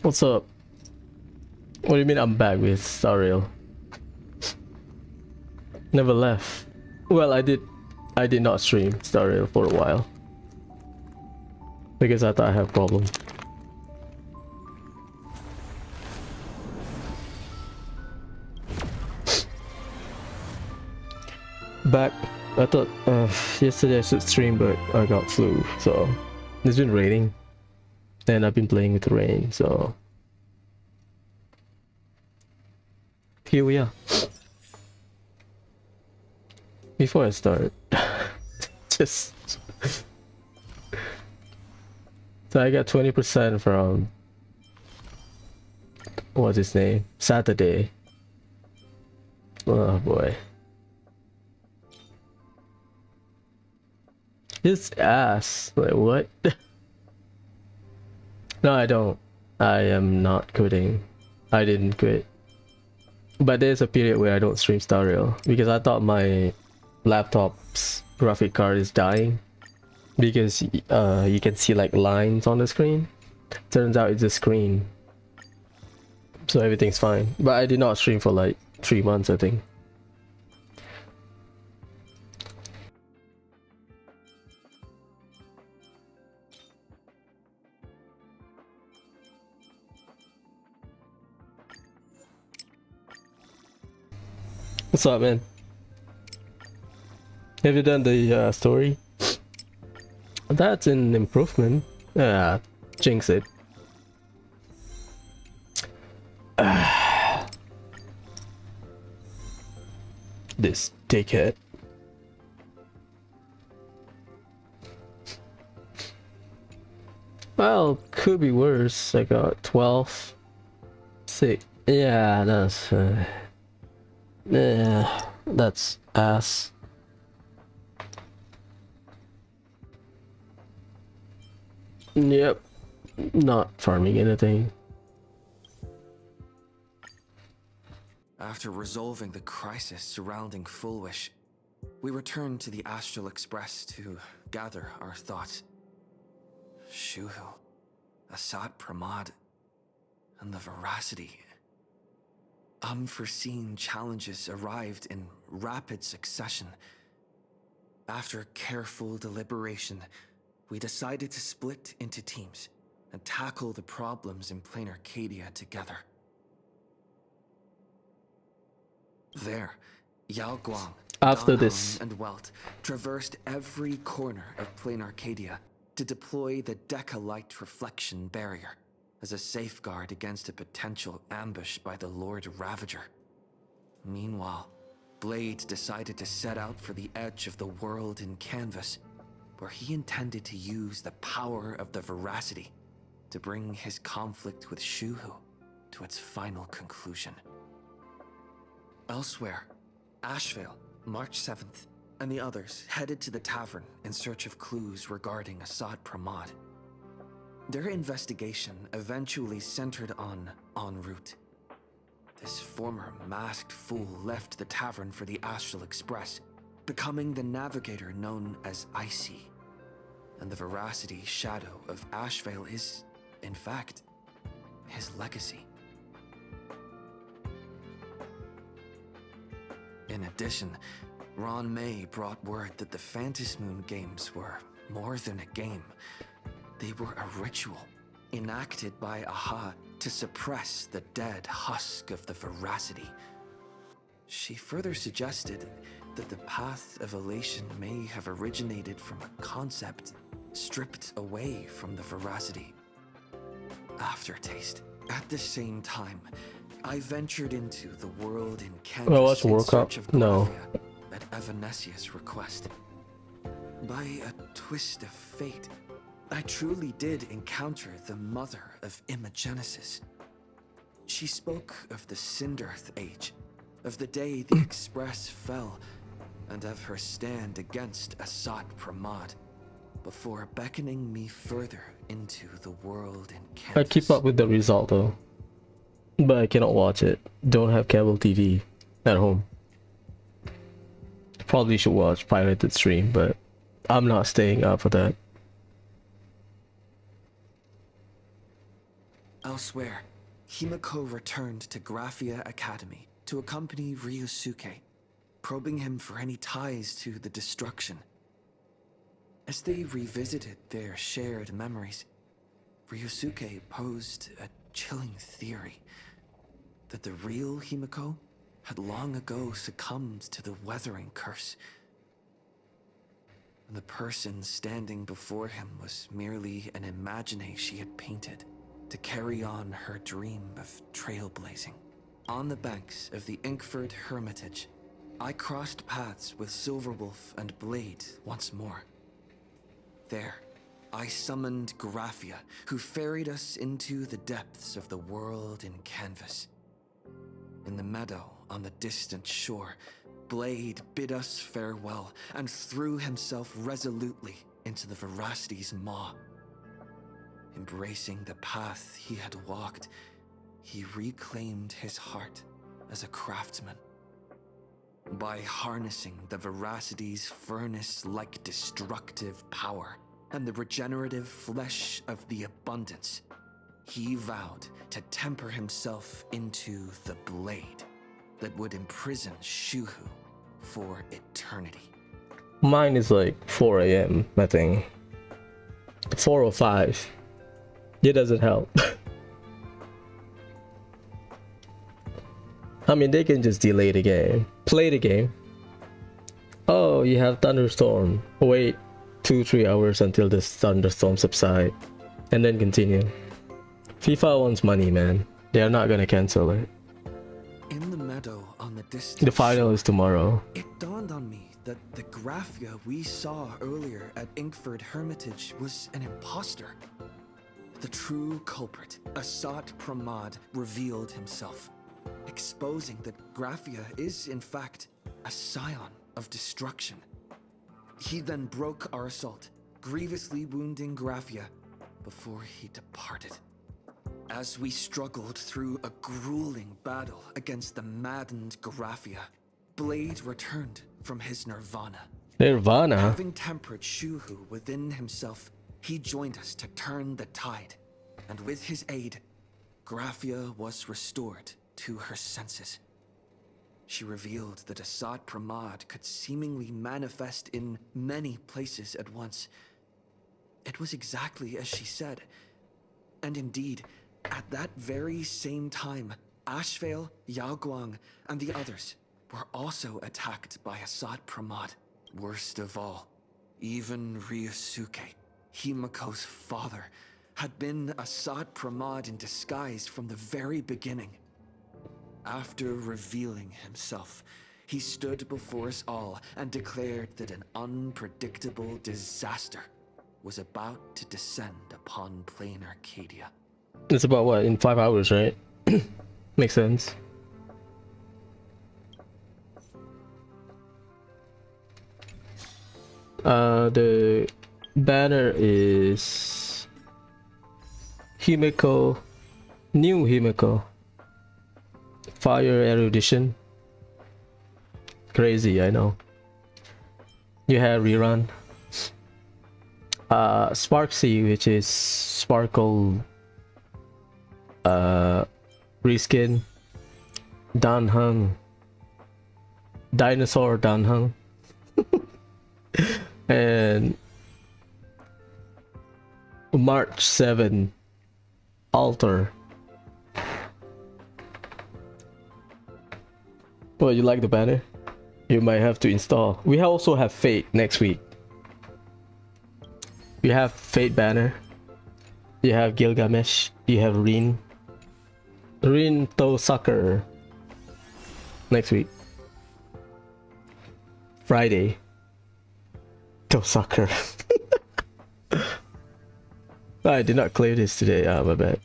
What's up? What do you mean I'm back with Star Rail? Never left. Well, I did not stream Star Rail for a while because I thought I had a problem. Back, I thought yesterday I should stream, but I got flu, so it's been raining and I've been playing with the rain, so here we are. Before I start, just so I got 20% from what's his name? Saturday. Oh boy. His ass. Like what? No, I don't. I am not quitting. I didn't quit. But there's a period where I don't stream Star Rail because I thought my laptop's graphic card is dying because you can see like lines on the screen. Turns out it's a screen, so everything's fine. But I did not stream for like 3 months, I think. What's up, man? Have you done the story? That's an improvement. Jinx it. This dickhead. Well, could be worse. I got 12. 6. Yeah, that's ass. Yep, not farming anything. After resolving the crisis surrounding Fullwish, we returned to the Astral Express to gather our thoughts. Shuhu, Asat Pramad, and the Veracity. Unforeseen challenges arrived in rapid succession. After careful deliberation, we decided to split into teams and tackle the problems in Plain Arcadia together. There, Yao Guang, After Danheng, this, and Welt traversed every corner of Plain Arcadia to deploy the Decalite Reflection Barrier as a safeguard against a potential ambush by the Lord Ravager. Meanwhile, Blade decided to set out for the edge of the world in Canvas, where he intended to use the power of the Veracity to bring his conflict with Shuhu to its final conclusion. Elsewhere, Ashvale, March 7th, and the others headed to the tavern in search of clues regarding Asad Pramad. Their investigation eventually centered on En route. This former masked fool left the tavern for the Astral Express, becoming the navigator known as Icy. And the Veracity shadow of Ashvale is, in fact, his legacy. In addition, Ron May brought word that the Phantasmoon games were more than a game. They were a ritual, enacted by Aha to suppress the dead husk of the Veracity. She further suggested that the path of elation may have originated from a concept stripped away from the Veracity. Aftertaste. At the same time, I ventured into the world in Canvas in search of Graphia at Evanesia's request. By a twist of fate, I truly did encounter the mother of Imogenesis. She spoke of the Cinderth Age, of the day the Express fell, and of her stand against Asat Pramad, before beckoning me further into the world in Canvas. I keep up with the result though, but I cannot watch it. Don't have cable TV at home. Probably should watch pirated stream, but I'm not staying up for that. Elsewhere, Himiko returned to Graphia Academy to accompany Ryusuke, probing him for any ties to the destruction. As they revisited their shared memories, Ryusuke posed a chilling theory that the real Himiko had long ago succumbed to the weathering curse. The person standing before him was merely an imagination she had painted to carry on her dream of trailblazing. On the banks of the Inkford Hermitage, I crossed paths with Silverwolf and Blade once more. There, I summoned Graphia, who ferried us into the depths of the world in canvas. In the meadow on the distant shore, Blade bid us farewell and threw himself resolutely into the Veracity's maw. Embracing the path he had walked, he reclaimed his heart as a craftsman. By harnessing the Veracity's furnace-like destructive power and the regenerative flesh of the abundance, he vowed to temper himself into the blade that would imprison Shuhu for eternity. Mine is like 4 a.m. I think. 4 or 5. It doesn't help. I mean, they can just delay the game. Play the game. Oh, you have thunderstorm. Wait 2-3 hours until the thunderstorm subside, and then continue. FIFA wants money, man. They are not gonna cancel it. In the meadow on the distant The final is tomorrow. It dawned on me that the Graphia we saw earlier at Inkford Hermitage was an imposter. The true culprit, Asat Pramad, revealed himself, exposing that Graphia is in fact a scion of destruction. He then broke our assault, grievously wounding Graphia before he departed. As we struggled through a grueling battle against the maddened Graphia, Blade returned from his nirvana. Nirvana? Having tempered Shuhu within himself, he joined us to turn the tide, and with his aid, Graphia was restored to her senses. She revealed that Asat Pramad could seemingly manifest in many places at once. It was exactly as she said. And indeed, at that very same time, Ashvale, Yaoguang, and the others were also attacked by Asat Pramad. Worst of all, even Ryusuke, Himiko's father, had been Asat Pramad in disguise from the very beginning. After revealing himself, he stood before us all and declared that an unpredictable disaster was about to descend upon plain Arcadia. It's about what, in 5 hours, right? Makes sense. The banner is Himiko, new Himiko, Fire Erudition. Crazy, I know. You have rerun. Sparksy, which is Sparkle reskin. Danheng, Dinosaur Danheng. And March 7 Altar. Well, you like the banner? You might have to install. We also have Fate next week. You have Fate banner. You have Gilgamesh. You have Rin. Rin To Sucker. Next week. Friday. To Sucker. I did not clear this today. Ah, my bad.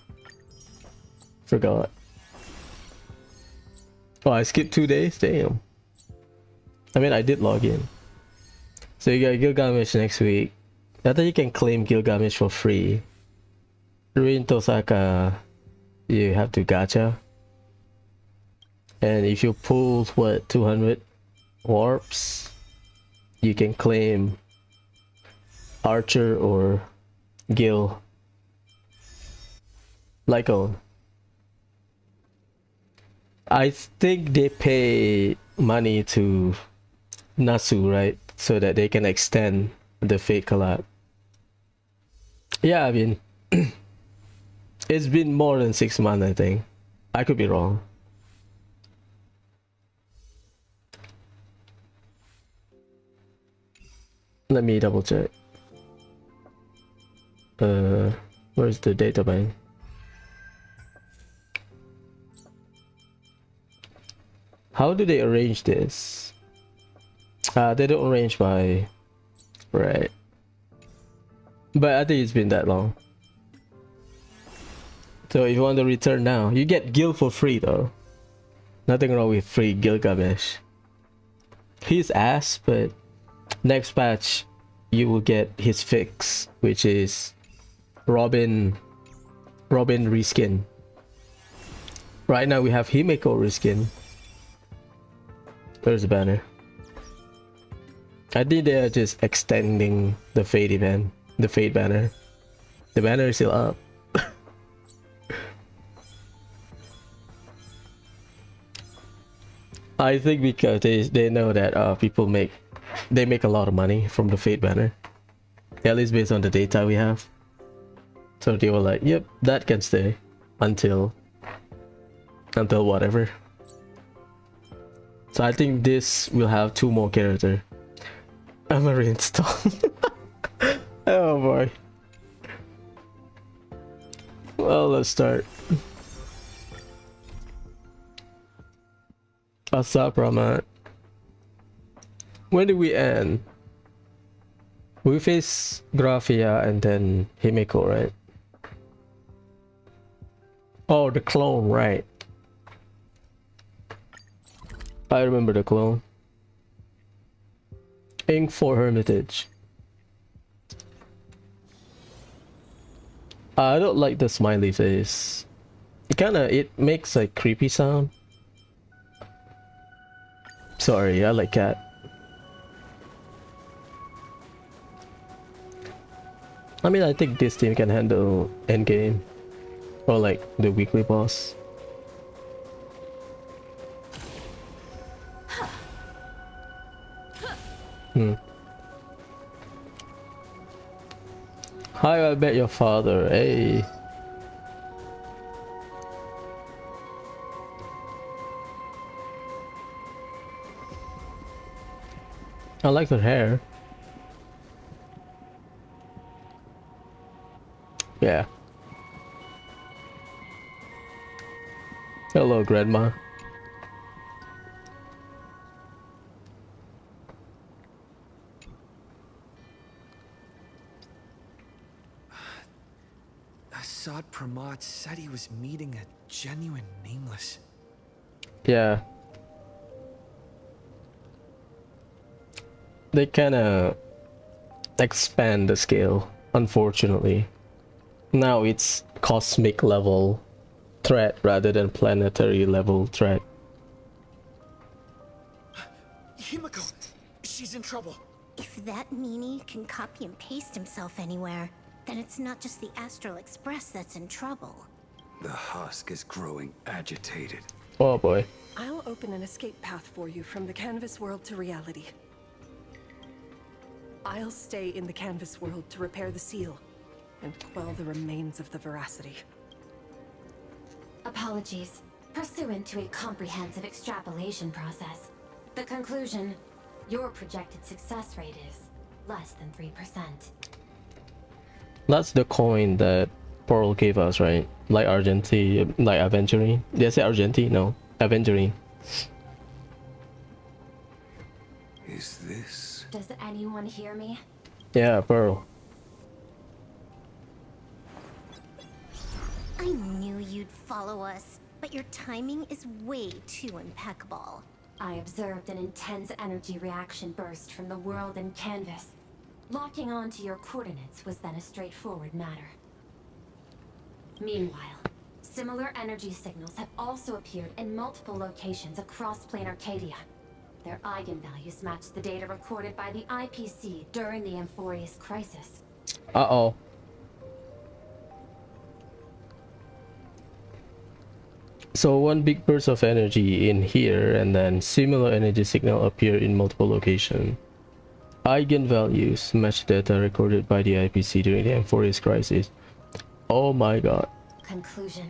Forgot. Oh, I skipped 2 days? Damn. I mean, I did log in. So you got Gilgamesh next week. I thought you can claim Gilgamesh for free. Rin Tosaka, you have to gacha. And if you pull, what, 200 warps, you can claim Archer or Gil. Lycone. I think they pay money to Nasu, right? So that they can extend the Fate collab. Yeah, I mean, it's been more than 6 months, I think. I could be wrong. Let me double check. Where's the data bank? How do they arrange this? They don't arrange by... Right. But I think it's been that long. So if you want to return now, you get Gil for free though. Nothing wrong with free Gilgamesh. He's ass, but next patch you will get his fix, which is Robin reskin. Right now we have Himeko reskin. There's the banner. I think they are just extending the Fate event, the Fate banner. The banner is still up. I think because they know that people make a lot of money from the Fate banner, at least based on the data we have. So they were like, yep, that can stay until whatever. So I think this will have 2 more characters. I'm a reinstall. Oh boy. Well, let's start. What's up, Ramat? When did we end? We face Graphia and then Himeko, right? Oh, the clone, right? I remember the clone. Ink for Hermitage. I don't like the smiley face. It makes like creepy sound. Sorry, I like cat. I mean, I think this team can handle endgame or like the weekly boss. Hi, I bet your father. Hey. I like her hair. Yeah. Hello, Grandma. Assad Pramod said he was meeting a genuine nameless. Yeah. They kinda expand the scale, unfortunately. Now it's cosmic level threat rather than planetary level threat. Himeko! She's in trouble! If that meanie can copy and paste himself anywhere, then it's not just the Astral Express that's in trouble. The husk is growing agitated. Oh boy. I'll open an escape path for you from the canvas world to reality. I'll stay in the canvas world to repair the seal and quell the remains of the veracity. Apologies. Pursuant to a comprehensive extrapolation process, the conclusion, your projected success rate is less than 3%. That's the coin that Pearl gave us, right? Like Argentine, like Aventurine. Did I say Argentine? No, Aventurine. Is this? Does anyone hear me? Yeah, Pearl. I knew you'd follow us, but your timing is way too impeccable. I observed an intense energy reaction burst from the world in canvas. Locking onto your coordinates was then a straightforward matter. Meanwhile, similar energy signals have also appeared in multiple locations across Plane Arcadia. Their eigenvalues match the data recorded by the IPC during the Amphorius crisis. Uh-oh. So one big burst of energy in here, and then similar energy signal appear in multiple locations. Eigenvalues match data recorded by the IPC during the M4's crisis. Oh my god. Conclusion.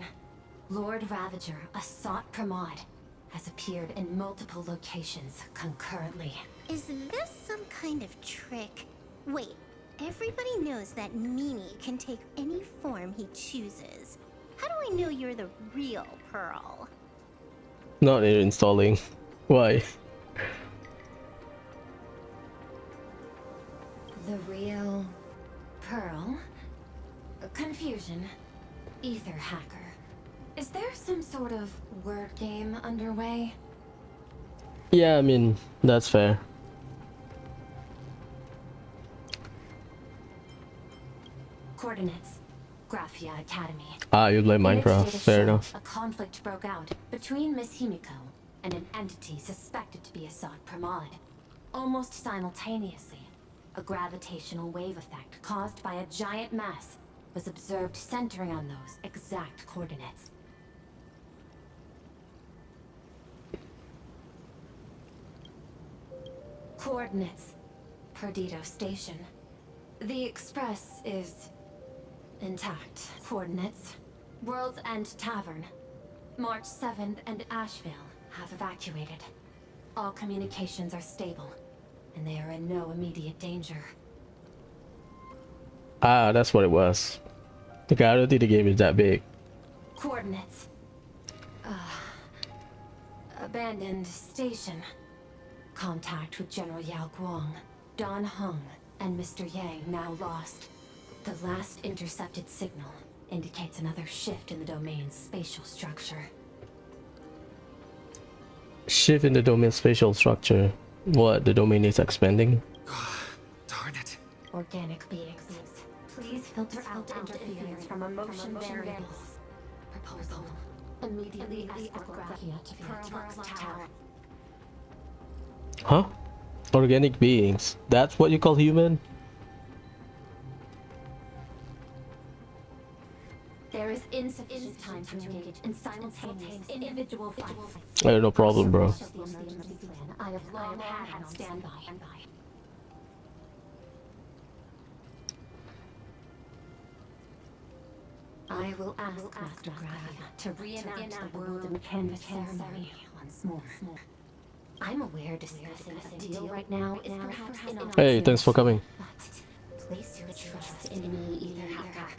Lord Ravager, a sought Pramod, has appeared in multiple locations concurrently. Is this some kind of trick? Wait, everybody knows that Meanie can take any form he chooses. How do I know you're the real Pearl? Not installing. Why? The real Pearl? Confusion. Ether hacker. Is there some sort of word game underway? Yeah, I mean, that's fair. Coordinates. Graphia Academy. Ah, you play Minecraft. Fair enough. A conflict broke out between Miss Himiko and an entity suspected to be a Assad Pramod. Almost simultaneously, a gravitational wave effect caused by a giant mass was observed centering on those exact coordinates. Coordinates. Perdido Station. The Express is intact. Coordinates. World's End Tavern. March 7th and Asheville have evacuated. All communications are stable, and they are in no immediate danger. Ah, that's what it was. I don't think the game is that big. Coordinates. Abandoned station. Contact with General Yao Guang, Don Hung, and Mr. Yang now lost. The last intercepted signal indicates another shift in the domain's spatial structure. Shift in the domain spatial structure. What, the domain is expanding? Darn it. Organic beings. Please filter out interference from emotion variables. Proposal. Immediately escort Graphia to Pearl's Tower. Huh? Organic beings. That's what you call human? There is insufficient time to engage in simultaneous individual fights. I have no problem, bro. I have long had on standby. I will ask Master Graphia to reenact the world and canvas ceremony once more. I'm aware discussing a deal right now is perhaps inopportune. Hey, thanks for coming. But place your trust in me, Ether Hacker.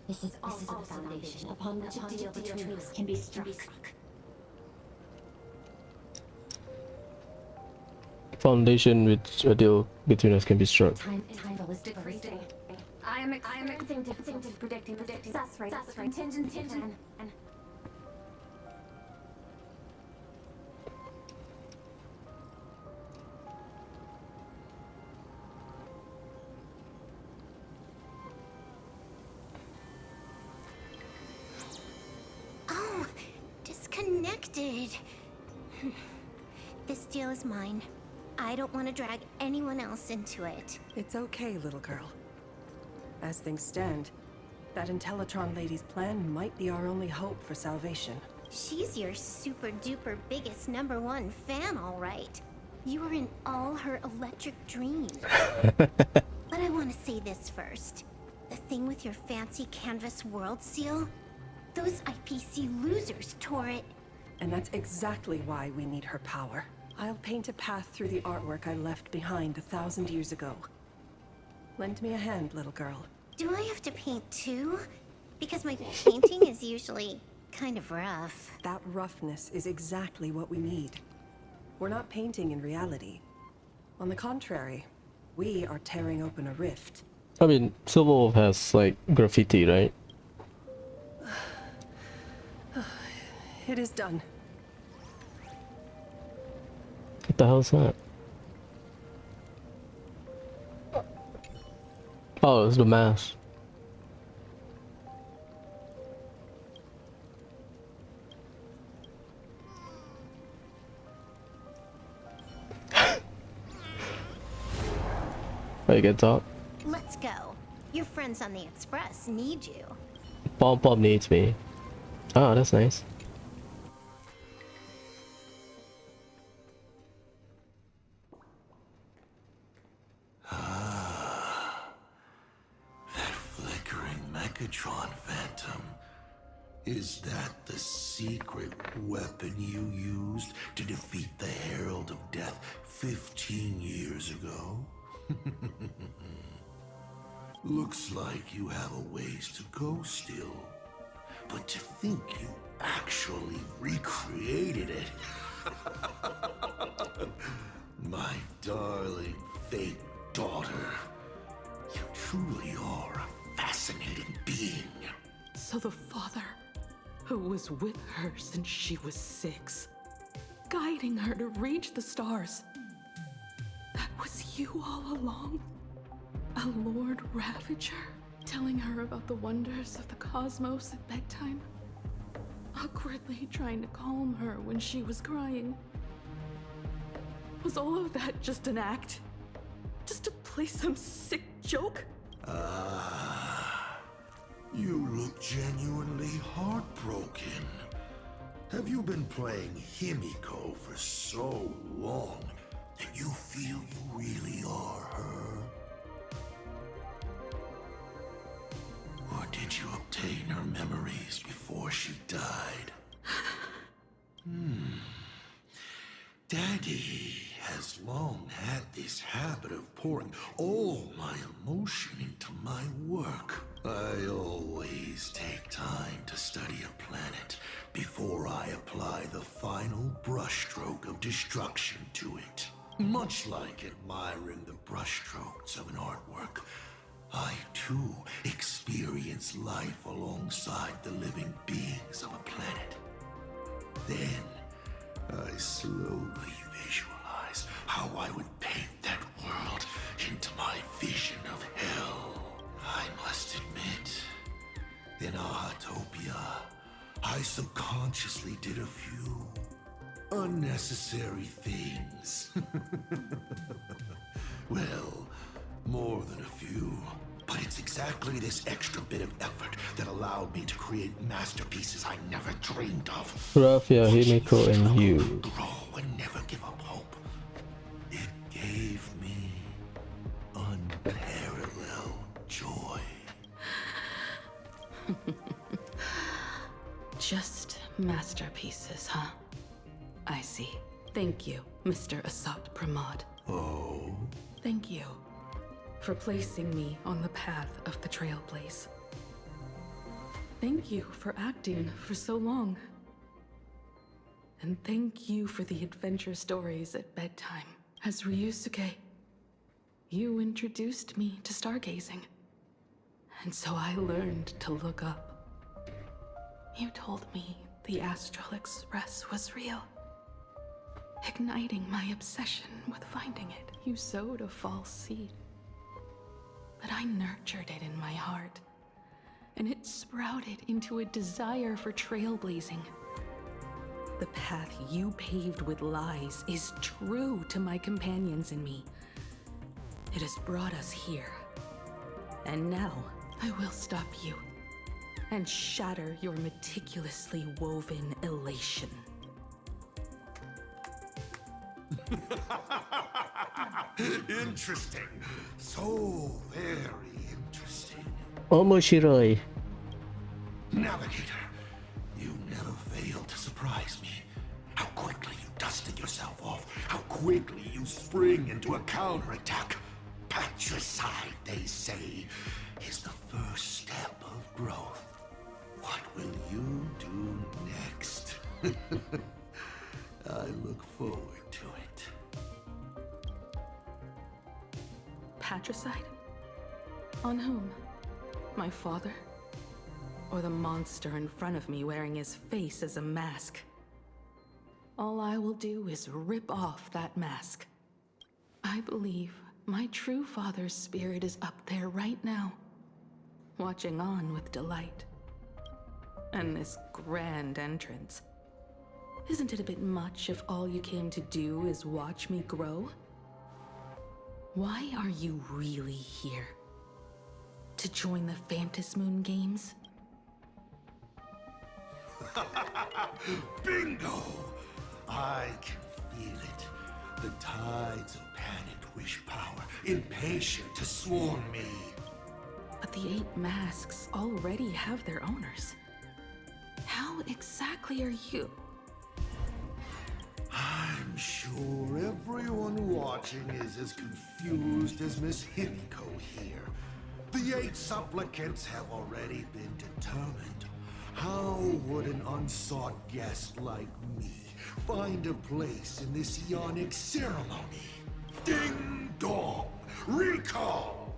This is also the foundation upon which a deal between us can be struck. Foundation which a deal between us can be struck. Time is decreasing. I am experiencing difficulty predicting the success rate of the contingency plan. Oh, disconnected. This deal is mine. I don't want to drag anyone else into it. It's okay, little girl. As things stand, that Intellitron lady's plan might be our only hope for salvation. She's your super duper biggest #1 fan, all right. You were in all her electric dreams. But I want to say this first. The thing with your fancy canvas world seal? Those IPC losers tore it. And that's exactly why we need her power. I'll paint a path through the artwork I left behind 1,000 years ago. Lend me a hand, little girl. Do I have to paint too? Because my painting is usually kind of rough. That roughness is exactly what we need. We're not painting in reality. On the contrary, we are tearing open a rift. I mean, Silver Wolf has like graffiti, right? It is done. What the hell is that? Oh, it's the mask. Wait, get talk. Let's go. Your friends on the Express need you. Pom Pom needs me. Oh, that's nice. secret weapon you used to defeat the Herald of Death 15 years ago? Looks like you have a ways to go still. But to think you actually recreated it. My darling fake daughter. You truly are a fascinating being. So the father, who was with her since she was 6, guiding her to reach the stars, that was you all along? A Lord Ravager, telling her about the wonders of the cosmos at bedtime? Awkwardly trying to calm her when she was crying? Was all of that just an act? Just to play some sick joke? You look genuinely heartbroken. Have you been playing Himiko for so long that you feel you really are her? Or did you obtain her memories before she died? Daddy has long had this habit of pouring all my emotion into my work. I always take time to study a planet before I apply the final brushstroke of destruction to it. Much like admiring the brushstrokes of an artwork, I too experience life alongside the living beings of a planet. Then I slowly visualize how I would paint that world into my vision of hell. I must admit, in Ahatopia, I subconsciously did a few unnecessary things. Well, more than a few. But it's exactly this extra bit of effort that allowed me to create masterpieces I never dreamed of. Raffia, Himiko, and you. Grow and never give up hope. It gave me unparalleled joy. Just masterpieces, huh? I see. Thank you, Mr. Asat Pramod. Oh? Thank you for placing me on the path of the Trailblaze. Thank you for acting for so long. And thank you for the adventure stories at bedtime. As Ryusuke, you introduced me to stargazing. And so I learned to look up. You told me the Astral Express was real, igniting my obsession with finding it. You sowed a false seed, but I nurtured it in my heart, and it sprouted into a desire for trailblazing. The path you paved with lies is true to my companions and me. It has brought us here. And now, I will stop you and shatter your meticulously woven elation. Interesting. So very interesting. Omoshiroi. Navigator, you never fail to surprise me. How quickly you dusted yourself off. How quickly you spring into a counterattack. Patricide, they say, is the first step of growth. What will you do next? I look forward to it. Patricide? On whom? My father? Or the monster in front of me wearing his face as a mask? All I will do is rip off that mask. I believe my true father's spirit is up there right now, watching on with delight. And this grand entrance. Isn't it a bit much if all you came to do is watch me grow? Why are you really here? To join the Phantasmoon games? Bingo! I can feel it. The tides of panicked wish power, impatient to swarm me. But the 8 masks already have their owners. How How exactly are you? I'm sure everyone watching is as confused as Miss Himiko here. The 8 supplicants have already been determined. How would an unsought guest like me find a place in this Ionic ceremony? Ding dong! Recall!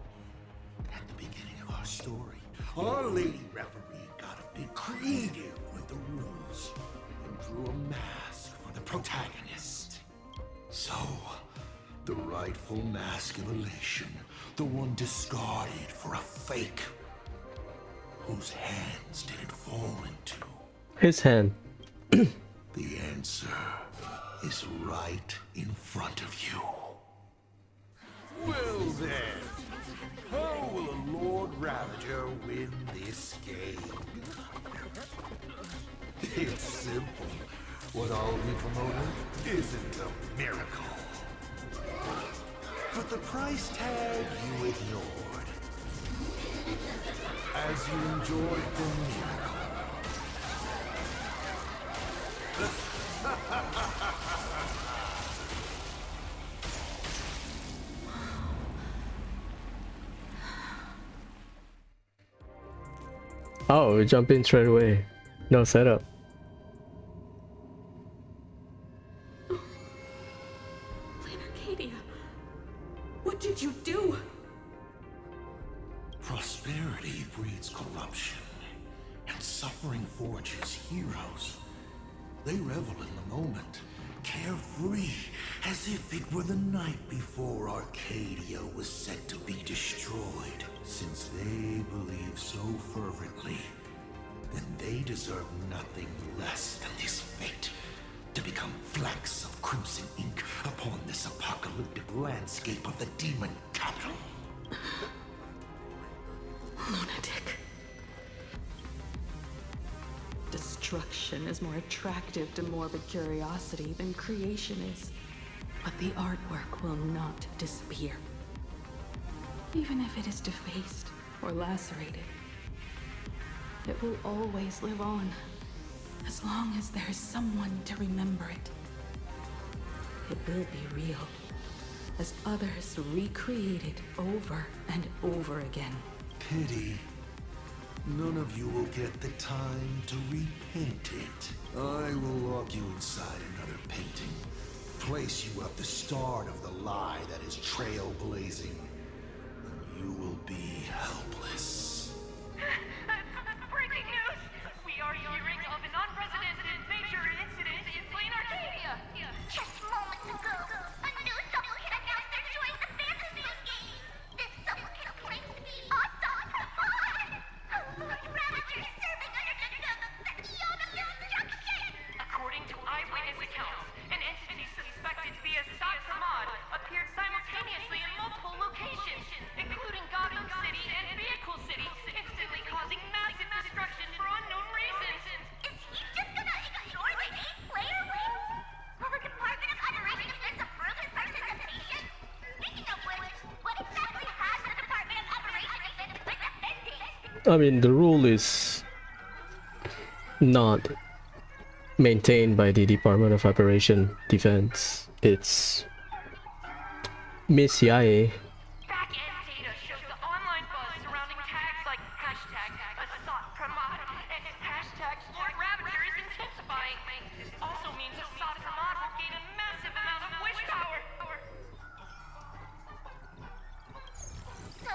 At the beginning of our story, our lady referee got a bit creative with the rules and drew a mask for the protagonist. So, the rightful mask of elation, the one discarded for a fake. Whose hands did it fall into? His hand. The answer is right in front of you. Well then, how will a Lord Ravager win this game? It's simple. What I'll be promoting isn't a miracle. But the price tag you ignored. As you enjoyed the miracle. Oh, we jump in straight away. No setup. Arcadia, what did you do? Prosperity breeds corruption, and suffering forges heroes. They revel in the moment, carefree, as if it were the night before Arcadia was set to be destroyed. Since they believe so fervently, then they deserve nothing less than this fate, to become flecks of crimson ink upon this apocalyptic landscape of the demon capital. Lunatic. Destruction is more attractive to morbid curiosity than creation is. But the artwork will not disappear. Even if it is defaced or lacerated, it will always live on, as long as there is someone to remember it. It will be real, as others recreate it over and over again. Pity. None of you will get the time to repaint it. I will lock you inside another painting. Place you at the start of the lie that is trailblazing. You will be helpless. Breaking news! We are hearing of an unprecedented major incident in Plain Arcadia! Just moments ago, a new supplicant announced they're joining the fantasy game. This supplicant claims to be awesome Pramod. Lord Ravager serving under the Ionic instruction. According to eyewitness accounts, an entity suspected to be a Sot Pramod appeared simultaneously in multiple locations, including Gotham City and Vehicle City, instantly causing massive destruction for unknown reasons. Is he just gonna ignore the 8-player list? Will the Department of Operations disapprove his participation? Speaking of which, what exactly has the Department of Operations been defending? I mean, the rule is not maintained by the Department of Operation Defense. It's Miss Yae. Back-end data shows the online buzz surrounding tags like hashtag Assault Pramod and hashtag Lord Ravager is intensifying. This also means Assault Pramod will gain a massive amount of wish power. So,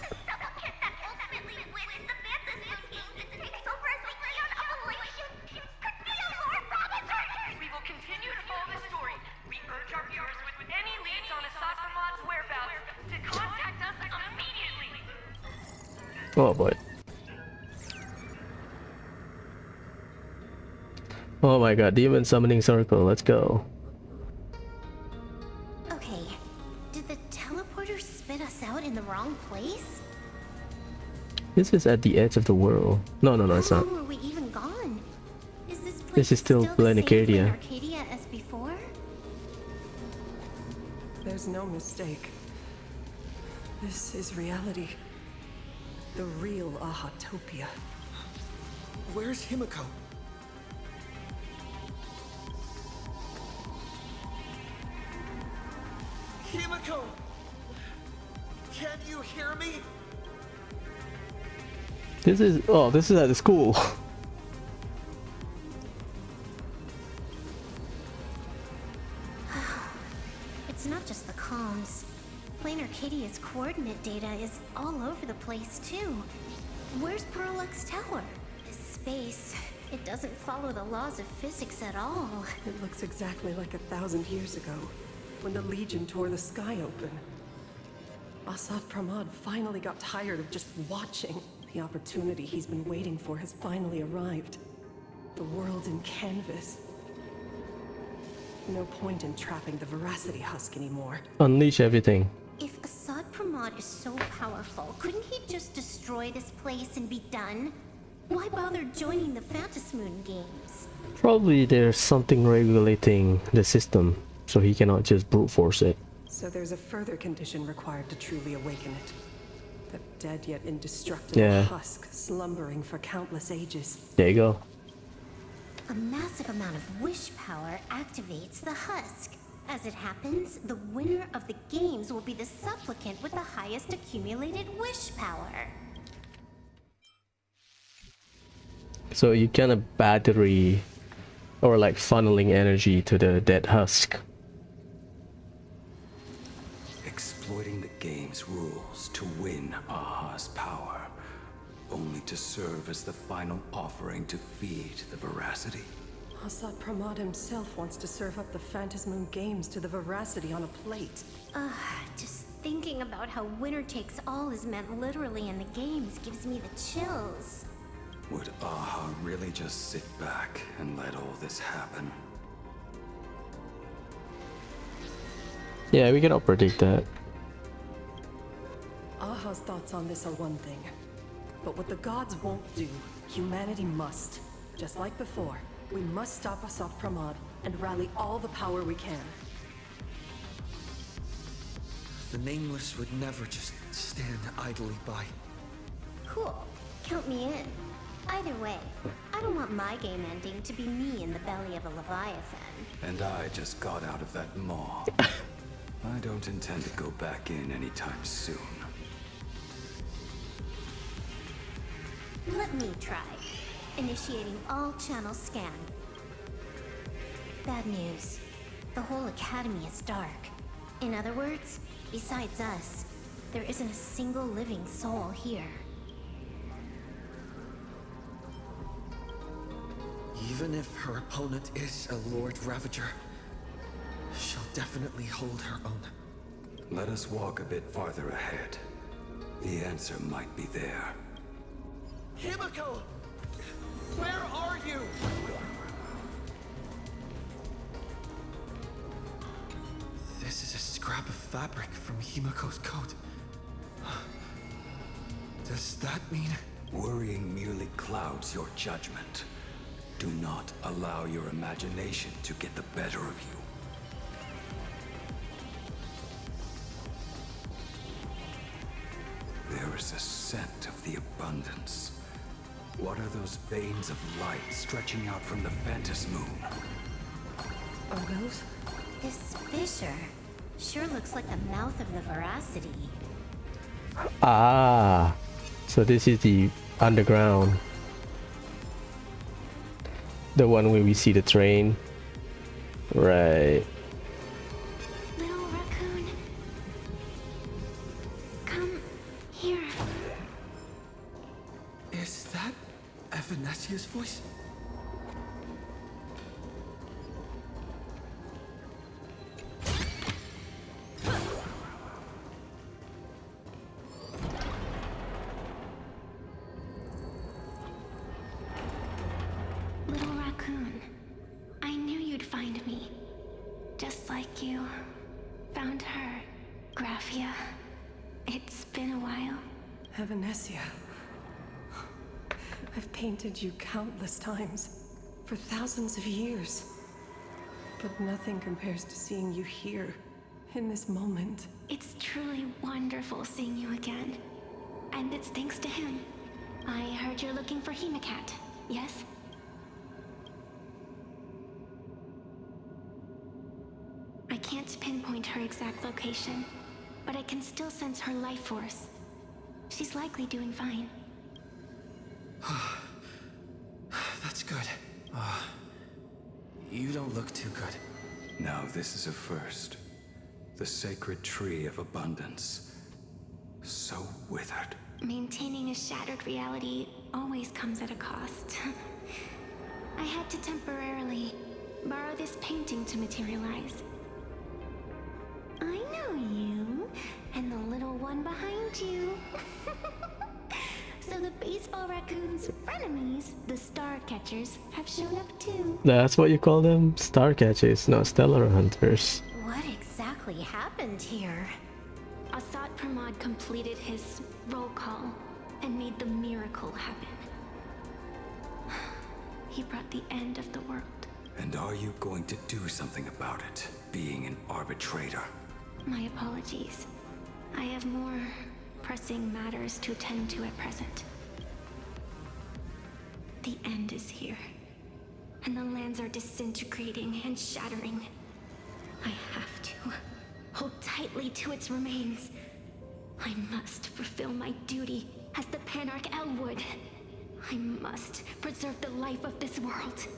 the supplicant that ultimately wins the fantasy game and takes over as the Ion Operation could be a Lord Ravager! We will continue to follow this story. We urge our viewers with any leads on Assault Pramod's whereabouts to contact us immediately. Oh boy. Oh my god, Demon Summoning Circle, let's go. Okay, did the teleporter spit us out in the wrong place? This is at the edge of the world. No, it's How not. long were we even gone? Is this place This is still the Plain same Arcadia. Plain Arcadia as before? There's no mistake. This is reality. The real Ahatopia. Where's Himiko? Himiko! Can you hear me? This is at the school. It's not just the comms. Planar Arcadia's coordinate data is all over the place too. Where's Perlux Tower? This space, it doesn't follow the laws of physics at all. It looks exactly like 1,000 years ago, when the Legion tore the sky open. Asad Pramad finally got tired of just watching. The opportunity he's been waiting for has finally arrived. The world in canvas. No point in trapping the Veracity Husk anymore. Unleash everything. If Asad Pramad is so powerful, couldn't he just destroy this place and be done? Why bother joining the Phantasmoon games? Probably there's something regulating the system, so he cannot just brute force it. So there's a further condition required to truly awaken it. The dead yet indestructible husk slumbering for countless ages. There you go. A massive amount of wish power activates the husk. As it happens, the winner of the games will be the supplicant with the highest accumulated wish power. So you kind of battery or like funneling energy to the dead husk. Exploiting the game's rules to win Aha's power, only to serve as the final offering to feed the Veracity. Asad Pramad himself wants to serve up the Phantasmoon games to the Veracity on a plate. Just thinking about how winner takes all is meant literally in the games gives me the chills. Would Aha really just sit back and let all this happen? Yeah, we cannot predict that. Aha's thoughts on this are one thing. But what the gods won't do, humanity must. Just like before, we must stop Asad Pramad and rally all the power we can. The Nameless would never just stand idly by. Cool. Count me in. Either way, I don't want my game ending to be me in the belly of a Leviathan. And I just got out of that maw. I don't intend to go back in anytime soon. Let me try. Initiating all channel scan. Bad news. The whole academy is dark. In other words, besides us, there isn't a single living soul here. Even if her opponent is a Lord Ravager, she'll definitely hold her own. Let us walk a bit farther ahead. The answer might be there. Himiko! Where are you? This is a scrap of fabric from Himiko's coat. Does that mean... Worrying merely clouds your judgment. Do not allow your imagination to get the better of you. There is a scent of the abundance. What are those veins of light stretching out from the Phantasmoon? Are those? This fissure sure looks like the mouth of the Veracity. Ah, so this is the underground. The one where we see the train. Right. Little raccoon. Come here. Is that Evanesia's voice? Little raccoon. I knew you'd find me. Just like you found her, Graphia. It's been a while. Evanesia. I've painted you countless times, for thousands of years. But nothing compares to seeing you here, in this moment. It's truly wonderful seeing you again. And it's thanks to him. I heard you're looking for Hemacat, yes? I I can't pinpoint her exact location, but I can still sense her life force. She's likely doing fine. That's good. You don't look too good. Now this is a first. The sacred tree of abundance. So withered. Maintaining a shattered reality always comes at a cost. I had to temporarily borrow this painting to materialize. I know you, and the little one behind you. So the baseball raccoon's frenemies, the star catchers, have shown up too. That's what you call them? Star catchers, not stellar hunters. What exactly happened here? Assad Pramod completed his roll call and made the miracle happen. He brought the end of the world. And are you going to do something about it, being an arbitrator? My apologies. I have more pressing matters to attend to at present. The end is here, and the lands are disintegrating and shattering. I have to hold tightly to its remains. I must fulfill my duty as the Panarch Elwood. I must preserve the life of this world.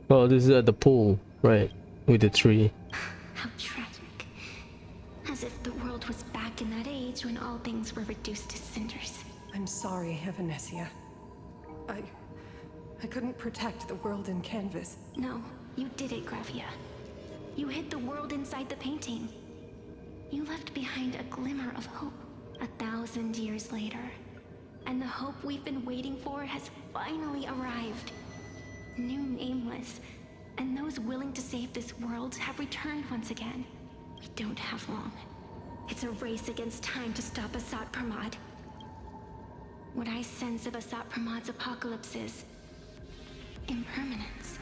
Oh, this is at the pool, right? With the tree. How tragic. As if the world was back in that age when all things were reduced to cinders. I'm sorry, Evanessia. I couldn't protect the world in canvas. No, you did it, Gravia. You hid the world inside the painting. You left behind a glimmer of hope 1,000 years later. And the hope we've been waiting for has finally arrived. New Nameless, and those willing to save this world have returned once again. We don't have long. It's a race against time to stop Assad Pramod. What I sense of Assad Pramod's apocalypse is impermanence.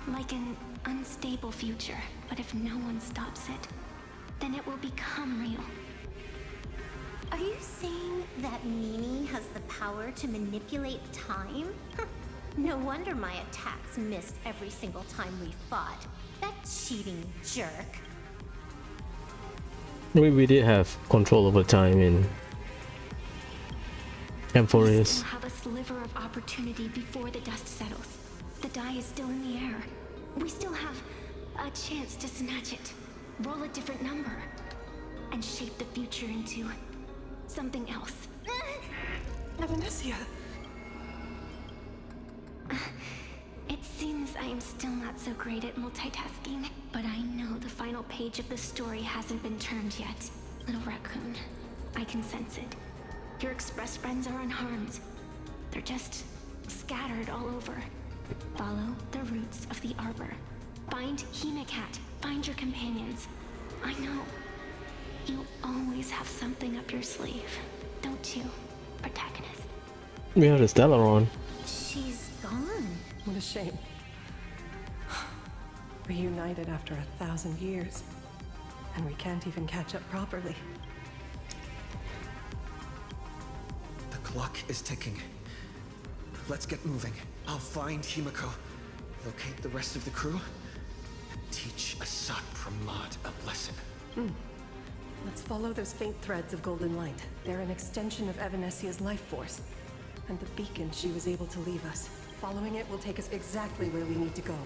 Like an unstable future, but if no one stops it, then it will become real. Are you saying that Mimi has the power to manipulate time? No wonder my attacks missed every single time we fought. That cheating jerk. We did have control over time in Amphorius. We still have a sliver of opportunity before the dust settles. The die is still in the air. We still have a chance to snatch it, roll a different number, and shape the future into something else. Evanessia! It seems I am still not so great at multitasking, but I know the final page of the story hasn't been turned yet. Little raccoon, I can sense it. Your express friends are unharmed. They're just scattered all over. Follow the roots of the arbor. Find Hemacat. Find your companions. I know. You always have something up your sleeve, don't you, protagonist? We have the Stellaron. She's gone. What a shame. Reunited after 1,000 years. And we can't even catch up properly. The clock is ticking. Let's get moving. I'll find Himiko, locate the rest of the crew, and teach Assad Pramod a lesson. Let's follow those faint threads of golden light. They're an extension of Evanessia's life force. And the beacon she was able to leave us. Following it will take us exactly where we need to go.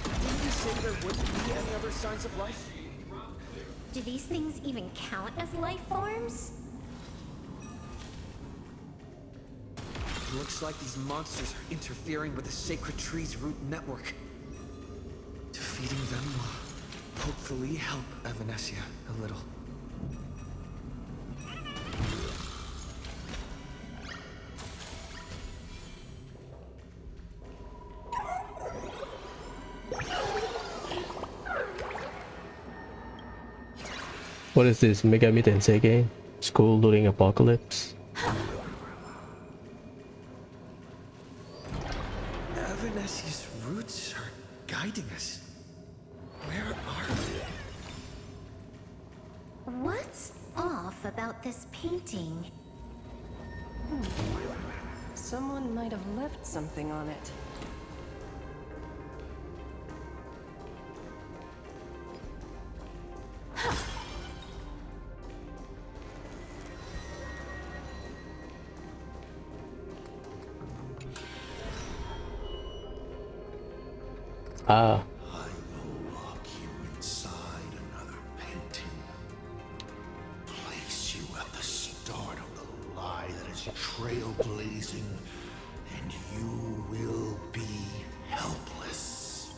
Didn't you say there wouldn't be any other signs of life? Do these things even count as life forms? Looks like these monsters are interfering with the sacred tree's root network. Defeating them will hopefully help Evanessia a little. What is this, Megami Tensei game? School during apocalypse? Evanessia's roots are guiding us. Where are we? What's off about this painting? Someone might have left something on it. Ah. I will lock you inside another painting. Place you at the start of the lie that is trailblazing, and you will be helpless.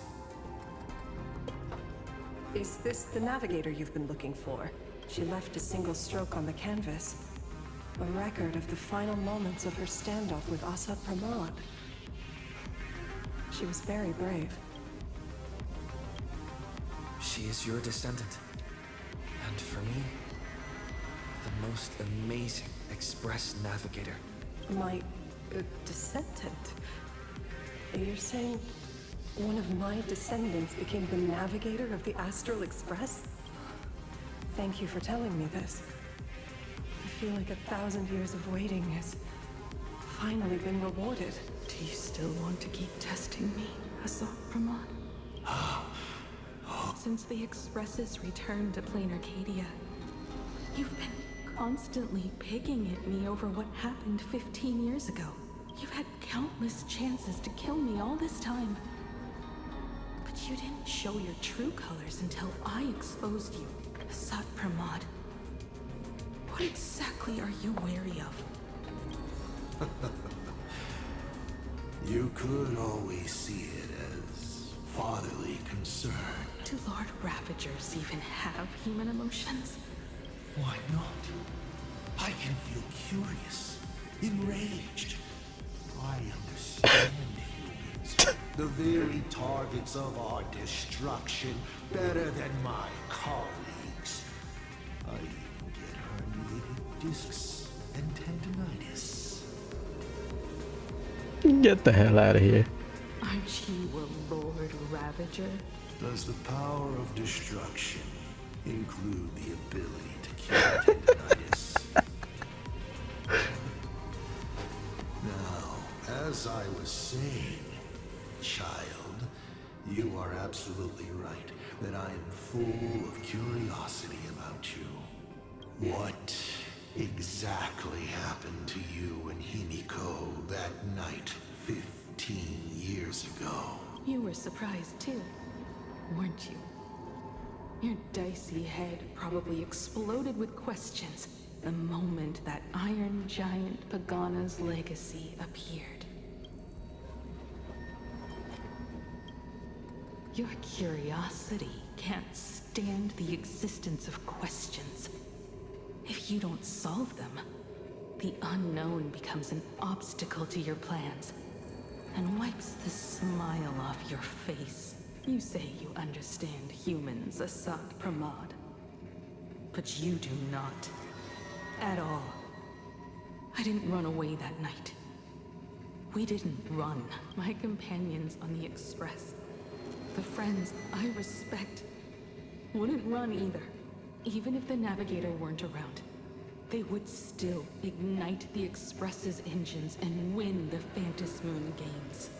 Is this the navigator you've been looking for? She left a single stroke on the canvas. A record of the final moments of her standoff with Asad Pramod. She was very brave. She is your descendant. And for me, the most amazing express navigator. My descendant? You're saying one of my descendants became the navigator of the Astral Express? Thank you for telling me this. I feel like 1,000 years of waiting has finally been rewarded. Do you still want to keep testing me, Asad Pramod? Since the Expresses returned to Plain Arcadia, you've been constantly picking at me over what happened 15 years ago. You've had countless chances to kill me all this time. But you didn't show your true colors until I exposed you, Asad Pramod. What exactly are you wary of? You could always see it as fatherly concern. Do Lord Ravagers even have human emotions? Why not? I can feel curious, enraged. I understand humans, the very targets of our destruction, better than my colleagues. I even get herniated discs and tendinitis. Get the hell out of here. Aren't you a Lord Ravager? Does the power of destruction include the ability to cure tendinitis? Now, as I was saying, child, you are absolutely right that I am full of curiosity about you. What exactly happened to you and Himiko that night 15 years ago? You were surprised too, weren't you? Your dicey head probably exploded with questions the moment that Iron Giant Pagana's legacy appeared. Your curiosity can't stand the existence of questions. If you don't solve them, the unknown becomes an obstacle to your plans and wipes the smile off your face. You say you understand humans, Asad Pramod, but you do not. At all. I didn't run away that night. We didn't run. My companions on the Express, the friends I respect, wouldn't run either. Even if the Navigator weren't around, they would still ignite the Express's engines and win the Phantasmoon games.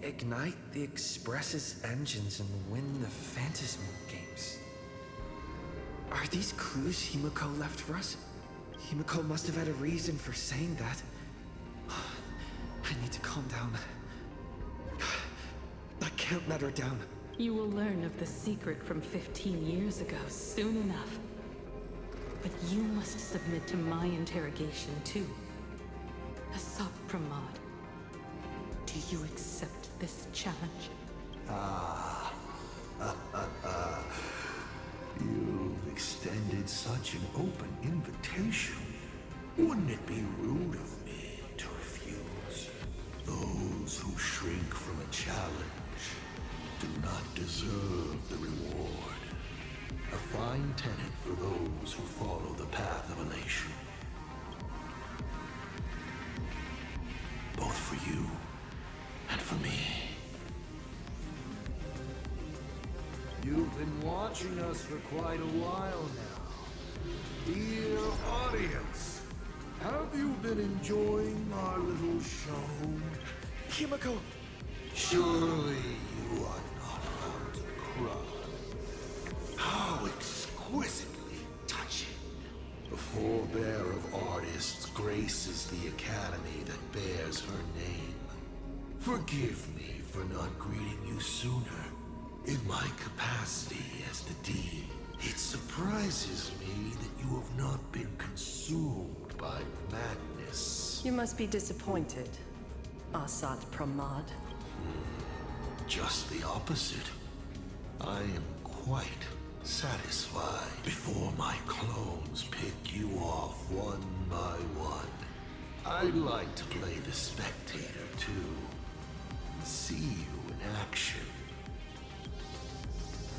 Ignite the Express's engines and win the Phantasmoon games. Are these clues Himiko left for us? Himiko must have had a reason for saying that. I need to calm down. I can't let her down. You will learn of the secret from 15 years ago soon enough. But you must submit to my interrogation too. Asad Pramod, do you accept this challenge? You've extended such an open invitation. Wouldn't it be rude of me to refuse? Those who shrink from a challenge do not deserve the reward. A fine tenet for those who follow the path of elation. Both for you and for me. You've been watching us for quite a while now. Dear audience, have you been enjoying our little show? Himiko! Surely you are not about to cry. How exquisitely touching. The forebear of artists graces the academy that bears her name. Forgive me for not greeting you sooner. In my capacity as the Dean, it surprises me that you have not been consumed by madness. You must be disappointed, Asat Pramad. Just the opposite. I am quite satisfied. Before my clones pick you off one by one, I'd like to play the spectator too. See you in action.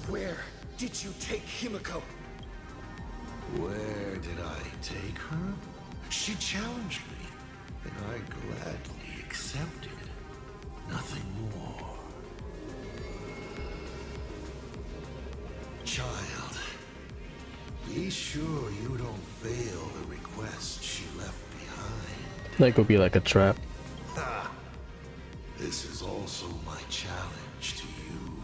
Where did you take Himiko? Where did I take her? She challenged me, and I gladly accepted. Nothing more. Child, be sure you don't fail the request she left behind. That could be like a trap. Ha! This is also my challenge to you.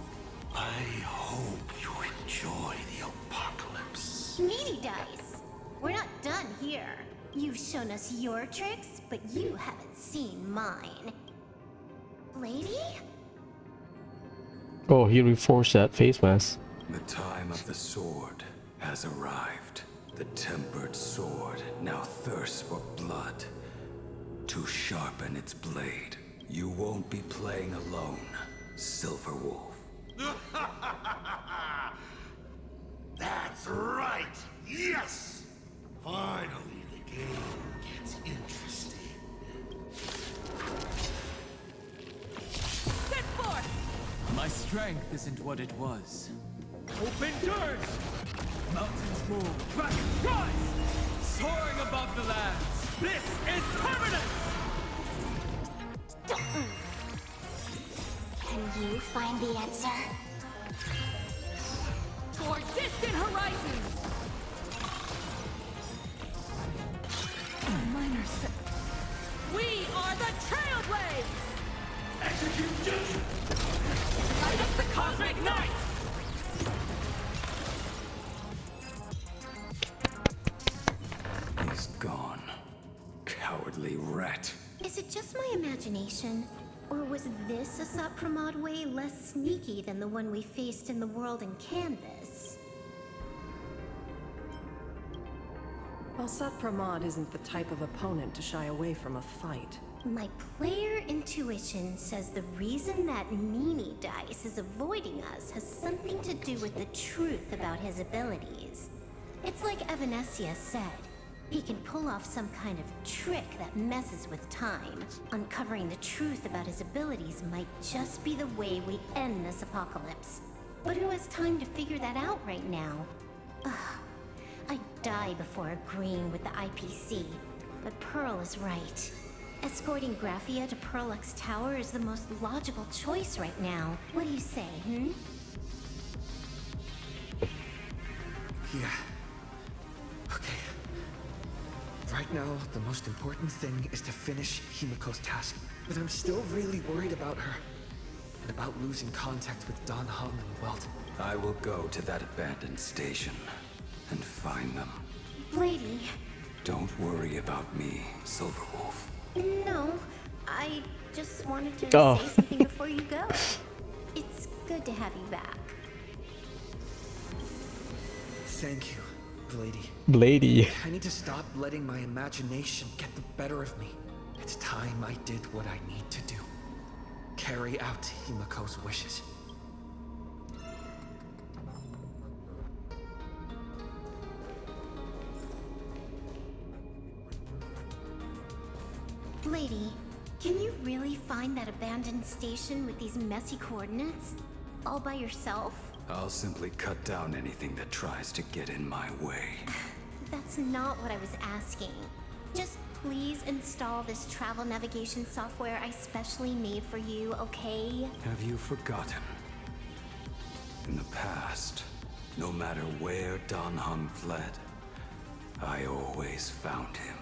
I hope you enjoy the apocalypse. Meaty dice! We're not done here. You've shown us your tricks, but you haven't seen mine. Lady? Oh, he reforged that face mask. The time of the sword has arrived. The tempered sword now thirsts for blood. To sharpen its blade, you won't be playing alone, Silver Wolf. That's right! Yes! Finally, the game gets interesting. Set forth! My strength isn't what it was. Open doors! Mountains move, dragons rise! Soaring above the lands, this is permanent! Can you find the answer? For distant horizons! Miners. We are the Trailblaze! Execute duty! Light up the cosmic night! He's gone. Cowardly rat. Is it just my imagination? Or was this Asat Pramad way less sneaky than the one we faced in the world in Canvas? Asat Pramad isn't the type of opponent to shy away from a fight. My player intuition says the reason that Meanie Dice is avoiding us has something to do with the truth about his abilities. It's like Evanescia said. He can pull off some kind of trick that messes with time. Uncovering the truth about his abilities might just be the way we end this apocalypse. But who has time to figure that out right now? Ugh. I'd die before agreeing with the IPC. But Pearl is right. Escorting Graphia to Pearlux Tower is the most logical choice right now. What do you say, Yeah. Okay. Right now, the most important thing is to finish Himiko's task. But I'm still really worried about her. And about losing contact with Dan Heng and Welt. I will go to that abandoned station and find them. Lady? Don't worry about me, Silverwolf. No, I just wanted to Oh. say something before you go. It's good to have you back. Thank you, Lady. Lady. I need to stop letting my imagination get the better of me. It's time I did what I need to do. Carry out Himiko's wishes. Lady, can you really find that abandoned station with these messy coordinates? All by yourself? I'll simply cut down anything that tries to get in my way. That's not what I was asking. Just please install this travel navigation software I specially made for you, okay? Have you forgotten? In the past, no matter where Dan Heng fled, I always found him.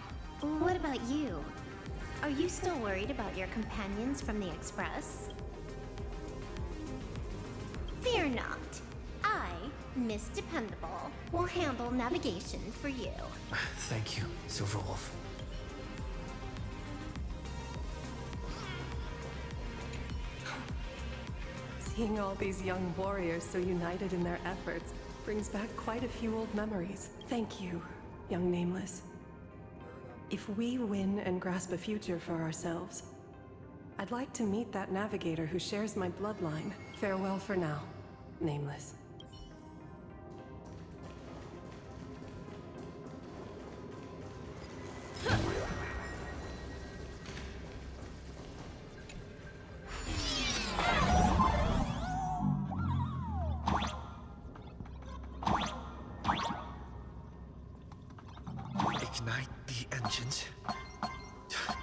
What about you? Are you still worried about your companions from the Express? Fear not. I, Miss Dependable, will handle navigation for you. Thank you, Silverwolf. Seeing all these young warriors so united in their efforts brings back quite a few old memories. Thank you, young Nameless. If we win and grasp a future for ourselves, I'd like to meet that navigator who shares my bloodline. Farewell for now, Nameless. Ignite the engines.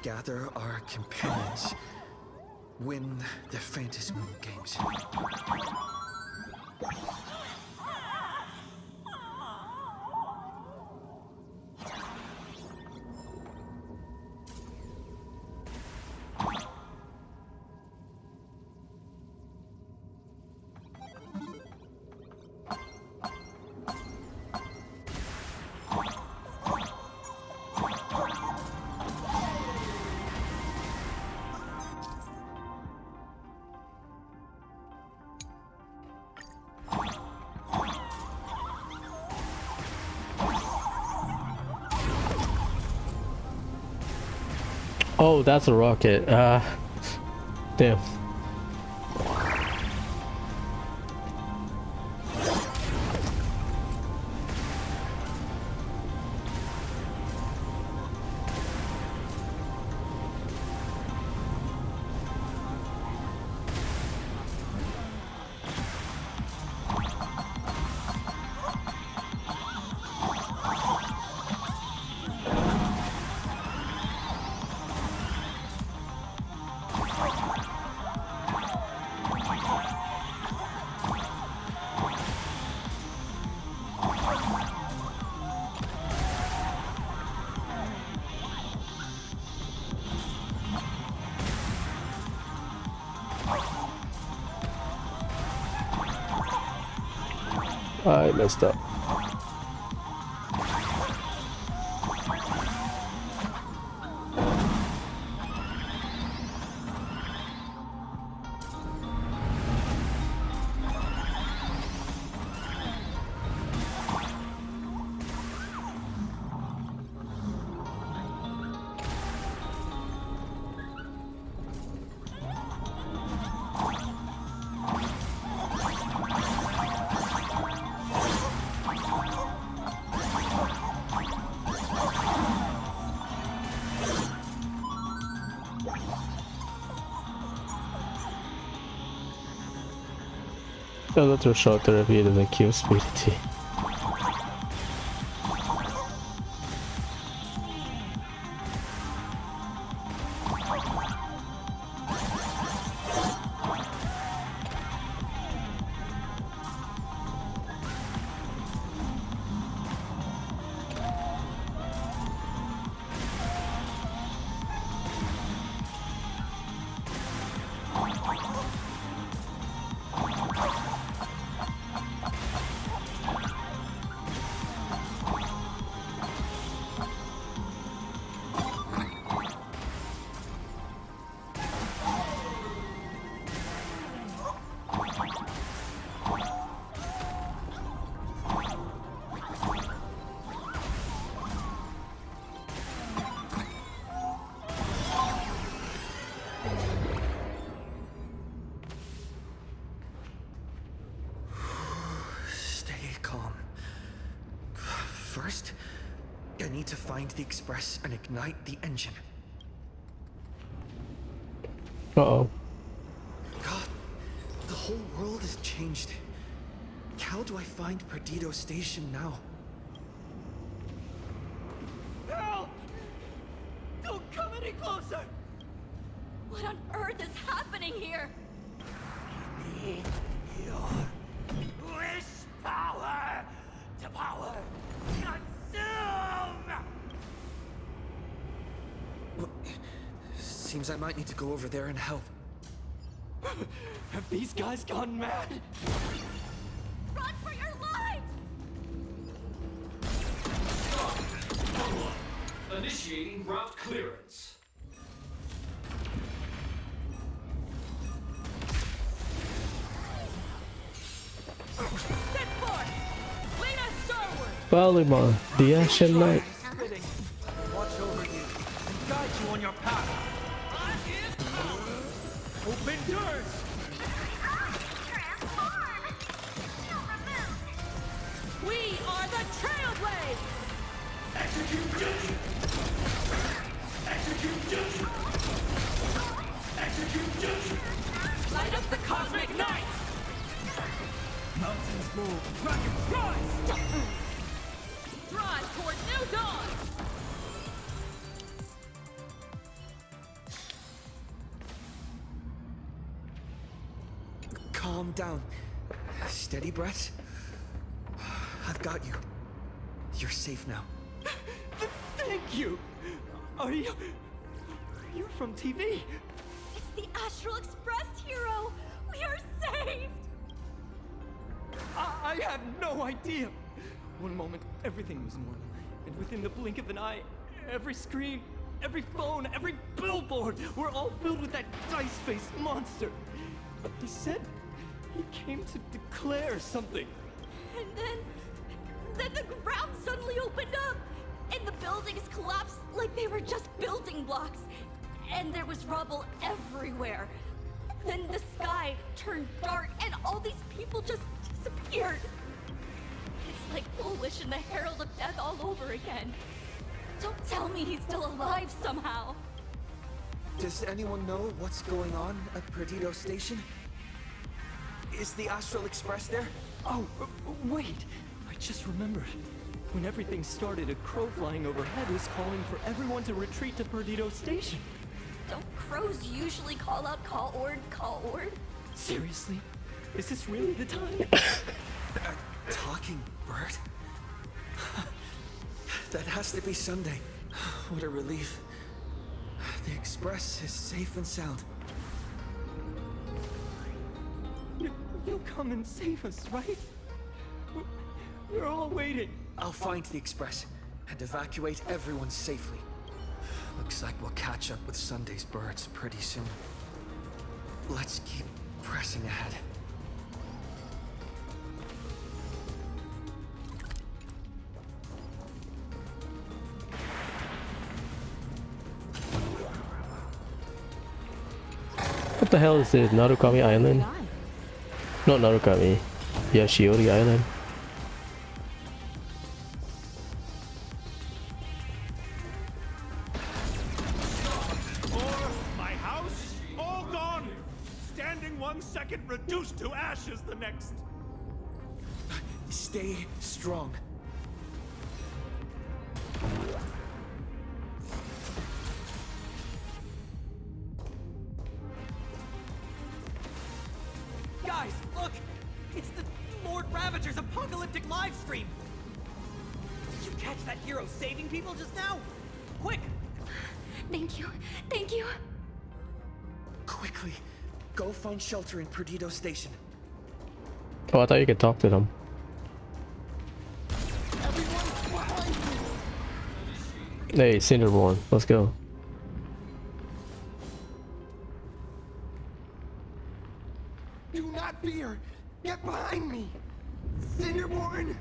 Gather our companions. Win the Fantasy Moon Games. Oh, that's a rocket. Damn. I messed up. A little short reveal the kill speed. First, I need to find the Express and ignite the engine. Uh-oh. God, the whole world has changed. How do I find Perdido Station now? Help! Don't come any closer! What on earth is happening here? Need your wish power to power. Consume! Seems I might need to go over there and help. Have these guys gone mad? Run for your lives! Initiating route clearance. Set forth! Lead us starward! Follow my the Ashen Knight. Watch over you and guide you on your path. Open doors! Transform! Shield removed! We are the Trailblaze! Execute judgment. Execute judgment. Execute judgment. Light up the cosmic night! Mountains move. Dragons rise! Drive toward new dawn! Calm down. Steady breaths. I've got you. You're safe now. Thank you! Are you... You're from TV? It's the Astral Express hero! We are saved! I have no idea! One moment, everything was normal. And within the blink of an eye, every screen, every phone, every billboard were all filled with that dice-faced monster. He said he came to declare something. And then the ground suddenly opened up, and the buildings collapsed like they were just building blocks. And there was rubble everywhere. Then the sky turned dark, and all these people just disappeared. It's like Foolish and the Herald of Death all over again. Don't tell me he's still alive somehow. Does anyone know what's going on at Perdido Station? Is the Astral Express there? Oh, wait! I just remembered. When everything started, a crow flying overhead was calling for everyone to retreat to Perdido Station. Don't crows usually call out call ord, call ord? Seriously? Is this really the time? A talking bird? That has to be Sunday. What a relief. The Express is safe and sound. You'll come and save us, right? We're all waiting. I'll find the Express and evacuate everyone safely. Looks like we'll catch up with Sunday's birds pretty soon. Let's keep pressing ahead. What the hell is this? Narukami Island? Not Narukami. Yashiori Island. My house, all gone! Standing 1 second, reduced to ashes the next! Stay strong. Guys, look! It's the Lord Ravages apocalyptic live stream! Did you catch that hero saving people just now? Quick! Thank you. Thank you. Quickly, go find shelter in Perdido Station. Oh, I thought you could talk to them. Hey, Cinderborn, let's go. Do not fear! Get behind me! Cinderborn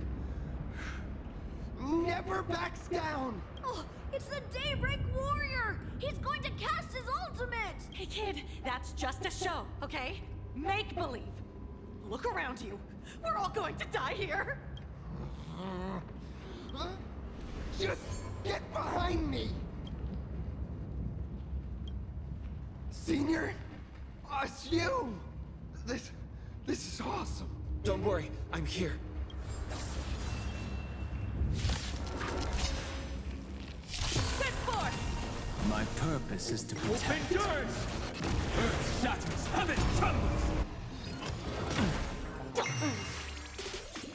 never backs down! Oh, it's the Daybreak Warrior! He's going to cast his ultimate! Hey kid, that's just a show, okay? Make believe. Look around you. We're all going to die here. Just get behind me! Senior? It's you! This is awesome. Don't worry, I'm here. Set forth! My purpose is to protect. Open doors! Earth shatters, heaven trembles!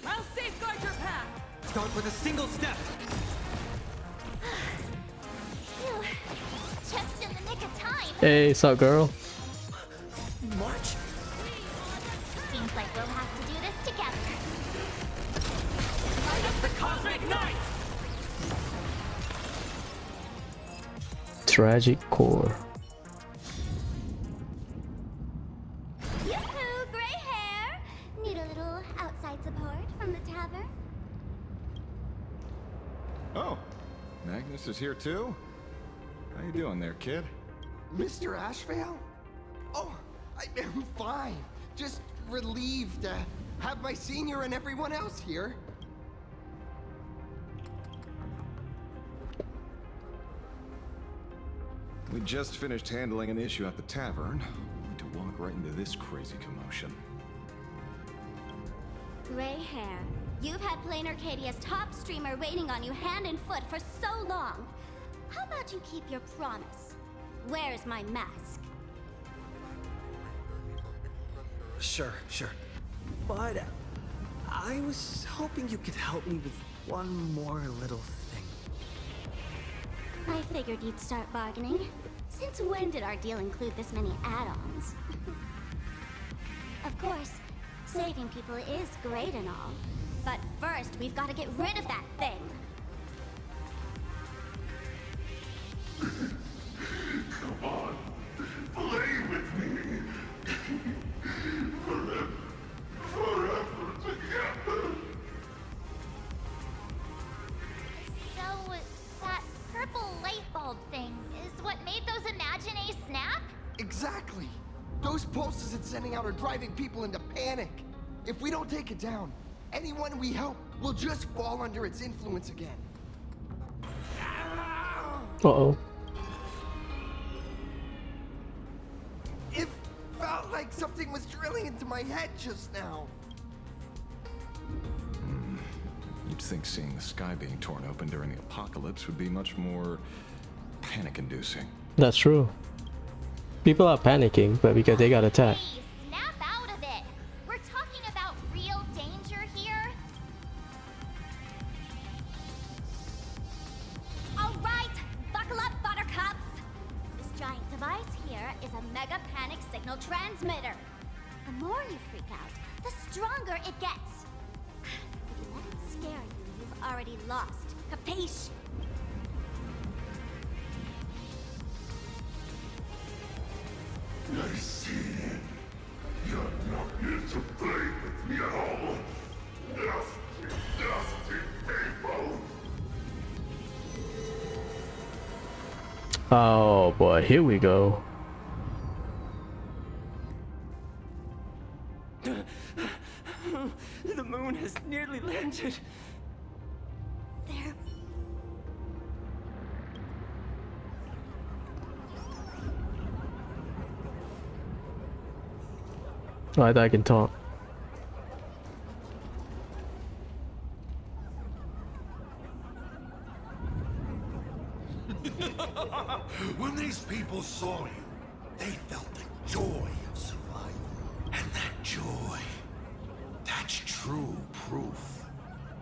I'll safeguard your path! Start with a single step. Phew. Just in the nick nick of time. Hey, sup, girl? March? Seems like we'll have to do this together. Light up the cosmic night! Tragic core. Yoo-hoo, gray hair! Need a little outside support from the tavern? Oh, Magnus is here too? How you doing there, kid? Mr. Ashvale? Oh, I'm fine. Just relieved to have my senior and everyone else here. We just finished handling an issue at the tavern. Need to walk right into this crazy commotion. Gray hair, you've had Plain Arcadia's top streamer waiting on you hand and foot for so long. How about you keep your promise? Where's my mask? Sure. But I was hoping you could help me with one more little thing. I figured you'd start bargaining. Since when did our deal include this many add-ons? Of course, saving people is great and all. But first, we've got to get rid of that thing. Come on, play with me. Forever together. So, that purple light bulb thing is what made those Imaginae snap? Exactly. Those pulses it's sending out are driving people into panic. If we don't take it down, anyone we help will just fall under its influence again. Uh-oh. It felt like something was drilling into my head just now. You'd think seeing the sky being torn open during the apocalypse would be much more panic-inducing. That's true. People are panicking, but because they got attacked. Hey, snap out of it! We're talking about real danger here. Alright, buckle up, buttercups! This giant device here is a mega panic signal transmitter. The more you freak out, the stronger it gets. If you let it scare you, you've already lost. Capiche? I see. You're not here to play with me at all. Dusty people. Oh boy, here we go. The moon has nearly landed. There. Right, I can talk. When these people saw you, they felt the joy of survival. And that joy, that's true proof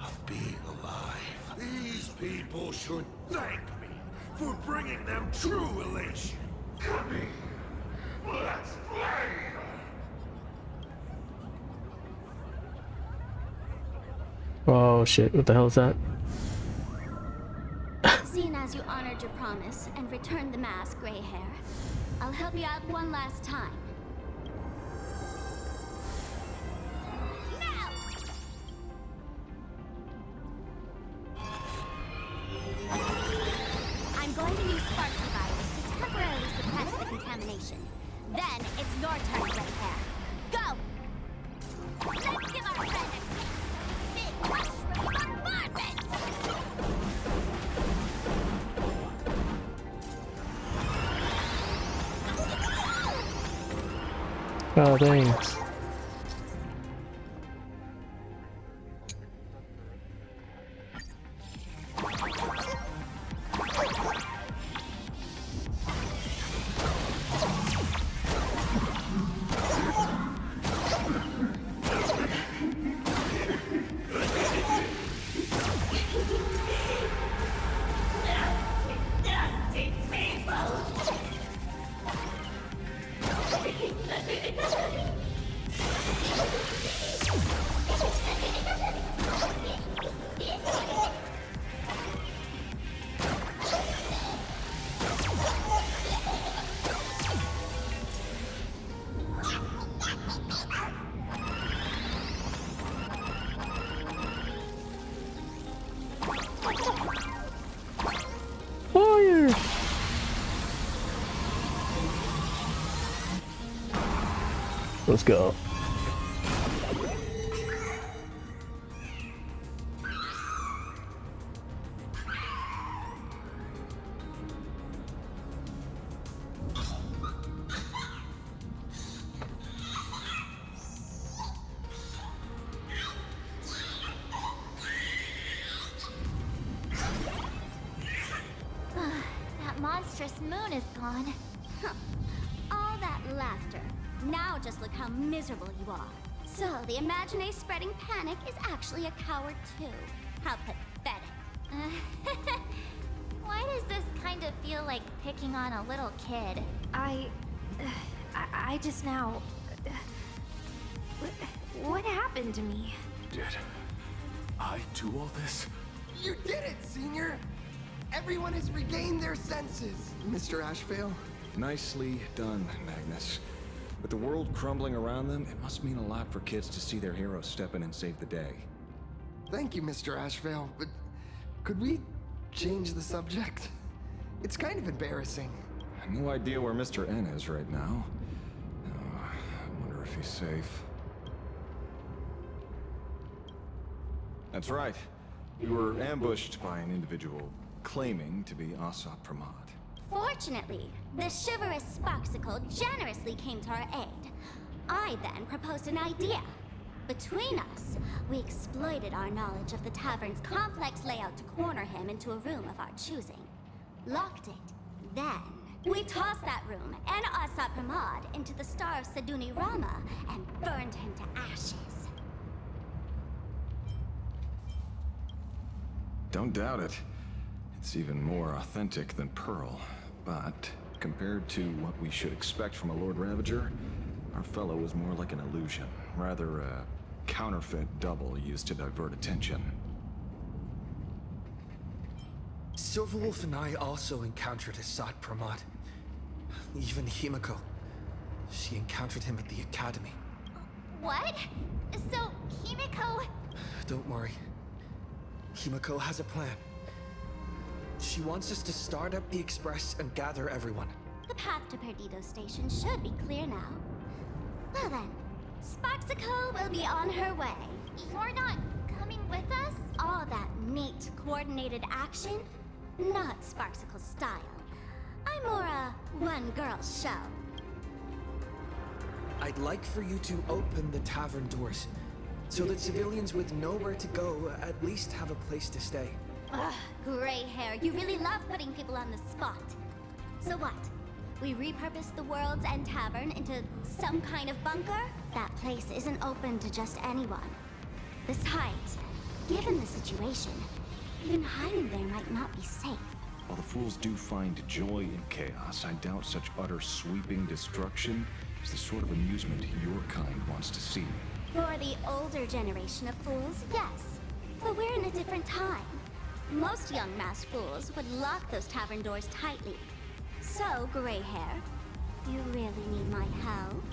of being alive. These people should thank me for bringing them true elation. Come in. Let's play. Oh shit, what the hell is that? Seeing as you honored your promise and returned the mask, gray hair, I'll help you out one last time. Now! I'm going to use Sparky virus to temporarily suppress the contamination. Then it's your turn, gray hair. Go! Let's give our friend a big mushroom bombardment! Oh, thanks. Let's go. That monstrous moon is gone. All that laughter. Now just look how miserable you are. So the Imaginé spreading panic is actually a coward too. How pathetic. Why does this kind of feel like picking on a little kid? I just now... What happened to me? Did I do all this? You did it, Senior! Everyone has regained their senses, Mr. Ashvale. Nicely done, Magnus. With the world crumbling around them, it must mean a lot for kids to see their hero step in and save the day. Thank you, Mr. Ashvale, but could we change the subject? It's kind of embarrassing. No idea where Mr. N is right now. I wonder if he's safe. That's right. We were ambushed by an individual claiming to be Asat Pramod. Fortunately, the chivalrous Sparksicle generously came to our aid. I then proposed an idea. Between us, we exploited our knowledge of the tavern's complex layout to corner him into a room of our choosing. Locked it. Then, we tossed that room and Asat Pramod into the star of Seduni Rama and burned him to ashes. Don't doubt it. It's even more authentic than Pearl. But compared to what we should expect from a Lord Ravager, our fellow was more like an illusion. Rather a counterfeit double used to divert attention. Silverwolf and I also encountered Asat Pramod. Even Himiko. She encountered him at the academy. What? So, Himiko... Don't worry. Himiko has a plan. She wants us to start up the Express and gather everyone. The path to Perdido Station should be clear now. Well then, Sparksicle will be on her way. You're not coming with us? All that neat, coordinated action? Not Sparksicle style. I'm more a one-girl show. I'd like for you to open the tavern doors, so that civilians with nowhere to go at least have a place to stay. Ugh, gray hair, you really love putting people on the spot. So what? We repurpose the World's End Tavern into some kind of bunker? That place isn't open to just anyone. Besides, given the situation, even hiding there might not be safe. While the fools do find joy in chaos, I doubt such utter sweeping destruction is the sort of amusement your kind wants to see. For the older generation of fools, yes. But we're in a different time. Most young masked fools would lock those tavern doors tightly. So, gray hair, you really need my help?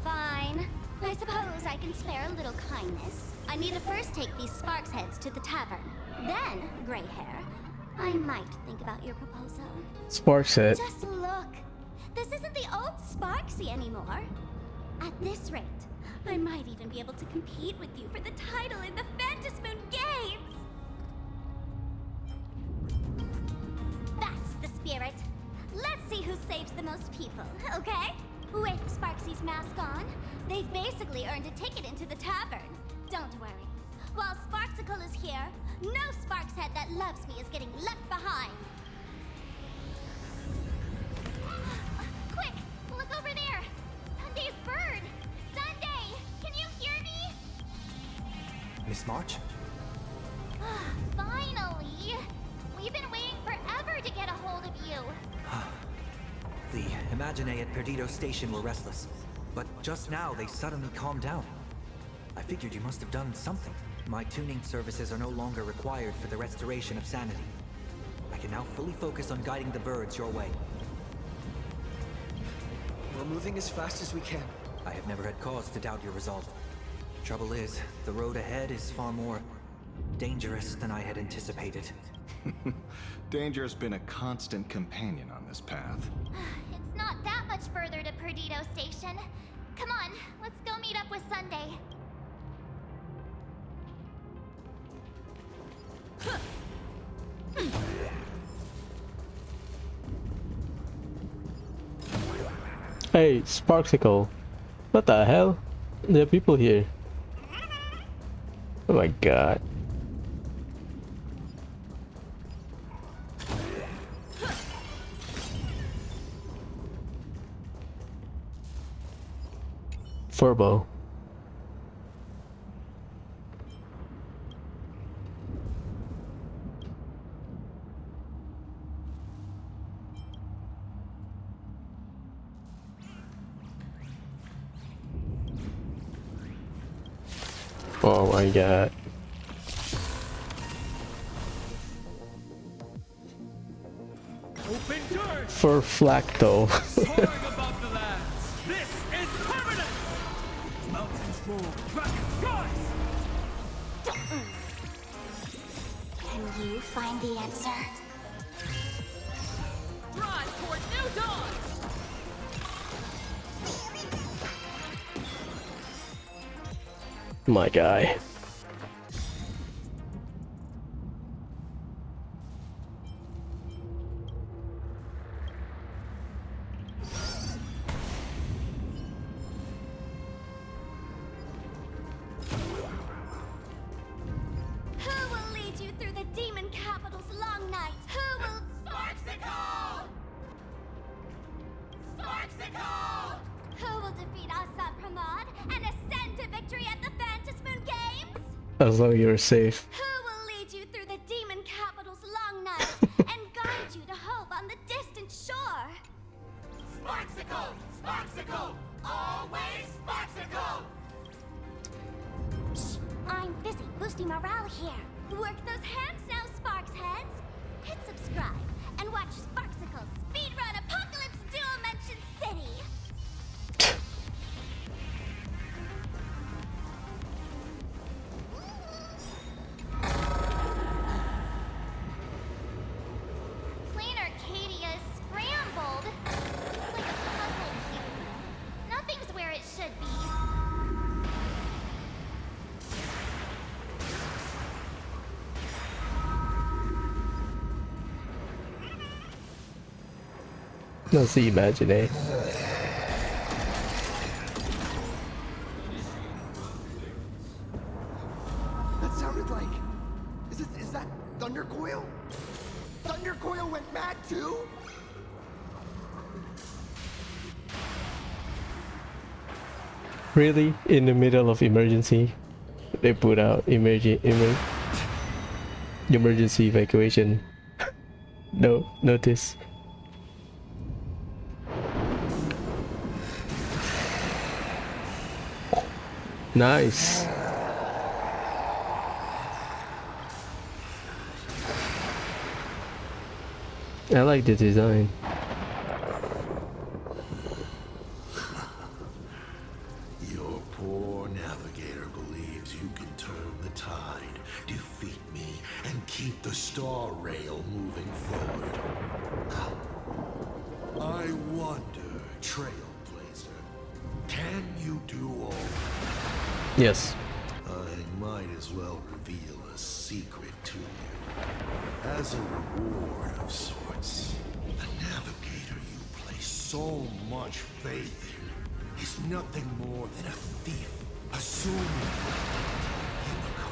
Fine. I suppose I can spare a little kindness. I need to first take these Sparks heads to the tavern. Then, gray hair, I might think about your proposal. Sparks head. Just look. This isn't the old Sparksy anymore. At this rate, I might even be able to compete with you for the title in the Phantasmoon Games! That's the spirit. Let's see who saves the most people, okay? With Sparksy's mask on, they've basically earned a ticket into the tavern. Don't worry. While Sparksicle is here, no Sparkshead that loves me is getting left behind. Quick! Look over there! Sunday's bird! Sunday! Can you hear me? Miss March? Finally! We've been waiting forever to get a hold of you. The Imaginé at Perdido Station were restless, but just now they suddenly calmed down. I figured you must have done something. My tuning services are no longer required for the restoration of sanity. I can now fully focus on guiding the birds your way. We're moving as fast as we can. I have never had cause to doubt your resolve. Trouble is, the road ahead is far more dangerous than I had anticipated. Danger has been a constant companion on this path. It's not that much further to Perdido Station. Come on, let's go meet up with Sunday. Hey, Sparksicle. What the hell? There are people here. Oh my god. Furbo. Oh my god. Open doors. For Flacto. Soaring above the lands. This is permanent. Mountains roll, dragons rise. Can you find the answer? Drive toward new dawn. My guy. Who will lead you through the demon capital's long night? Who will... Sparksicle! Sparksicle! Who will defeat Asa Pramod and ascend to victory at the Fantasmoon Games? As long as you're safe. Who will lead you through the demon capital's long night and guide you to hope on the distant shore? Sparksicle! Sparksicle! Always Sparksicle! I'm busy boosting morale here. Work those hands now, Sparks heads. Hit subscribe and watch Sparksicle speedrun Apocalypse Dual Mention City. Plain Arcadia is scrambled. It's like a puzzle cube. Nothing's where it should be. That's the imagination. That sounded like... Is that Thundercoil? Thundercoil went mad too? Really? In the middle of emergency? They put out emergency evacuation. No notice. Nice. I like the design. Your poor navigator believes you can turn the tide, defeat me, and keep the star rail moving forward. I wonder, Trailblazer, can you do all that? Yes. I might as well reveal a secret to you. As a reward of sorts, the navigator you place so much faith in is nothing more than a thief, assuming Himiko,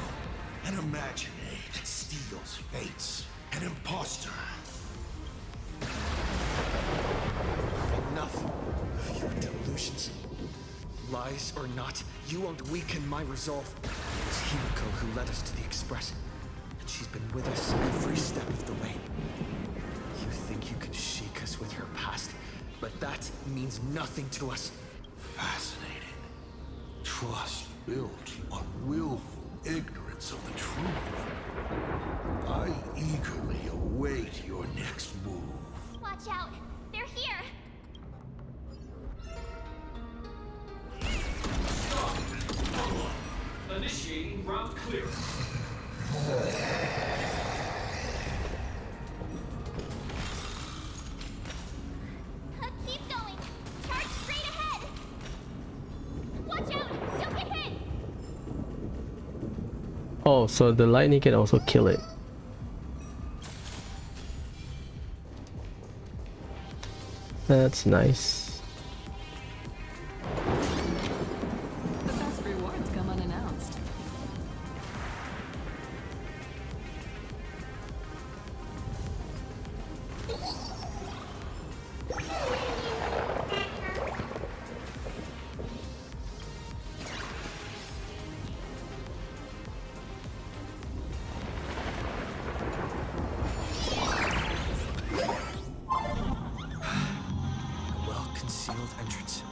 an imaginary that steals fates, an imposter. Enough of your delusions. Lies or not, you won't weaken my resolve. It's Himiko who led us to the Express, and she's been with us every step of the way. You think you can shake us with her past, but that means nothing to us. Fascinating. Trust built on willful ignorance of the truth. I eagerly await your next move. Watch out. They're here. Initiating route clear. Oh, so the lightning can also kill it. That's nice. The best rewards come unannounced. Well-concealed entrance.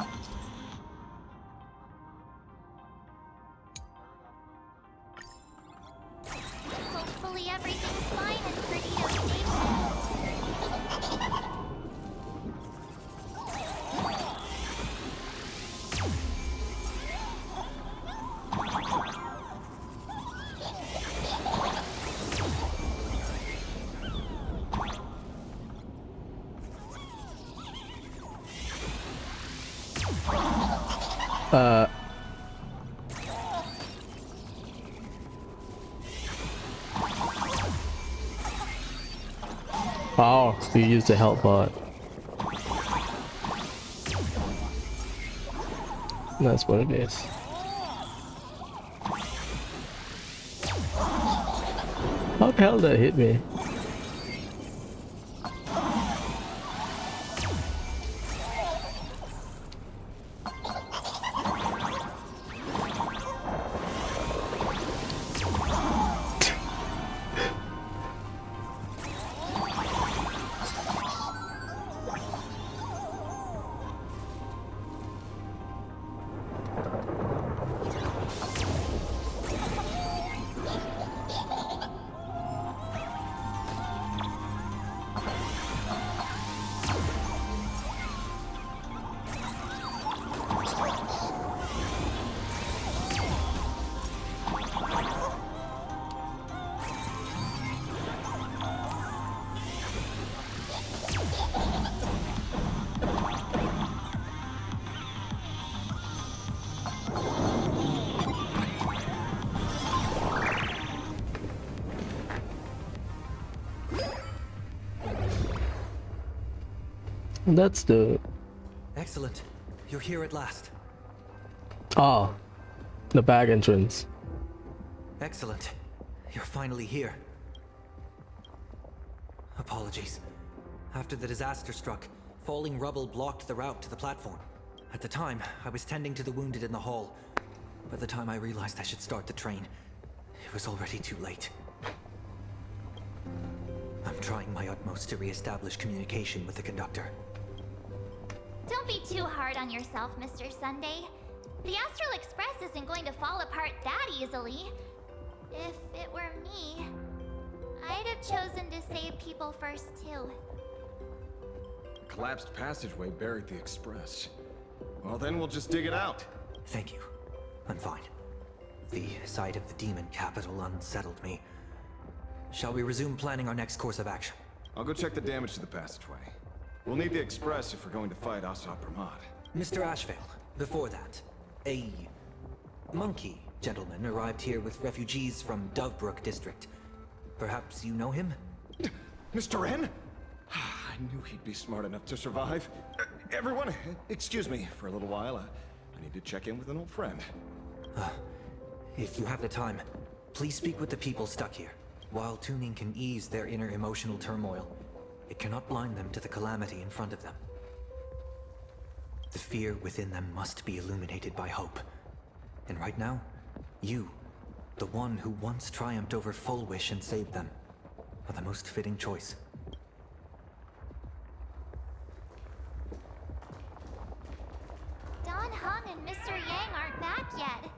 Hopefully everything's fine at Perdido Station. Oh, you use the help bot. That's what it is. How the hell did that hit me? That's the... Excellent. You're here at last. Ah, the bag entrance. Excellent. You're finally here. Apologies. After the disaster struck, falling rubble blocked the route to the platform. At the time, I was tending to the wounded in the hall. By the time I realized I should start the train, it was already too late. I'm trying my utmost to re-establish communication with the conductor. Don't be too hard on yourself, Mr. Sunday. The Astral Express isn't going to fall apart that easily. If it were me, I'd have chosen to save people first too. A collapsed passageway buried the express. Well, then we'll just dig it out. Thank you. I'm fine. The sight of the demon capital unsettled me. Shall we resume planning our next course of action? I'll go check the damage to the passageway. We'll need the express if we're going to fight Assad Pramad. Mr. Ashvale, before that, a monkey gentleman arrived here with refugees from Dovebrook district. Perhaps you know him? Mr. Wren? I knew he'd be smart enough to survive. Everyone, excuse me for a little while. I need to check in with an old friend. If you have the time, please speak with the people stuck here. While tuning can ease their inner emotional turmoil, it cannot blind them to the calamity in front of them. The fear within them must be illuminated by hope. And right now, you, the one who once triumphed over Full Wish and saved them, are the most fitting choice. Don Hung and Mr. Yang aren't back yet.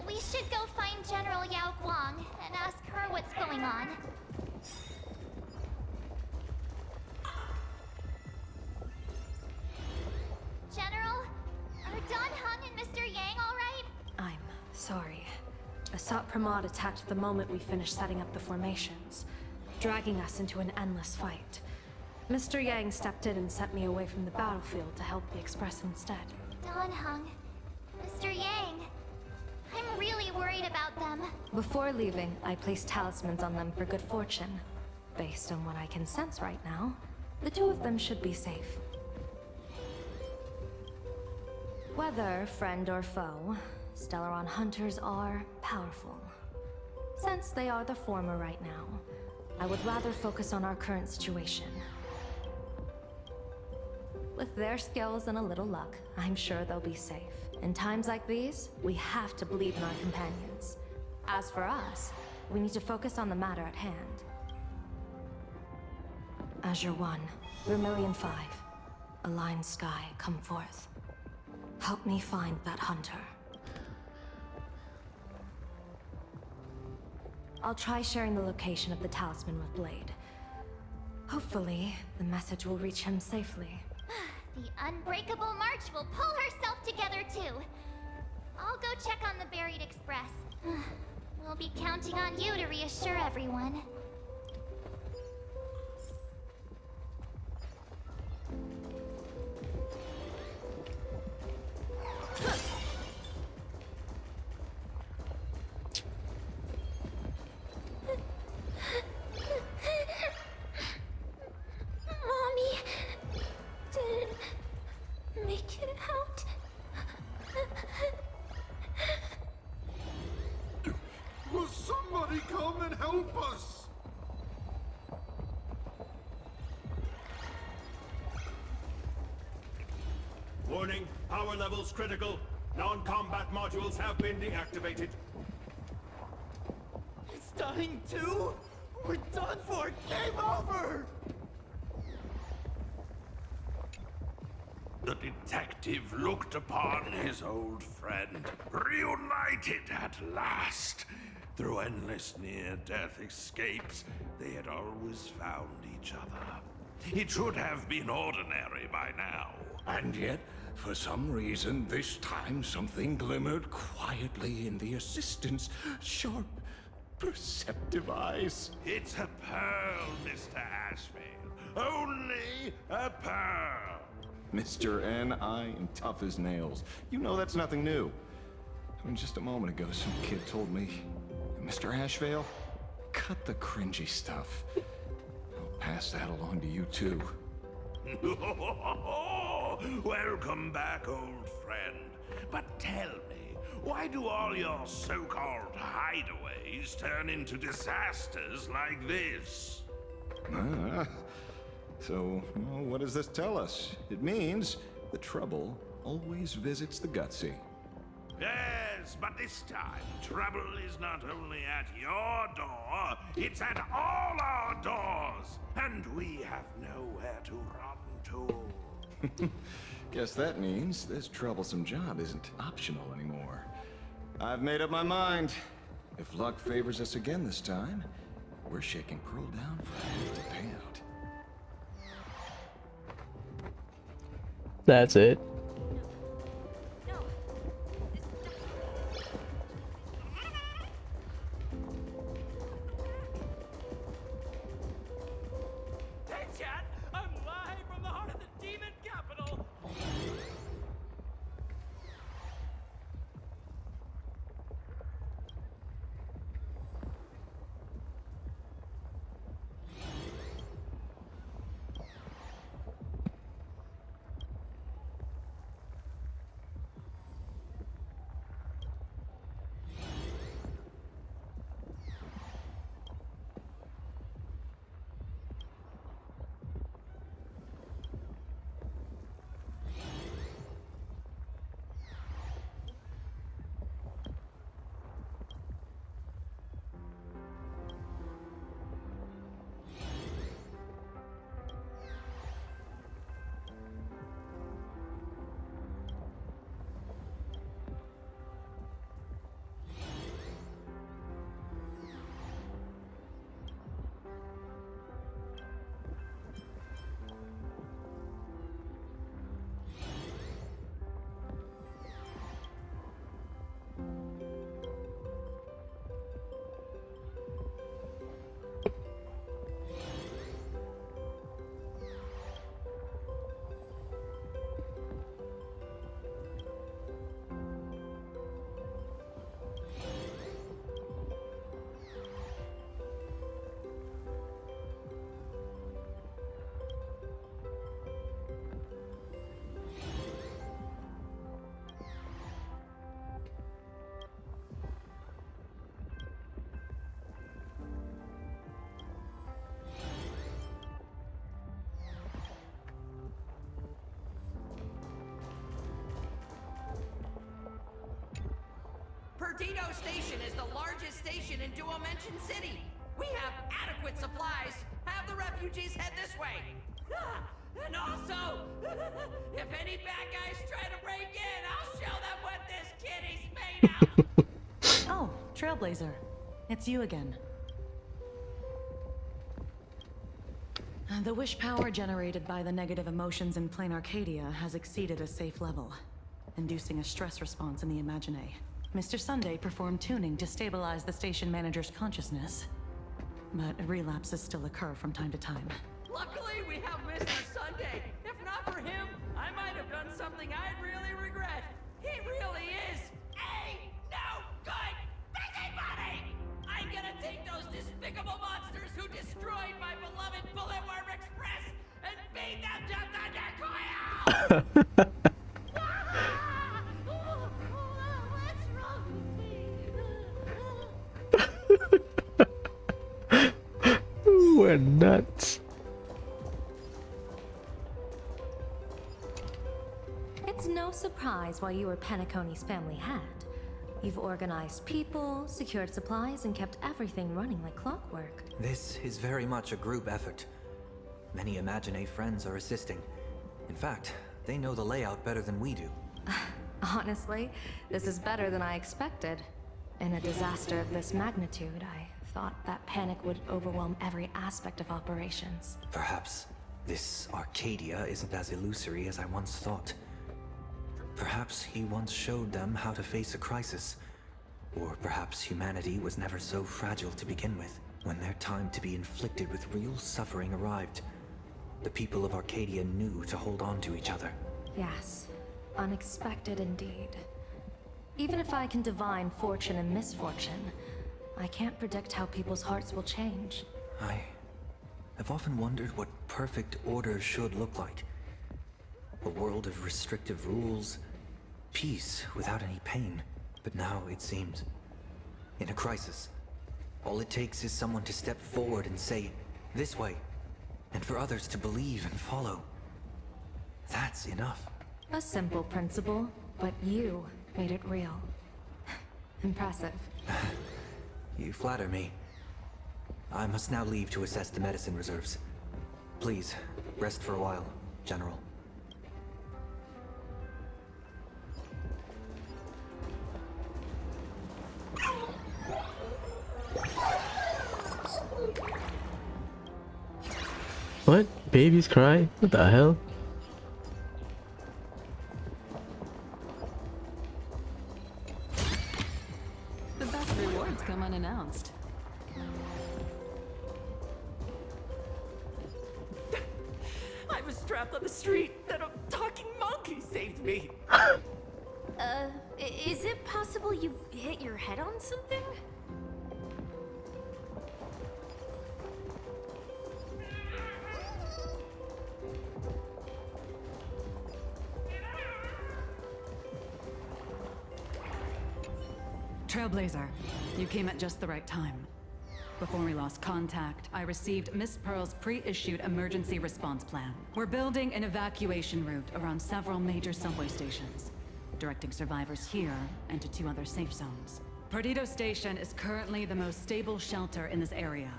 We should go find General Yao Guang and ask her what's going on. General, are Don Hung and Mr. Yang all right? I'm sorry. Assad Pramad attacked the moment we finished setting up the formations, dragging us into an endless fight. Mr. Yang stepped in and sent me away from the battlefield to help the Express instead. Don Hung, Mr. Yang, I'm really worried about them. them? Before leaving, I placed talismans on them for good fortune. Based on what I can sense right now, the two of them should be safe. Whether friend or foe, Stellaron hunters are powerful. Since they are the former right now, I would rather focus on our current situation. With their skills and a little luck, I'm sure they'll be safe. In times like these, we have to believe in our companions. As for us, we need to focus on the matter at hand. Azure 1, Vermilion 5, Aligned Sky, come forth. Help me find that hunter. I'll try sharing the location of the talisman with Blade. Hopefully, the message will reach him safely. The Unbreakable March will pull herself together too. I'll go check on the Buried Express. We'll be counting on you to reassure everyone. Mommy didn't make it out. Will somebody come and help us? Warning, power levels critical. Non-combat modules have been deactivated. It's dying too? We're done for! Game over! The detective looked upon his old friend, reunited at last. Through endless near-death escapes, they had always found each other. It should have been ordinary by now. And yet, for some reason, this time something glimmered quietly in the assistant's sharp, perceptive eyes. It's a pearl, Mr. Ashvale. Only a pearl. Mr. N, I am tough as nails. You know that's nothing new. I mean, just a moment ago, some kid told me, Mr. Ashvale, cut the cringy stuff. I'll pass that along to you, too. Welcome back, old friend. But tell me, why do all your so-called hideaways turn into disasters like this? So, well, what does this tell us? It means the trouble always visits the gutsy. Yes, but this time, trouble is not only at your door, it's at all our doors, and we have nowhere to run to. Guess that means this troublesome job isn't optional anymore. I've made up my mind. If luck favors us again this time, we're shaking Pearl down for a hefty payout. That's it. Hey chat, I'm live from the heart of the demon capital. Perdido Station is the largest station in Duomension City. We have adequate supplies. Have the refugees head this way. And also, if any bad guys try to break in, I'll show them what this kitty's made out. Oh, Trailblazer. It's you again. The wish power generated by the negative emotions in Plain Arcadia has exceeded a safe level, inducing a stress response in the Imagine. Mr. Sunday performed tuning to stabilize the station manager's consciousness, but relapses still occur from time to time. Luckily, we have Mr. Sunday. If not for him, I might have done something I'd really regret. He really is a no good busybody! I'm gonna take those despicable monsters who destroyed my beloved Bulletworm Express and feed them to Thunder Coil! We're nuts. It's no surprise why you were Penacony's family head. You've organized people, secured supplies, and kept everything running like clockwork. This is very much a group effort. Many Imagine friends are assisting. In fact, they know the layout better than we do. Honestly, this is better than I expected. In a disaster of this magnitude, I thought that panic would overwhelm every aspect of operations. Perhaps this Arcadia isn't as illusory as I once thought. Perhaps he once showed them how to face a crisis. Or perhaps humanity was never so fragile to begin with. When their time to be inflicted with real suffering arrived, the people of Arcadia knew to hold on to each other. Yes, unexpected indeed. Even if I can divine fortune and misfortune, I can't predict how people's hearts will change. I have often wondered what perfect order should look like. A world of restrictive rules, peace without any pain. But now it seems, in a crisis, all it takes is someone to step forward and say, this way, and for others to believe and follow. That's enough. A simple principle, but you made it real. Impressive. You flatter me. I must now leave to assess the medicine reserves. Please, rest for a while, General. What? Babies cry? What the hell? The best rewards come unannounced. I was trapped on the street, and a talking monkey saved me. Is it possible you hit your head on something? Trailblazer, you came at just the right time. Before we lost contact, I received Miss Pearl's pre-issued emergency response plan. We're building an evacuation route around several major subway stations, directing survivors here and to 2 other safe zones. Perdido Station is currently the most stable shelter in this area.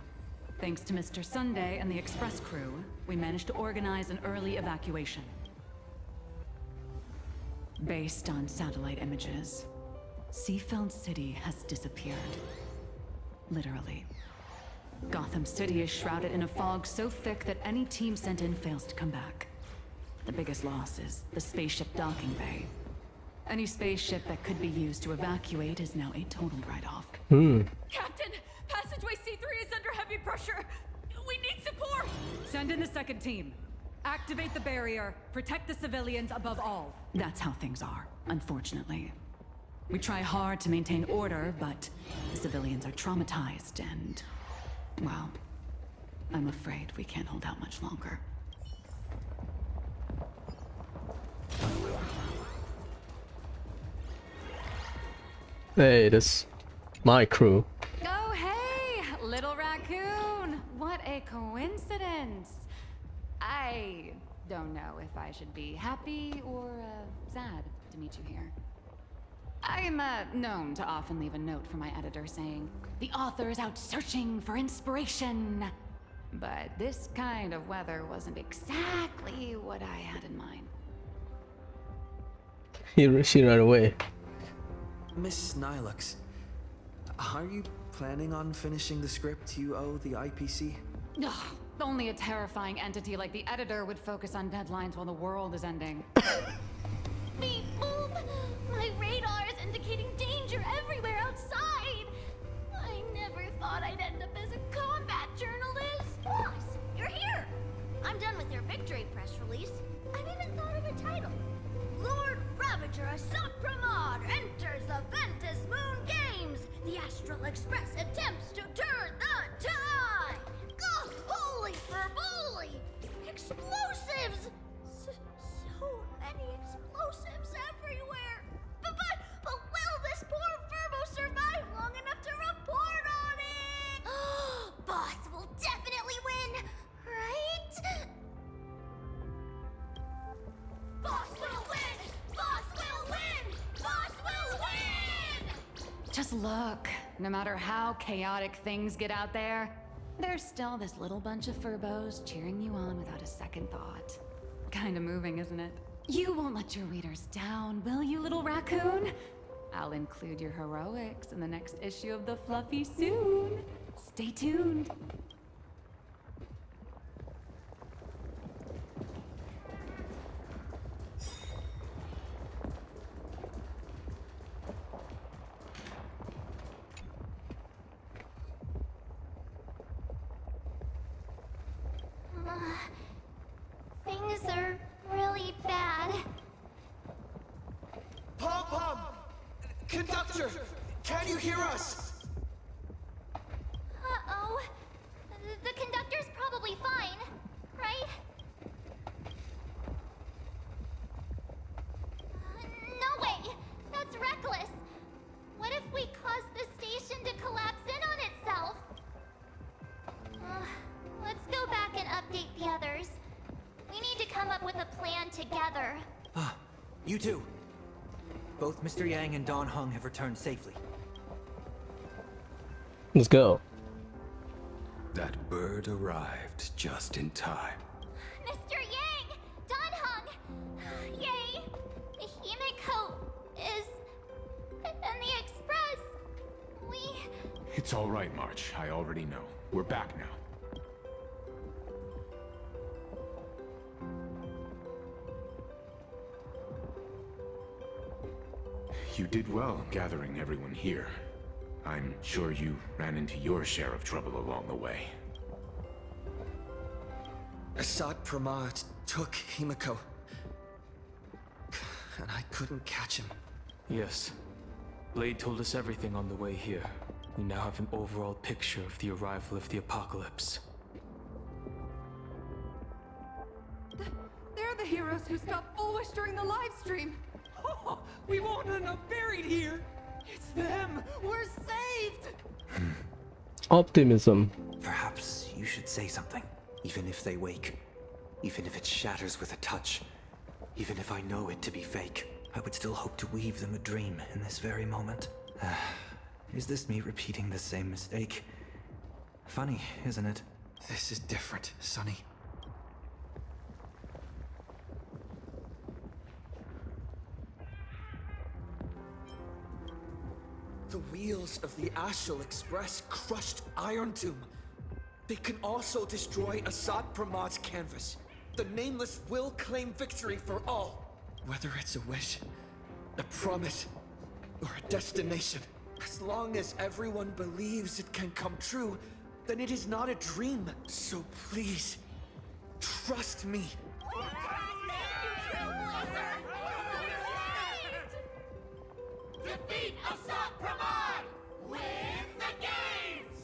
Thanks to Mr. Sunday and the express crew, we managed to organize an early evacuation. Based on satellite images, Seafeld City has disappeared. Literally. Gotham City is shrouded in a fog so thick that any team sent in fails to come back. The biggest loss is the spaceship docking bay. Any spaceship that could be used to evacuate is now a total write-off. Captain, passageway C3 is under heavy pressure. We need support. Send in the second team. Activate the barrier. Protect the civilians above all. That's how things are, unfortunately. We try hard to maintain order, but the civilians are traumatized and, well, I'm afraid we can't hold out much longer. Hey, this my crew. Oh, hey, little raccoon. What a coincidence. I don't know if I should be happy or sad to meet you here. I'm known to often leave a note for my editor saying, "The author is out searching for inspiration." But this kind of weather wasn't exactly what I had in mind. She ran away. Miss Nilux, are you planning on finishing the script you owe the IPC? Ugh, only a terrifying entity like the editor would focus on deadlines while the world is ending. Beep boop! My radar is indicating danger everywhere outside! I never thought I'd end up as a combat journalist! Boss, you're here! I'm done with your victory press release. I've even thought of a title. Lord Ravager Asat Pramod enters the Ventus Moon Games! The Astral Express attempts to turn the tide! Oh, holy fervoli! Explosives! So many explosives everywhere! But will this poor Furbo survive long enough to report on it? Boss will definitely win, right? Boss will win! Boss will win! Boss will win! Just look. No matter how chaotic things get out there, there's still this little bunch of Furbos cheering you on without a second thought. Kinda moving, isn't it? You won't let your readers down, will you, little raccoon? I'll include your heroics in the next issue of The Fluffy soon. Stay tuned. Things are really bad. Pom-Pom! Conductor! Can you hear us? Uh-oh. The conductor's probably fine, right? No way! That's reckless! What if we cause the station to collapse in on itself? Let's go back and update the others. We need to come up with a plan together. You two. Both Mr. Yang and Don Hung have returned safely. Let's go. That bird arrived just in time. Mr. Yang! Don Hung! Yay! Himiko is... and the Express... It's all right, March. I already know. We're back now. You did well gathering everyone here. I'm sure you ran into your share of trouble along the way. Asat Pramod took Himiko. And I couldn't catch him. Yes. Blade told us everything on the way here. We now have an overall picture of the arrival of the apocalypse. They're the heroes who stopped Foolish during the live stream. Oh, we won't end up buried here. It's them. We're saved. Optimism. Perhaps you should say something, even if they wake. Even if it shatters with a touch. Even if I know it to be fake. I would still hope to weave them a dream in this very moment. Is this me repeating the same mistake? Funny, isn't it? This is different, Sonny. The wheels of the Astral Express crushed Iron Tomb. They can also destroy Asat Pramod's canvas. The Nameless will claim victory for all. Whether it's a wish, a promise, or a destination. As long as everyone believes it can come true, then it is not a dream. So please, trust me. Defeat Asat Pramod! Win the games!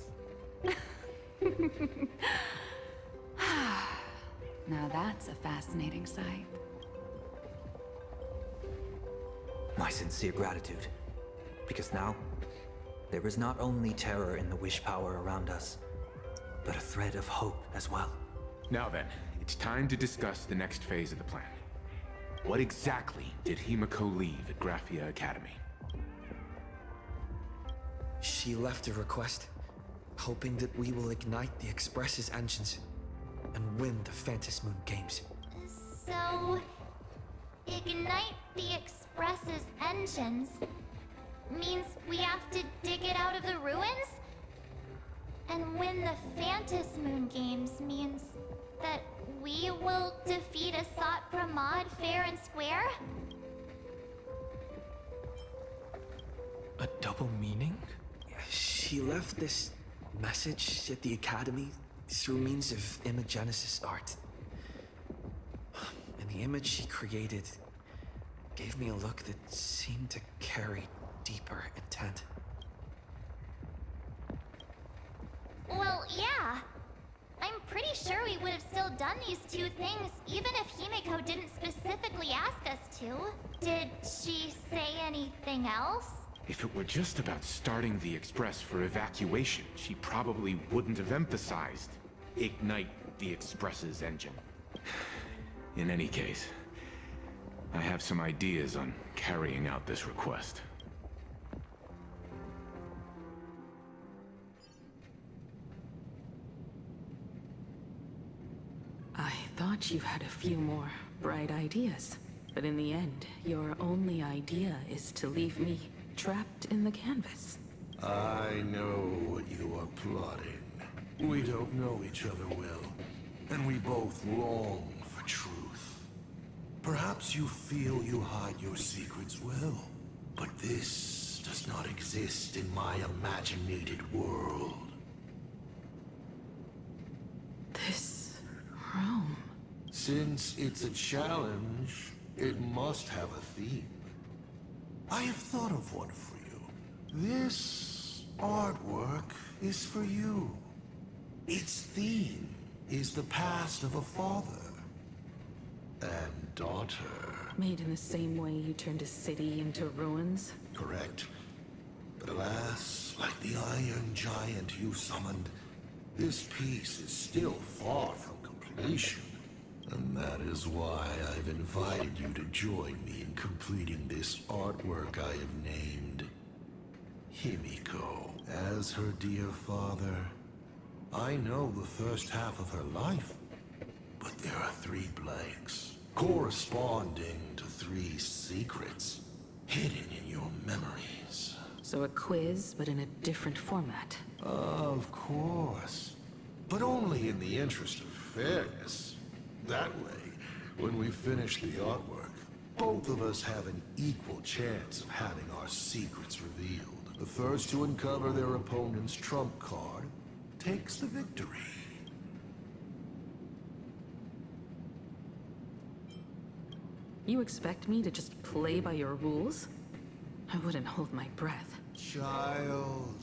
Now that's a fascinating sight. My sincere gratitude. Because now, there is not only terror in the wish power around us, but a thread of hope as well. Now then, it's time to discuss the next phase of the plan. What exactly did Himiko leave at Graphia Academy? She left a request, hoping that we will ignite the Express's engines and win the Phantasmoon Games. So, ignite the Express's engines means we have to dig it out of the ruins? And win the Phantasmoon Games means that we will defeat Asat Pramod fair and square? A double meaning? She left this message at the Academy through means of imagenesis art. And the image she created gave me a look that seemed to carry deeper intent. Well, yeah. I'm pretty sure we would have still done these two things even if Himiko didn't specifically ask us to. Did she say anything else? If it were just about starting the Express for evacuation, she probably wouldn't have emphasized ignite the Express's engine. In any case, I have some ideas on carrying out this request. I thought you had a few more bright ideas, but in the end, your only idea is to leave me trapped in the canvas. I know what you are plotting. We don't know each other well, and we both long for truth. Perhaps you feel you hide your secrets well, but this does not exist in my imaginated world. This room... Since it's a challenge, it must have a theme. I have thought of one for you. This artwork is for you. Its theme is the past of a father and daughter. Made in the same way you turned a city into ruins? Correct. But alas, like the iron giant you summoned, this piece is still far from completion. And that is why I've invited you to join me in completing this artwork I have named Himiko. As her dear father, I know the first half of her life, but there are 3 blanks, corresponding to 3 secrets, hidden in your memories. So a quiz, but in a different format. Of course, but only in the interest of fairness. That way, when we finish the artwork, both of us have an equal chance of having our secrets revealed. The first to uncover their opponent's trump card takes the victory. You expect me to just play by your rules? I wouldn't hold my breath. Child,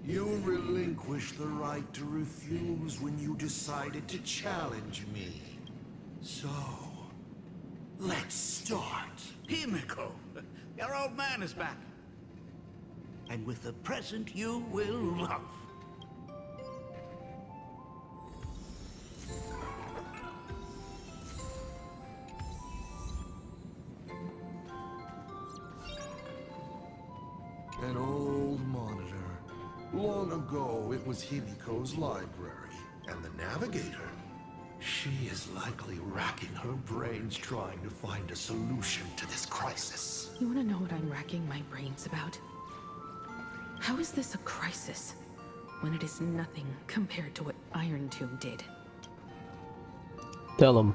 you relinquished the right to refuse when you decided to challenge me. So, let's start. Himiko, your old man is back. And with a present you will love. An old monitor. Long ago, it was Himiko's library. And the navigator. She is likely racking her brains trying to find a solution to this crisis. You want to know what I'm racking my brains about? How is this a crisis when it is nothing compared to what Iron Tomb did? Tell him.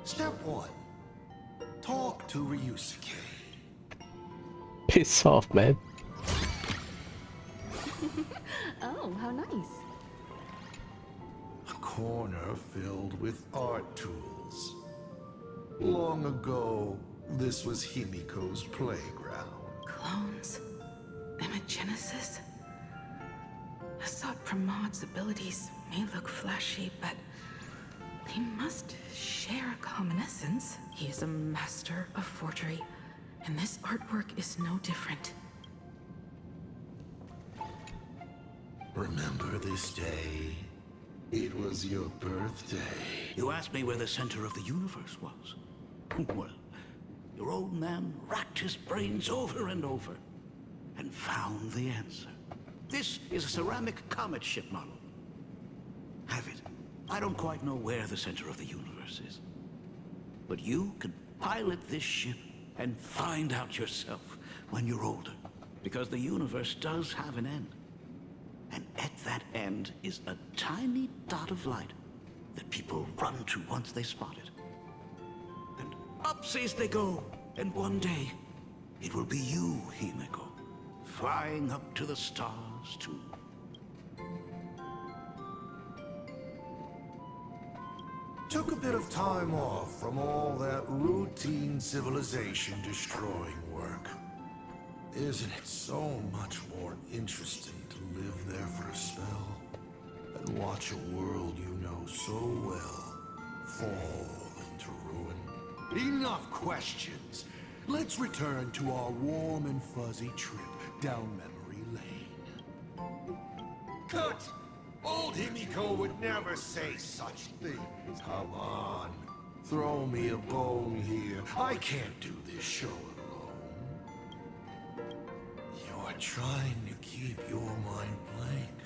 Step 1. Talk to Ryusuke. Piss off, man. Oh, how nice. A corner filled with art tools. Long ago, this was Himiko's playground. Clones? Imagenesis? Asat Pramod's abilities may look flashy, but they must share a common essence. He is a master of forgery, and this artwork is no different. Remember this day? It was your birthday. You asked me where the center of the universe was. Well, your old man racked his brains over and over and found the answer. This is a ceramic comet ship model. Have it. I don't quite know where the center of the universe is. But you can pilot this ship and find out yourself when you're older. Because the universe does have an end. And at that end is a tiny dot of light that people run to once they spot it. And upsies they go, and one day it will be you, Himeko, flying up to the stars too. Took a bit of time off from all that routine civilization-destroying work. Isn't it so much more interesting to live there for a spell and watch a world you know so well fall into ruin? Enough questions. Let's return to our warm and fuzzy trip down memory lane. Cut! Old Himiko would never say such things. Come on. Throw me a bone here. I can't do this show alone. You're trying to keep your mind blank,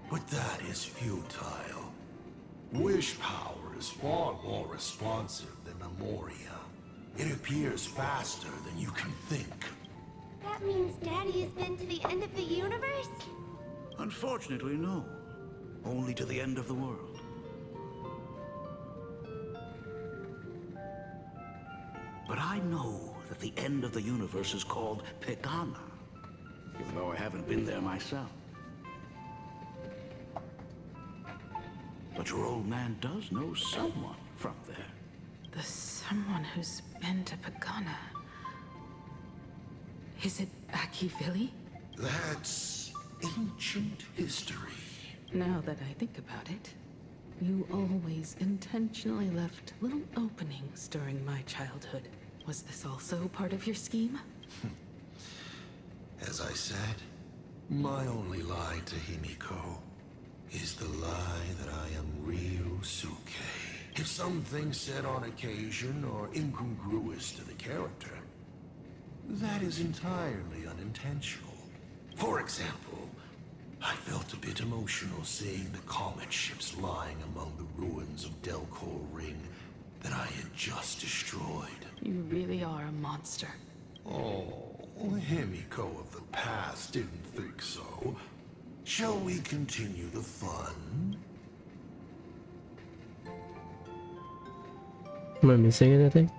but that is futile. Wish power is far more responsive than Memoria. It appears faster than you can think. That means Daddy has been to the end of the universe? Unfortunately, no. Only to the end of the world. But I know that the end of the universe is called Pegana, even though I haven't been there myself. But your old man does know someone from there. The someone who's been to Pagana. Is it Akivili? That's ancient history. Now that I think about it, you always intentionally left little openings during my childhood. Was this also part of your scheme? As I said, my only lie to Himiko is the lie that I am Ryusuke. If something said on occasion or incongruous to the character, that is entirely unintentional. For example, I felt a bit emotional seeing the comet ships lying among the ruins of Delcor Ring that I had just destroyed. You really are a monster. Oh, Himiko of the past didn't think so. Shall we continue the fun? Am I missing anything?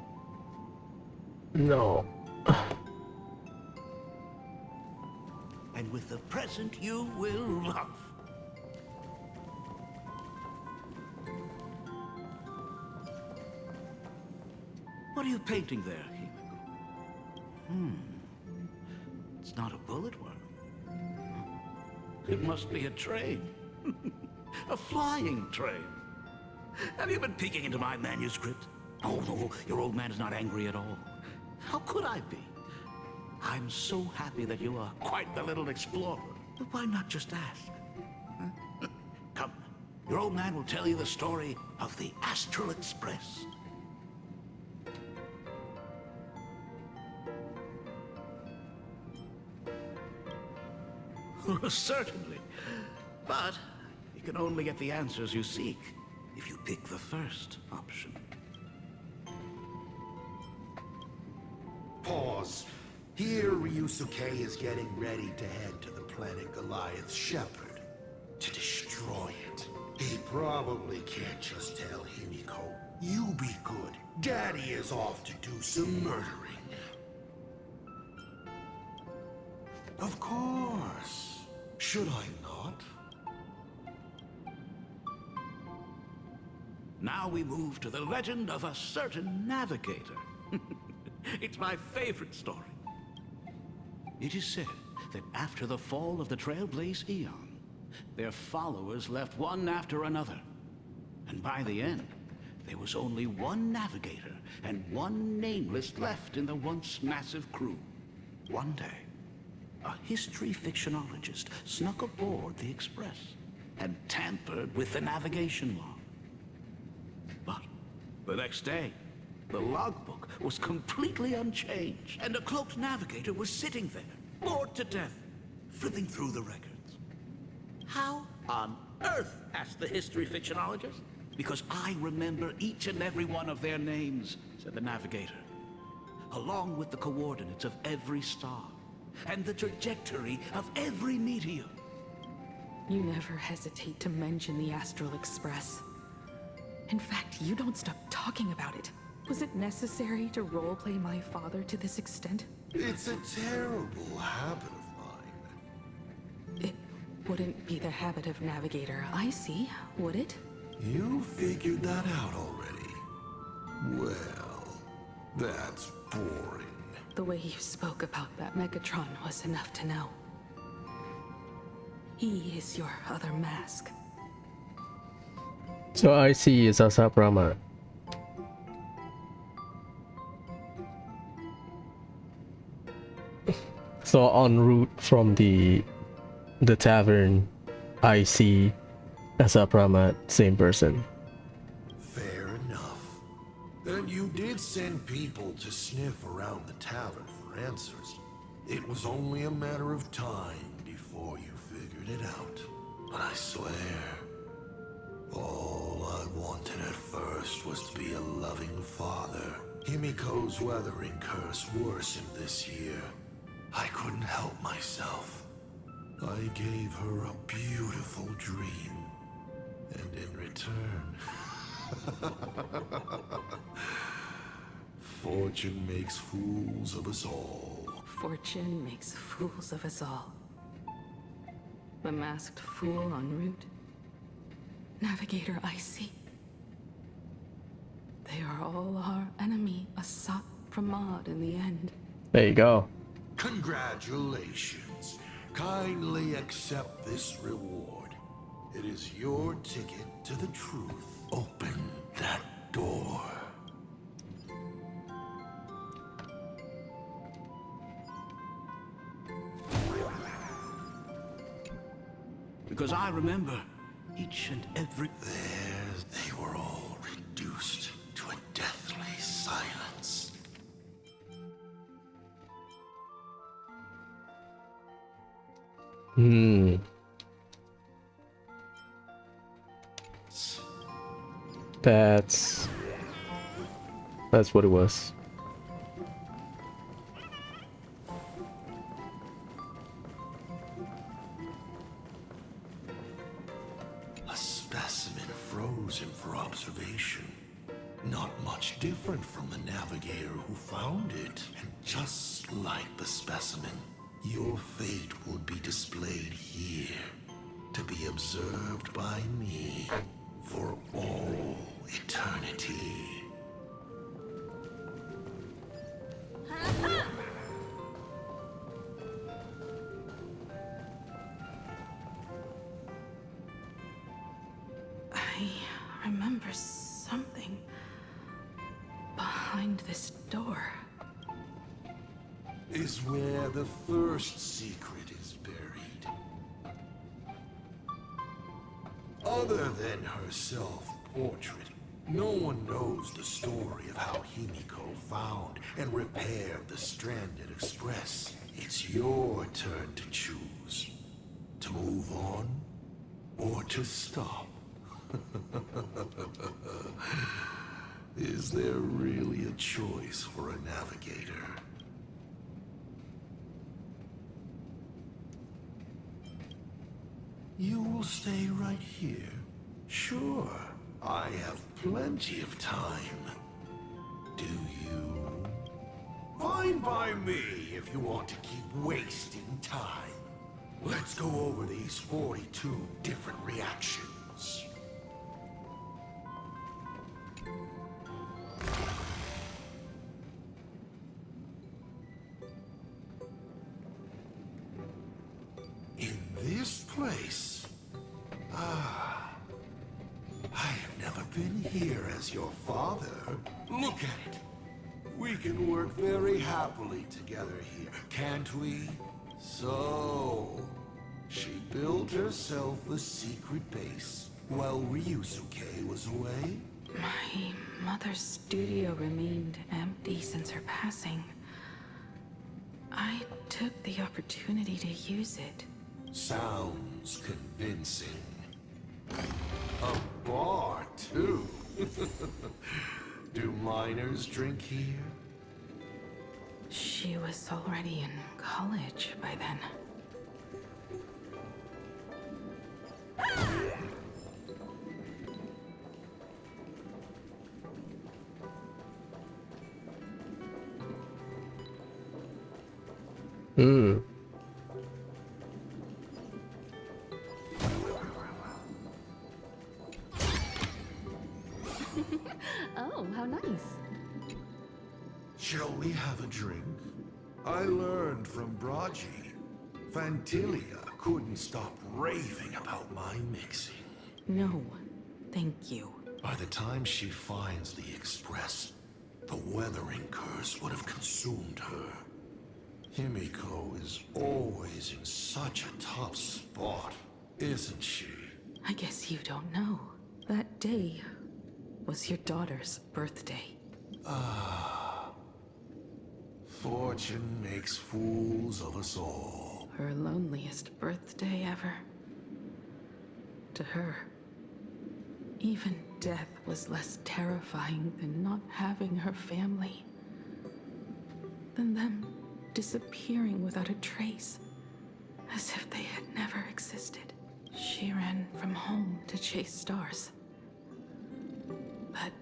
No. And with the present you will love. What are you painting there, Himiko? It's not a bullet wound. It must be a train. A flying train. Have you been peeking into my manuscript? Oh, no, your old man is not angry at all. How could I be? I'm so happy that you are quite the little explorer. But why not just ask? Huh? Come, your old man will tell you the story of the Astral Express. Certainly. But you can only get the answers you seek if you pick the first option. Pause. Here, Ryusuke is getting ready to head to the planet Goliath's Shepherd to destroy it. He probably can't just tell Himiko, "You be good. Daddy is off to do some murdering." Of course. Should I not? Now we move to the legend of a certain navigator. It's my favorite story. It is said that after the fall of the Trailblaze Eon, their followers left one after another. And by the end, there was only one navigator and one nameless left in the once massive crew. One day, a history fictionologist snuck aboard the Express and tampered with the navigation log. But the next day, the logbook was completely unchanged, and a cloaked navigator was sitting there, bored to death, flipping through the records. How on earth? Asked the history fictionologist. Because I remember each and every one of their names, said the navigator, along with the coordinates of every star and the trajectory of every meteor. You never hesitate to mention the Astral Express. In fact, you don't stop talking about it. Was it necessary to roleplay my father to this extent? It's a terrible habit of mine. It wouldn't be the habit of Navigator I see, would it? You figured that out already. Well, that's boring. The way you spoke about that Megatron was enough to know. He is your other mask. So IC is Asap Rama. So en route from the tavern, I see Asap Rama, same person. Fair enough. And you did send people to sniff around the tavern for answers. It was only a matter of time before you figured it out. But I swear, all I wanted at first was to be a loving father. Himiko's weathering curse worsened this year. I couldn't help myself. I gave her a beautiful dream. And in return, fortune makes fools of us all. Fortune makes fools of us all. The masked fool en route. Navigator Icy. They are all our enemy, Asap Pramod in the end. There you go. Congratulations. Kindly accept this reward. It is your ticket to the truth. Open that door. Because I remember each and every... There they were all reduced to a deathly silence. That's what it was. A specimen frozen for observation. Not much different from the navigator who found it. And just like the specimen, your fate will be displayed here, to be observed by me for all eternity. I remember something behind this door. Is where the first secret is buried. Other than her self-portrait, no one knows the story of how Himiko found and repaired the stranded Express. It's your turn to choose. To move on, or to stop. Is there really a choice for a navigator? You will stay right here? Sure, I have plenty of time. Do you? Fine by me if you want to keep wasting time. Let's go over these 42 different reactions. In this place? Ah, I have never been here as your father. Look at it. We can work very happily together here, can't we? So, she built herself a secret base while Ryusuke was away? My mother's studio remained empty since her passing. I took the opportunity to use it. Sounds convincing. A bar, too. Do minors drink here? She was already in college by then. Oh, how nice. Shall we have a drink? I learned from Braji. Fantilia couldn't stop raving about my mixing. No, thank you. By the time she finds the Express, the weathering curse would have consumed her. Himiko is always in such a tough spot, isn't she? I guess you don't know. That day was your daughter's birthday. Ah. Fortune makes fools of us all. Her loneliest birthday ever. To her, even death was less terrifying than not having her family. Than them disappearing without a trace, as if they had never existed. She ran from home to chase stars, but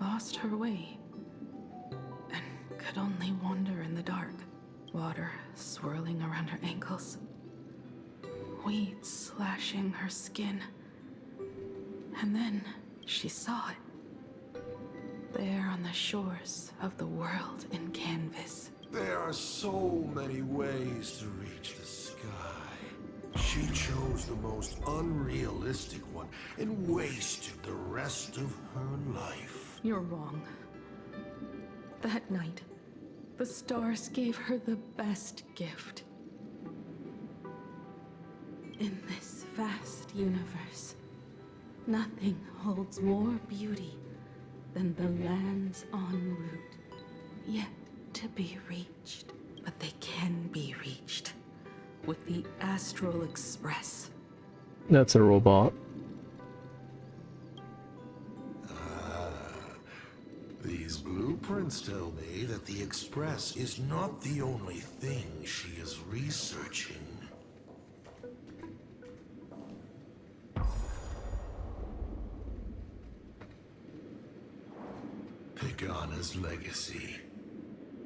lost her way, and could only wander in the dark. Water swirling around her ankles, weeds slashing her skin, and then she saw it, there on the shores of the world in canvas. There are so many ways to reach the sky. She chose the most unrealistic one and wasted the rest of her life. You're wrong. That night, the stars gave her the best gift. In this vast universe, nothing holds more beauty than the lands en route, yet to be reached. But they can be reached with the Astral Express. That's a robot. These blueprints tell me that the Express is not the only thing she is researching. Pagana's legacy.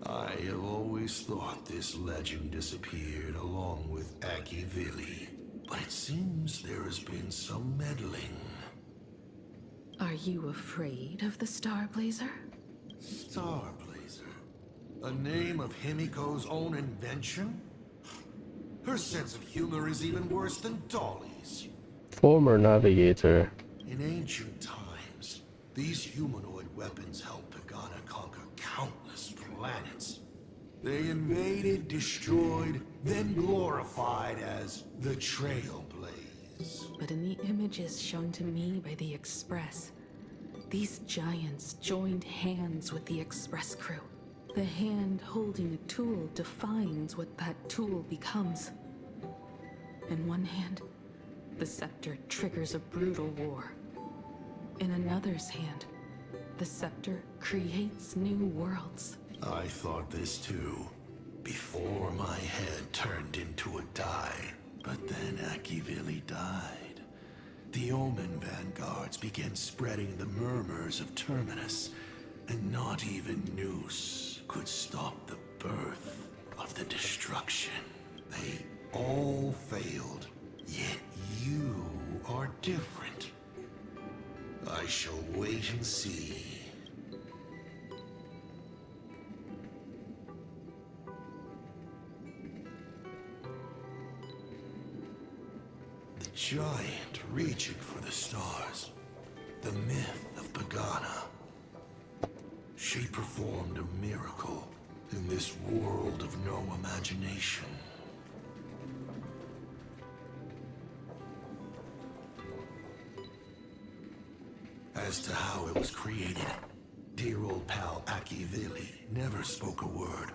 I have always thought this legend disappeared along with Akivili, but it seems there has been some meddling. Are you afraid of the Starblazer? Starblazer? A name of Himiko's own invention? Her sense of humor is even worse than Dolly's. Former navigator. In ancient times, these humanoid weapons helped Pagana conquer countless planets. They invaded, destroyed, then glorified as the Trailblaze. But in the images shown to me by the Express, these giants joined hands with the Express crew. The hand holding a tool defines what that tool becomes. In one hand, the scepter triggers a brutal war. In another's hand, the scepter creates new worlds. I thought this too, before my head turned into a die. But then Akivili died. The Omen vanguards began spreading the murmurs of Terminus, and not even Noose could stop the birth of the destruction. They all failed, yet you are different. I shall wait and see. The giant reaching for the stars. The myth of Pagana. She performed a miracle in this world of no imagination. As to how it was created, dear old pal Akivili never spoke a word.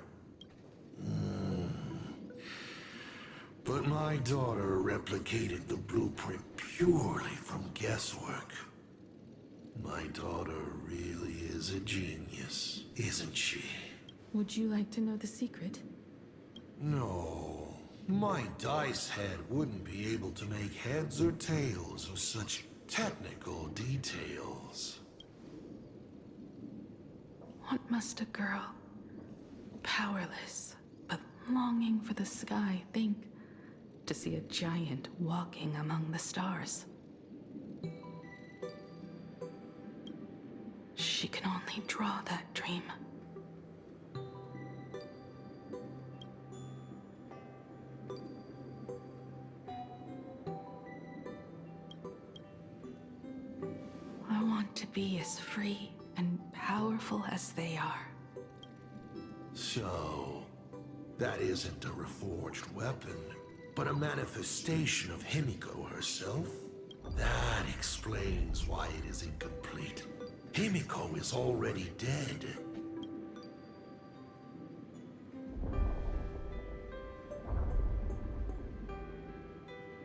But my daughter replicated the blueprint purely from guesswork. My daughter really is a genius, isn't she? Would you like to know the secret? No, my dice head wouldn't be able to make heads or tails of such technical details. What must a girl, powerless, but longing for the sky, think to see a giant walking among the stars? She can only draw that dream. I want to be as free and powerful as they are. So, that isn't a reforged weapon, but a manifestation of Himiko herself? That explains why it is incomplete. Himiko is already dead.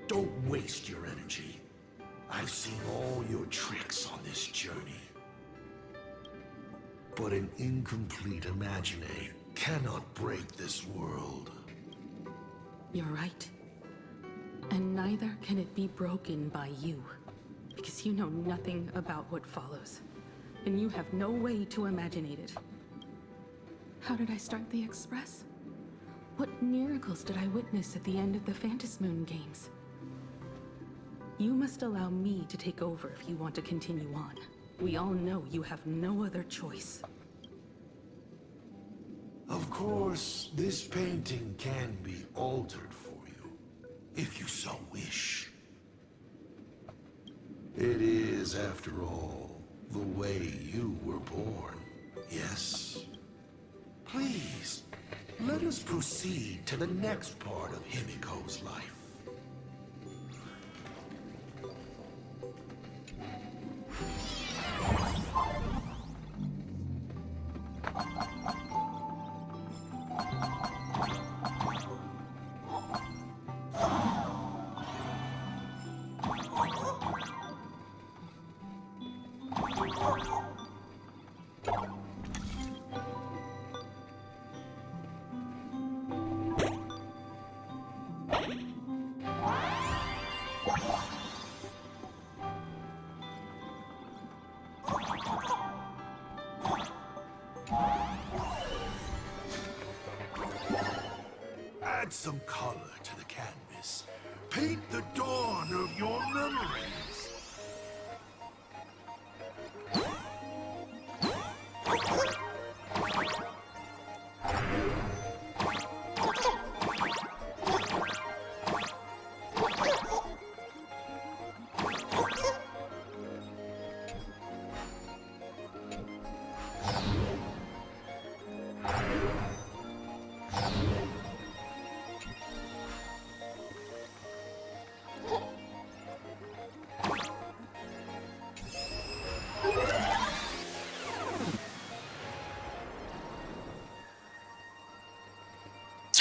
Don't waste your energy. I've seen all your tricks on this journey. But an incomplete Imaginate cannot break this world. You're right. And neither can it be broken by you. Because you know nothing about what follows. And you have no way to Imaginate it. How did I start the Express? What miracles did I witness at the end of the Phantasmoon games? You must allow me to take over if you want to continue on. We all know you have no other choice. Of course, this painting can be altered for you, if you so wish. It is, after all, the way you were born, yes? Please, let us proceed to the next part of Himiko's life. Add some color to the canvas. Paint the dawn of your memories.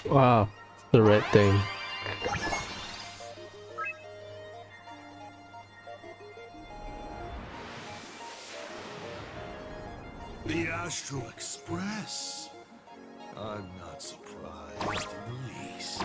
Wow, the red thing. The Astral Express. I'm not surprised in the least.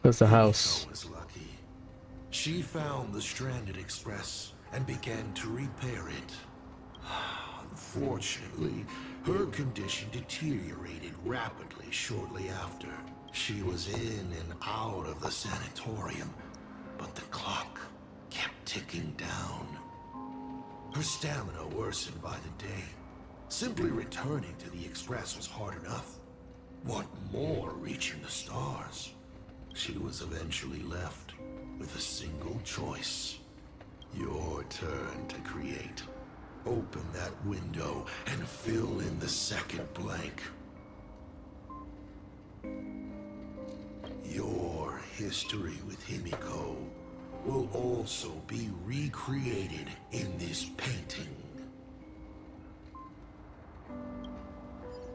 That's the house. Was lucky. She found the stranded express and began to repair it. Unfortunately, her condition deteriorated rapidly shortly after. She was in and out of the sanatorium, but the clock kept ticking down. Her stamina worsened by the day. Simply returning to the express was hard enough. What more reaching the stars? She was eventually left with a single choice. Your turn to create. Open that window and fill in the second blank. Your history with Himiko will also be recreated in this painting.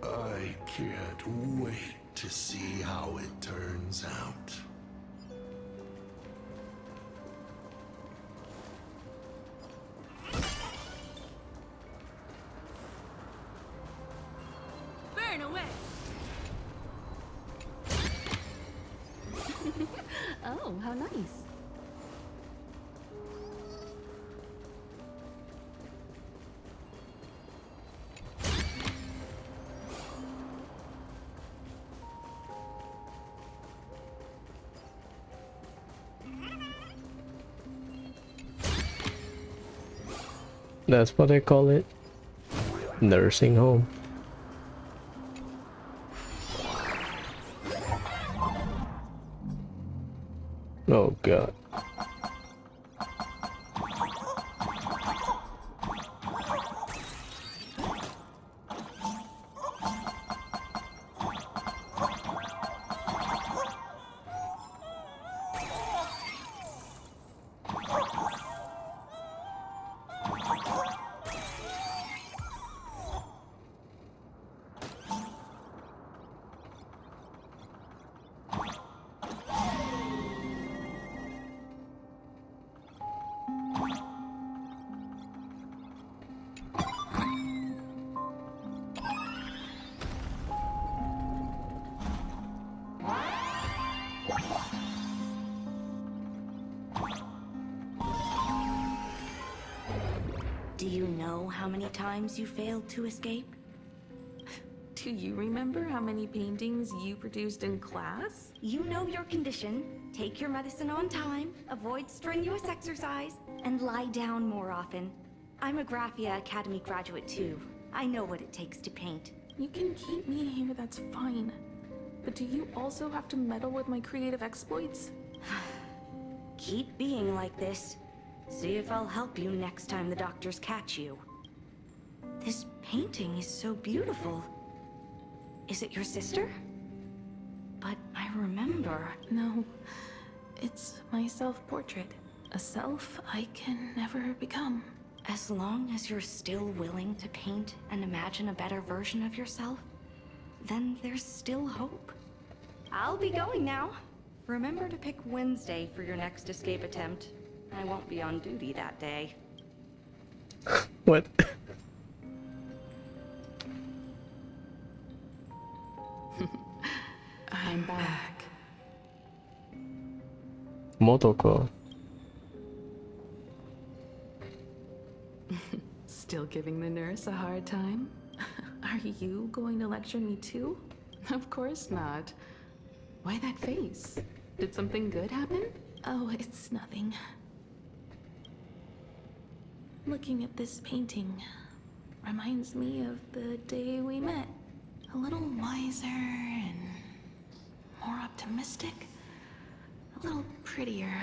I can't wait to see how it turns out. Burn away! Oh, how nice. That's what they call it. Nursing home. Oh god. Do you know how many times you failed to escape? Do you remember how many paintings you produced in class? You know your condition. Take your medicine on time, avoid strenuous exercise, and lie down more often. I'm a Graphia Academy graduate too. I know what it takes to paint. You can keep me here, that's fine. But do you also have to meddle with my creative exploits? Keep being like this. See if I'll help you next time the doctors catch you. This painting is so beautiful. Is it your sister? But I remember... No, it's my self-portrait. A self I can never become. As long as you're still willing to paint and imagine a better version of yourself, then there's still hope. I'll be going now. Remember to pick Wednesday for your next escape attempt. I won't be on duty that day. What? I'm back. Motoko. Still giving the nurse a hard time? Are you going to lecture me too? Of course not. Why that face? Did something good happen? Oh, it's nothing. Looking at this painting reminds me of the day we met. A little wiser and more optimistic. A little prettier.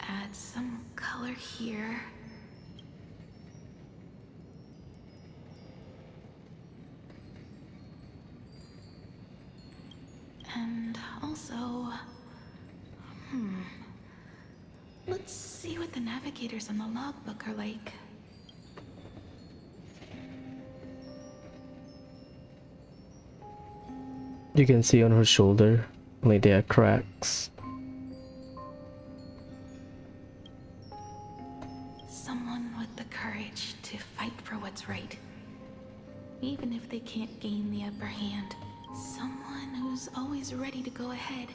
Add some color here. And also, let's see what the navigators on the logbook are like. You can see on her shoulder, like there are cracks. Someone with the courage to fight for what's right. Even if they can't gain the upper hand. Someone who's always ready to go ahead.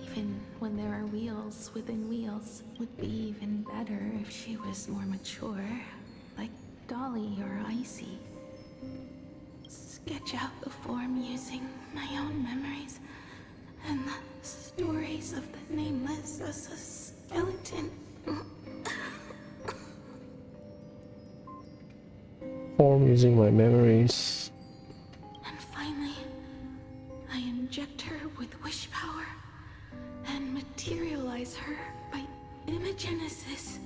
Even when there are wheels within wheels. Would be even better if she was more mature. Like Dolly or Icy. Sketch out the form using my own memories. And the stories of the Nameless as a skeleton. Form using my memories. And finally, I inject her with wish power and materialize her by imagenesis.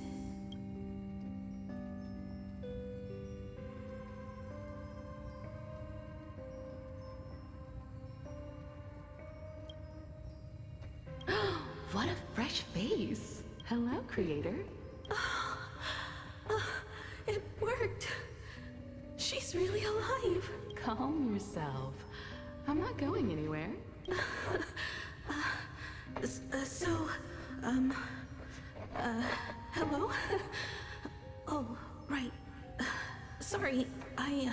What a fresh face. Hello, creator. It worked. She's really alive. Calm yourself. I'm not going anywhere. Hello? Oh, right. Sorry, I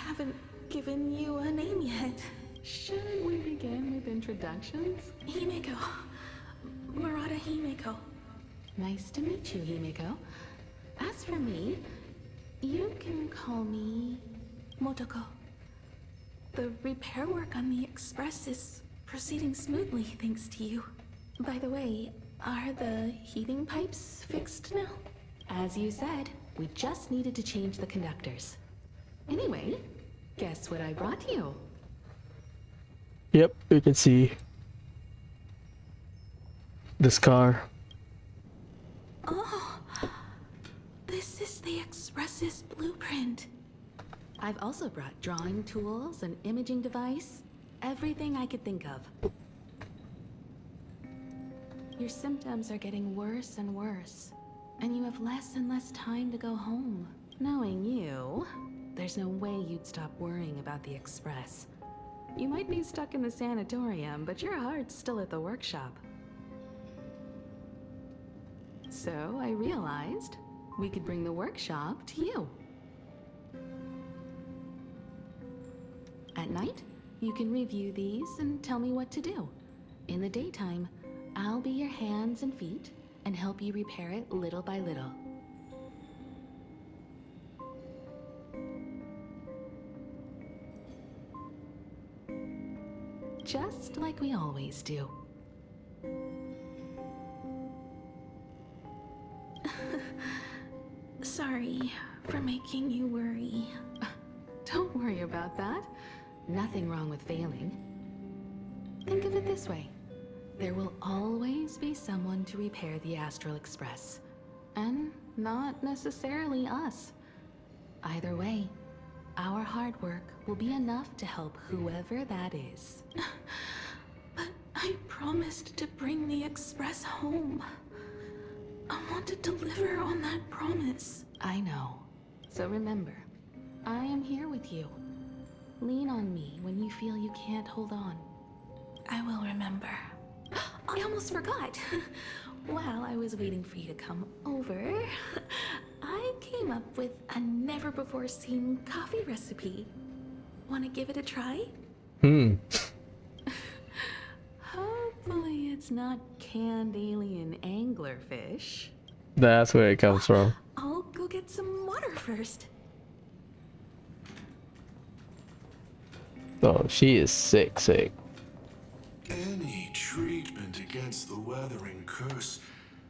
haven't given you a name yet. Shouldn't we begin with introductions? Himeko. Murata Himeko. Nice to meet you, Himeko. As for me, you can call me Motoko. The repair work on the Express is proceeding smoothly thanks to you. By the way, are the heating pipes fixed now? As you said, we just needed to change the conductors. Anyway, guess what I brought you? Yep, you can see this car. Oh, this is the Express's blueprint. I've also brought drawing tools, an imaging device, everything I could think of. Your symptoms are getting worse and worse, and you have less and less time to go home. Knowing you, there's no way you'd stop worrying about the Express. You might be stuck in the sanatorium, but your heart's still at the workshop. So I realized we could bring the workshop to you. At night, you can review these and tell me what to do. In the daytime, I'll be your hands and feet and help you repair it little by little. Just like we always do. Sorry for making you worry. Don't worry about that. Nothing wrong with failing. Think of it this way. There will always be someone to repair the Astral Express. And not necessarily us. Either way, our hard work will be enough to help whoever that is. But I promised to bring the Express home. I want to deliver on that promise. I know. So remember, I am here with you. Lean on me when you feel you can't hold on. I will remember. I almost forgot. While I was waiting for you to come over, I came up with a never-before-seen coffee recipe. Want to give it a try? Hopefully it's not canned alien anglerfish. That's where it comes from. I'll go get some water first. Oh, she is sick. Any treatment against the weathering curse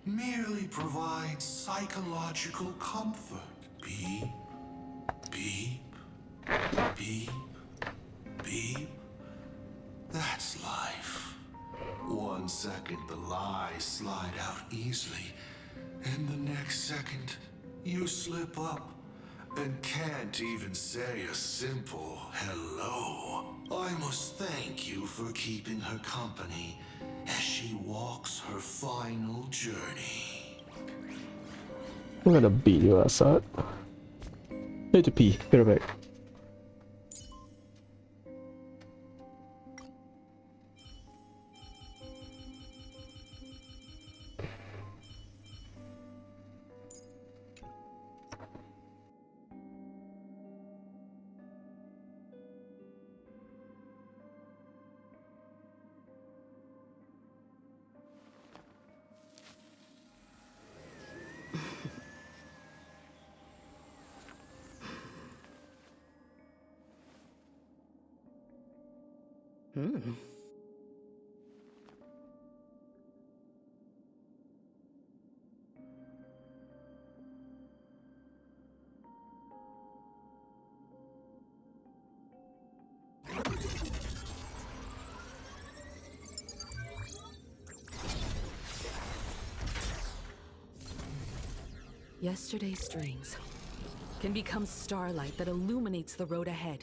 merely provides psychological comfort. Beep, beep, beep, beep. That's life. 1 second the lies slide out easily, and the next second you slip up and can't even say a simple hello. I must thank you for keeping her company as she walks her final journey. I'm gonna beat you outside. Need to pee. Get it back. Yesterday's strings can become starlight that illuminates the road ahead.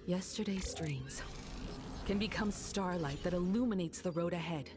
Yesterday's strings can become starlight that illuminates the road ahead.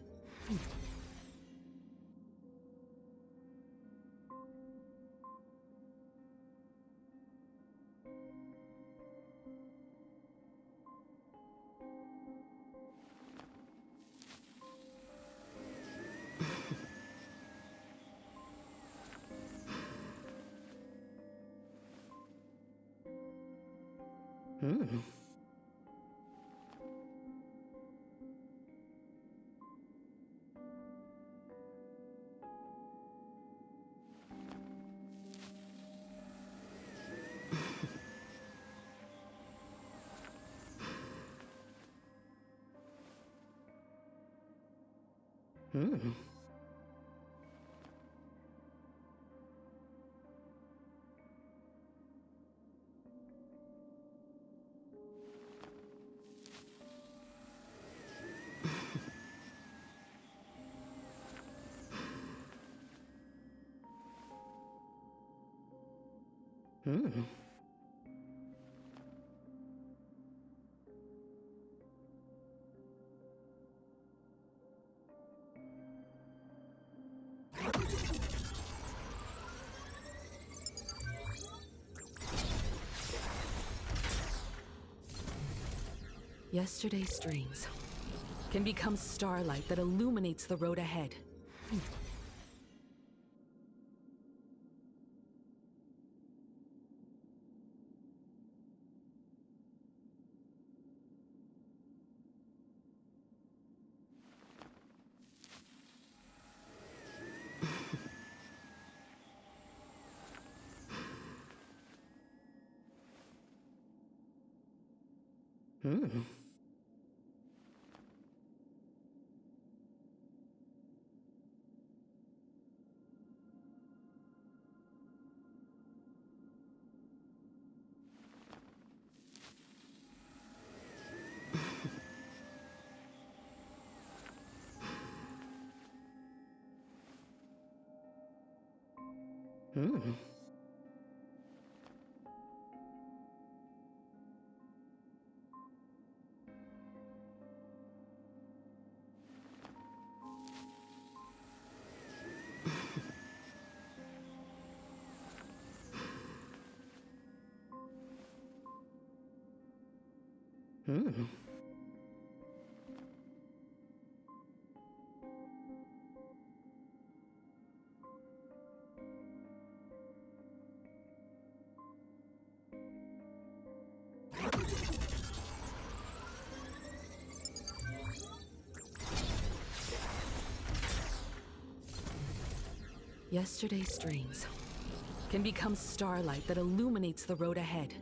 Yesterday's strings can become starlight that illuminates the road ahead. Yesterday's strings can become starlight that illuminates the road ahead.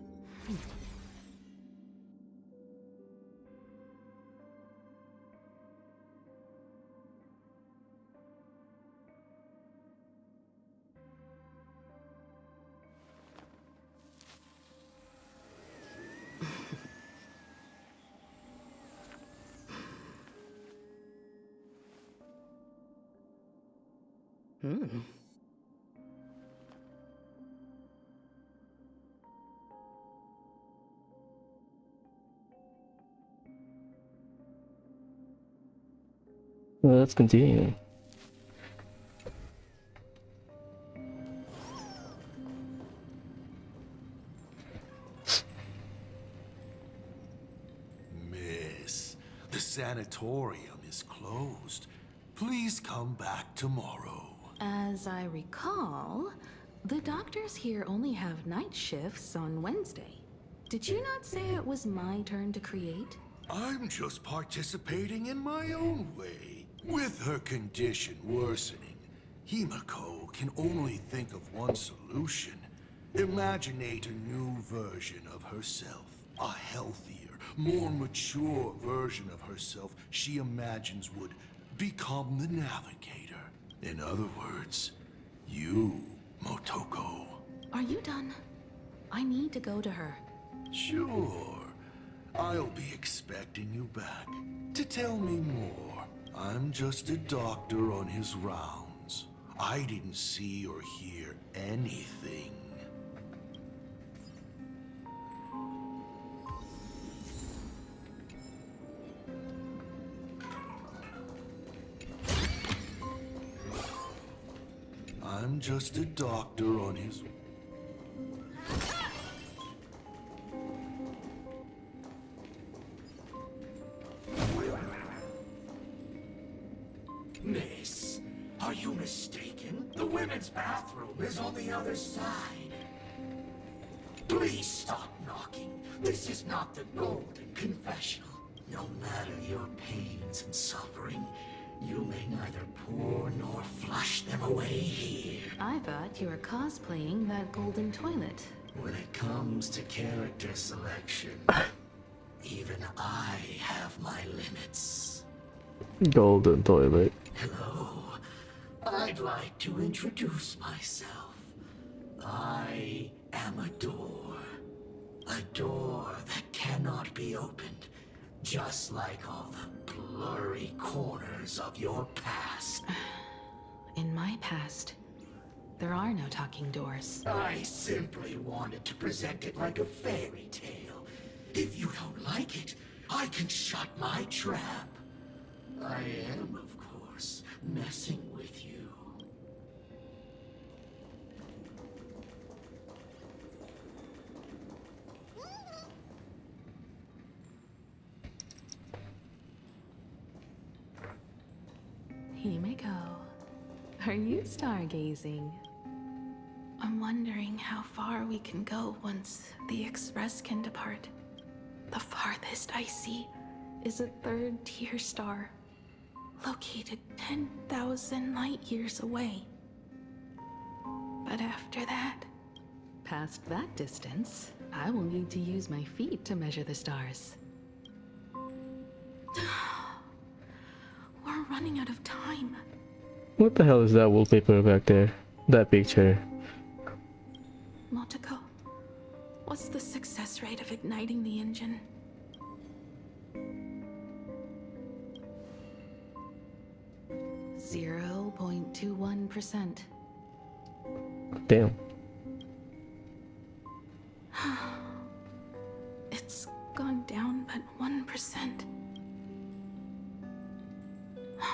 Well, let's continue. Miss, the sanatorium is closed. Please come back tomorrow. As I recall, the doctors here only have night shifts on Wednesday. Did you not say it was my turn to create? I'm just participating in my own way. With her condition worsening, Himiko can only think of one solution. Imaginate a new version of herself. A healthier, more mature version of herself she imagines would become the navigator. In other words, you, Motoko. Are you done? I need to go to her. Sure. I'll be expecting you back to tell me more. I'm just a doctor on his rounds. I didn't see or hear anything. I'm just a doctor on his... Miss, are you mistaken? The women's bathroom is on the other side. Please stop knocking. This is not the Golden Confessional. No matter your pains and suffering, you may neither pour nor flush them away here. I thought you were cosplaying that golden toilet. When it comes to character selection, even I have my limits. Golden toilet. Hello. I'd like to introduce myself. I am a door. A door that cannot be opened. Just like all the blurry corners of your past. In my past, there are no talking doors. I simply wanted to present it like a fairy tale. If you don't like it, I can shut my trap. I am, of course, messing with you. Himiko, are you stargazing? I'm wondering how far we can go once the Express can depart. The farthest I see is a third-tier star, located 10,000 light years away. But after that, past that distance, I will need to use my feet to measure the stars. We're running out of time. What the hell is that wallpaper back there? That picture. Motoko, what's the success rate of igniting the engine? .21%. Damn. It's gone down but 1%.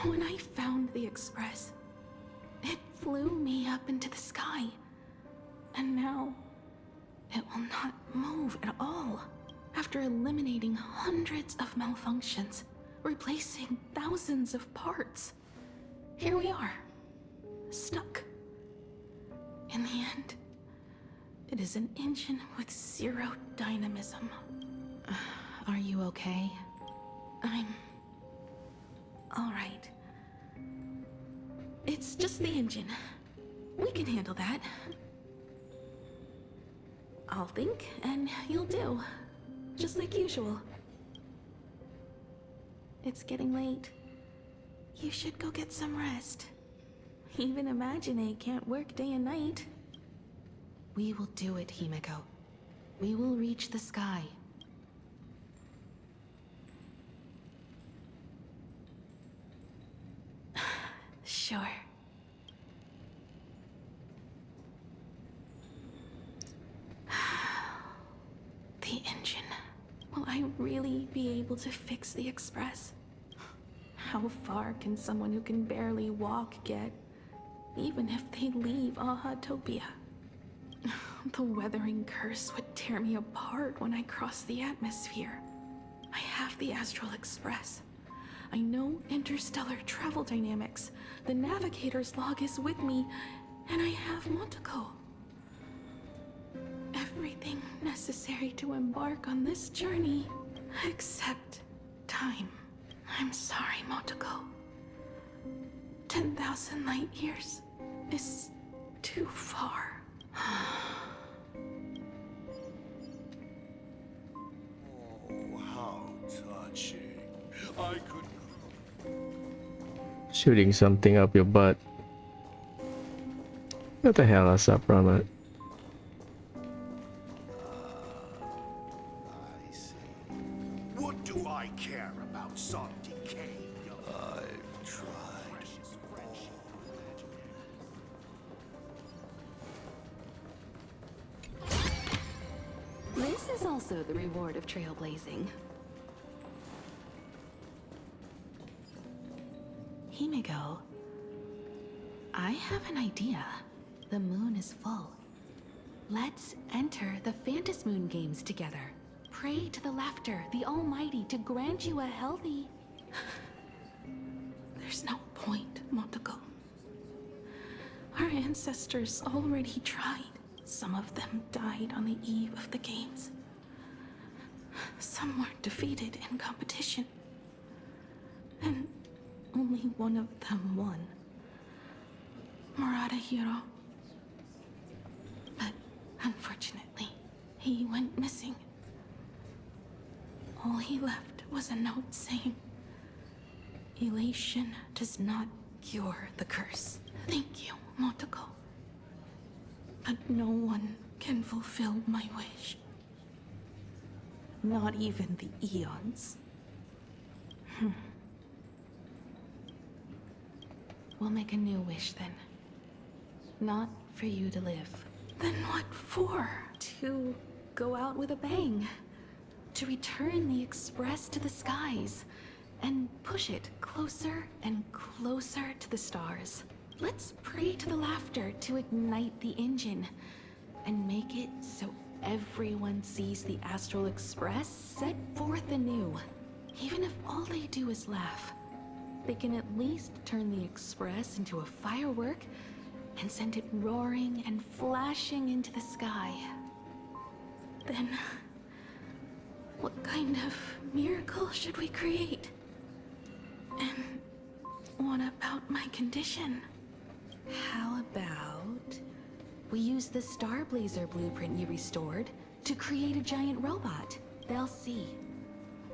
When I found the Express, it flew me up into the sky. And now, it will not move at all. After eliminating hundreds of malfunctions, replacing thousands of parts. Here we are, stuck. In the end, it is an engine with zero dynamism. Are you okay? I'm... all right. It's just the engine. We can handle that. I'll think, and you'll do. Just like usual. It's getting late. You should go get some rest. Even Imagine can't work day and night. We will do it, Himiko. We will reach the sky. Sure. The engine. Will I really be able to fix the Express? How far can someone who can barely walk get, even if they leave Aha-topia? The weathering curse would tear me apart when I cross the atmosphere. I have the Astral Express. I know interstellar travel dynamics. The navigator's log is with me, and I have Motoko. Everything necessary to embark on this journey, except time. I'm sorry, Motoko. 10,000 light years is too far. Oh, how touching. I could... Shooting something up your butt. What the hell is up, Rama? I see. What do I care about some decay? I've tried. This is also the reward of trailblazing. Himiko, I have an idea. The moon is full. Let's enter the Phantas Moon games together. Pray to the laughter, the Almighty, to grant you a healthy... There's no point, Motoko. Our ancestors already tried. Some of them died on the eve of the games. Some were defeated in competition. And only one of them won. Murata Hiro. But unfortunately, he went missing. All he left was a note saying, "Elation does not cure the curse. Thank you, Motoko. But no one can fulfill my wish. Not even the eons." We'll make a new wish then. Not for you to live. Then what for? To go out with a bang. To return the Express to the skies. And push it closer and closer to the stars. Let's pray to the laughter to ignite the engine. And make it so everyone sees the Astral Express set forth anew. Even if all they do is laugh, they can at least turn the Express into a firework and send it roaring and flashing into the sky. Then, what kind of miracle should we create? And what about my condition? How about we use the Starblazer blueprint you restored to create a giant robot? They'll see.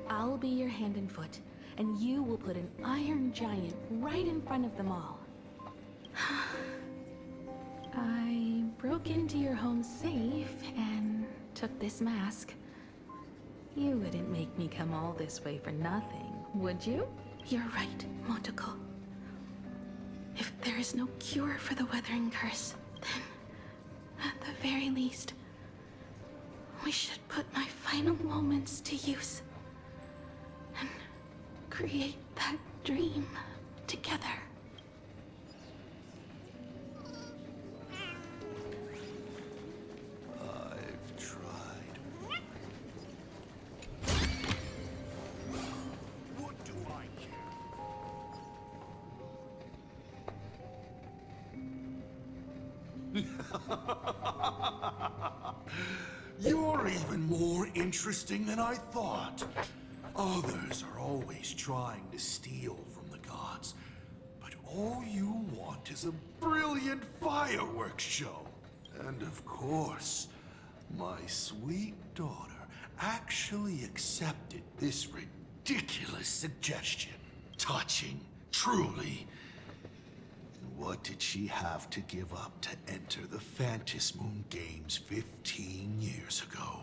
I'll be your hand and foot, and you will put an iron giant right in front of them all. I broke into your home safe and took this mask. You wouldn't make me come all this way for nothing, would you? You're right, Motoko. If there is no cure for the weathering curse, then, at the very least, we should put my final moments to use and create that dream together. I've tried. What do I care? You're even more interesting than I thought. Others are always trying to steal from the gods, but all you want is a brilliant fireworks show. And of course, my sweet daughter actually accepted this ridiculous suggestion. Touching, truly. And what did she have to give up to enter the Phantas Moon Games 15 years ago?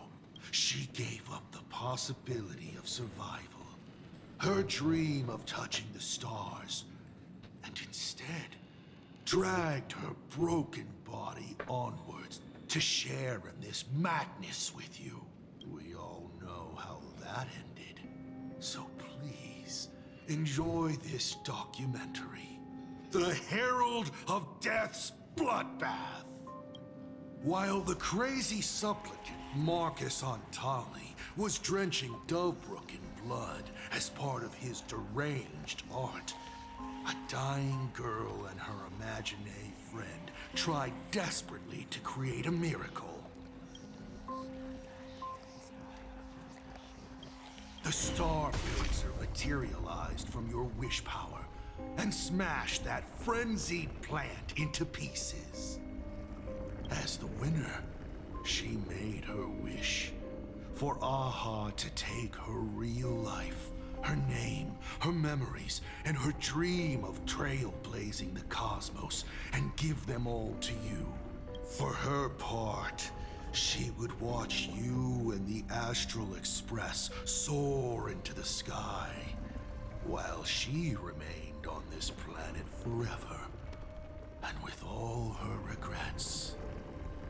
She gave up the possibility of survival, her dream of touching the stars, and instead dragged her broken body onwards to share in this madness with you. We all know how that ended. So please, enjoy this documentary. The Herald of Death's Bloodbath. While the crazy supplicant Marcus Antali was drenching Dovebrook in blood as part of his deranged art, a dying girl and her imaginary friend tried desperately to create a miracle. The Starblazer materialized from your wish power and smashed that frenzied plant into pieces. As the winner, she made her wish for Aha to take her real life, her name, her memories, and her dream of trailblazing the cosmos and give them all to you. For her part, she would watch you and the Astral Express soar into the sky, while she remained on this planet forever, and with all her regrets,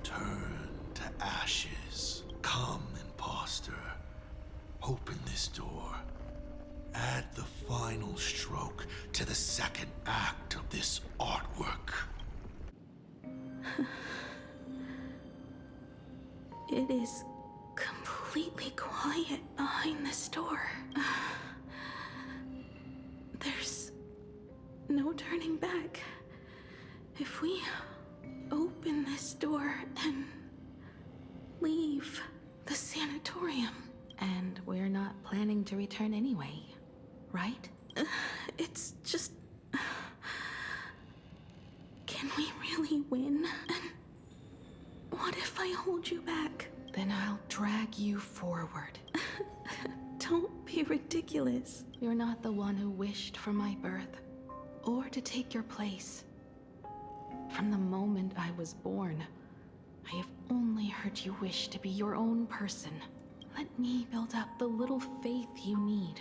turned to ashes. Come, imposter, open this door. Add the final stroke to the second act of this artwork. It is completely quiet behind this door. There's no turning back. If we open this door and leave the sanatorium. And we're not planning to return anyway, right? It's just... Can we really win? And what if I hold you back? Then I'll drag you forward. Don't be ridiculous. You're not the one who wished for my birth, or to take your place. From the moment I was born, I have only heard you wish to be your own person. Let me build up the little faith you need.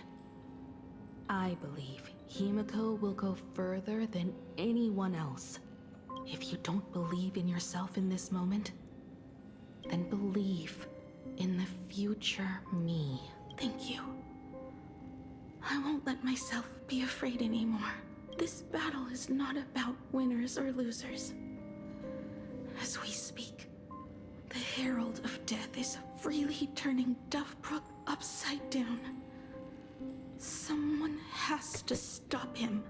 I believe Himiko will go further than anyone else. If you don't believe in yourself in this moment, then believe in the future me. Thank you. I won't let myself be afraid anymore. This battle is not about winners or losers. As we speak, the Herald of Death is freely turning Dovebrook upside down. Someone has to stop him.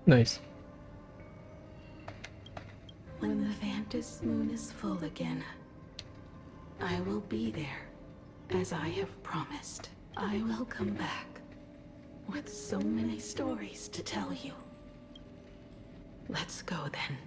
Nice. When the Vantis moon is full again, I will be there, as I have promised. I will come back with so many stories to tell you. Let's go then.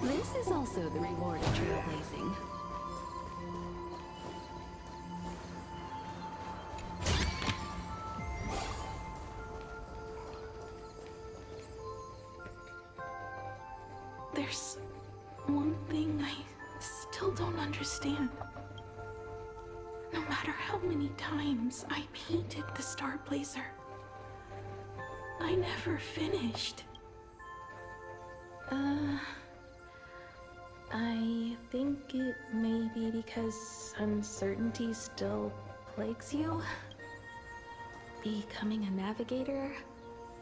This is also the reward of trailblazing. There's one thing I still don't understand. No matter how many times I painted the Starblazer, I never finished. I think it may be because uncertainty still plagues you. Becoming a navigator,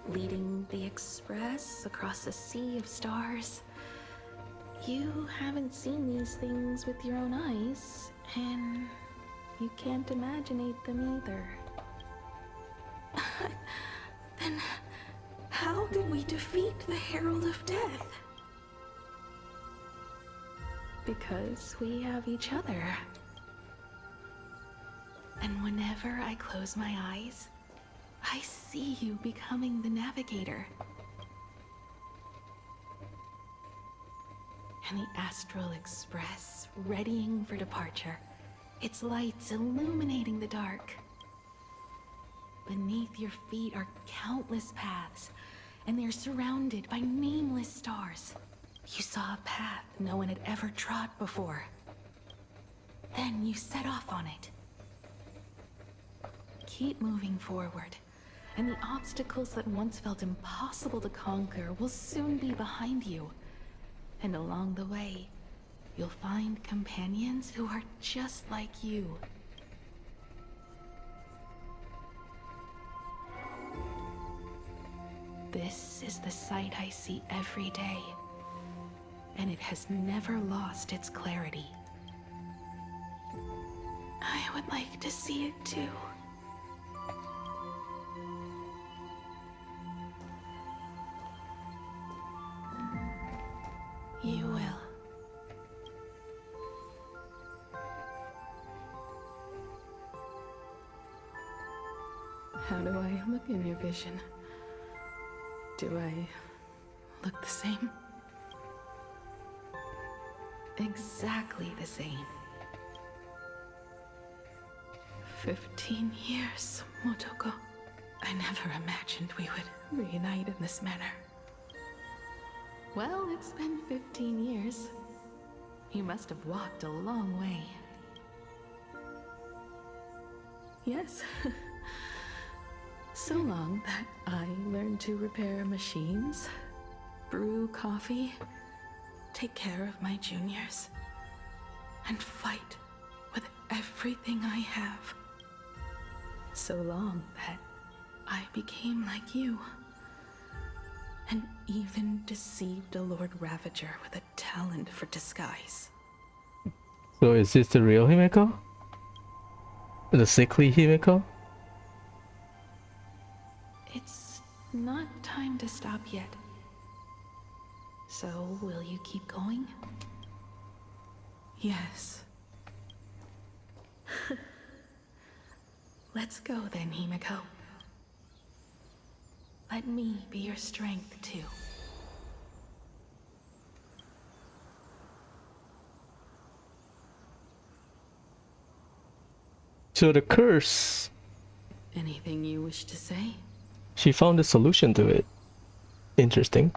leading the Express across a sea of stars. You haven't seen these things with your own eyes, and you can't imaginate them either. Then how did we defeat the Herald of Death? Because we have each other. And whenever I close my eyes, I see you becoming the navigator. and the Astral Express readying for departure, its lights illuminating the dark. Beneath your feet are countless paths, and they're surrounded by nameless stars. You saw a path no one had ever trod before. Then you set off on it. Keep moving forward, and the obstacles that once felt impossible to conquer will soon be behind you. And along the way, you'll find companions who are just like you. This is the sight I see every day, and it has never lost its clarity. I would like to see it too. You will. How do I look in your vision? Do I look the same? Exactly the same. 15 years, Motoko. I never imagined we would reunite in this manner. Well, it's been 15 years. You must have walked a long way. Yes. So long that I learned to repair machines, brew coffee, take care of my juniors, and fight with everything I have. So long that I became like you, and even deceived a Lord Ravager with a talent for disguise. So is this the real Himeko? The sickly Himeko? It's not time to stop yet. So, will you keep going? Yes. Let's go then, Himeko. Let me be your strength, too. So the curse... Anything you wish to say? She found a solution to it. Interesting.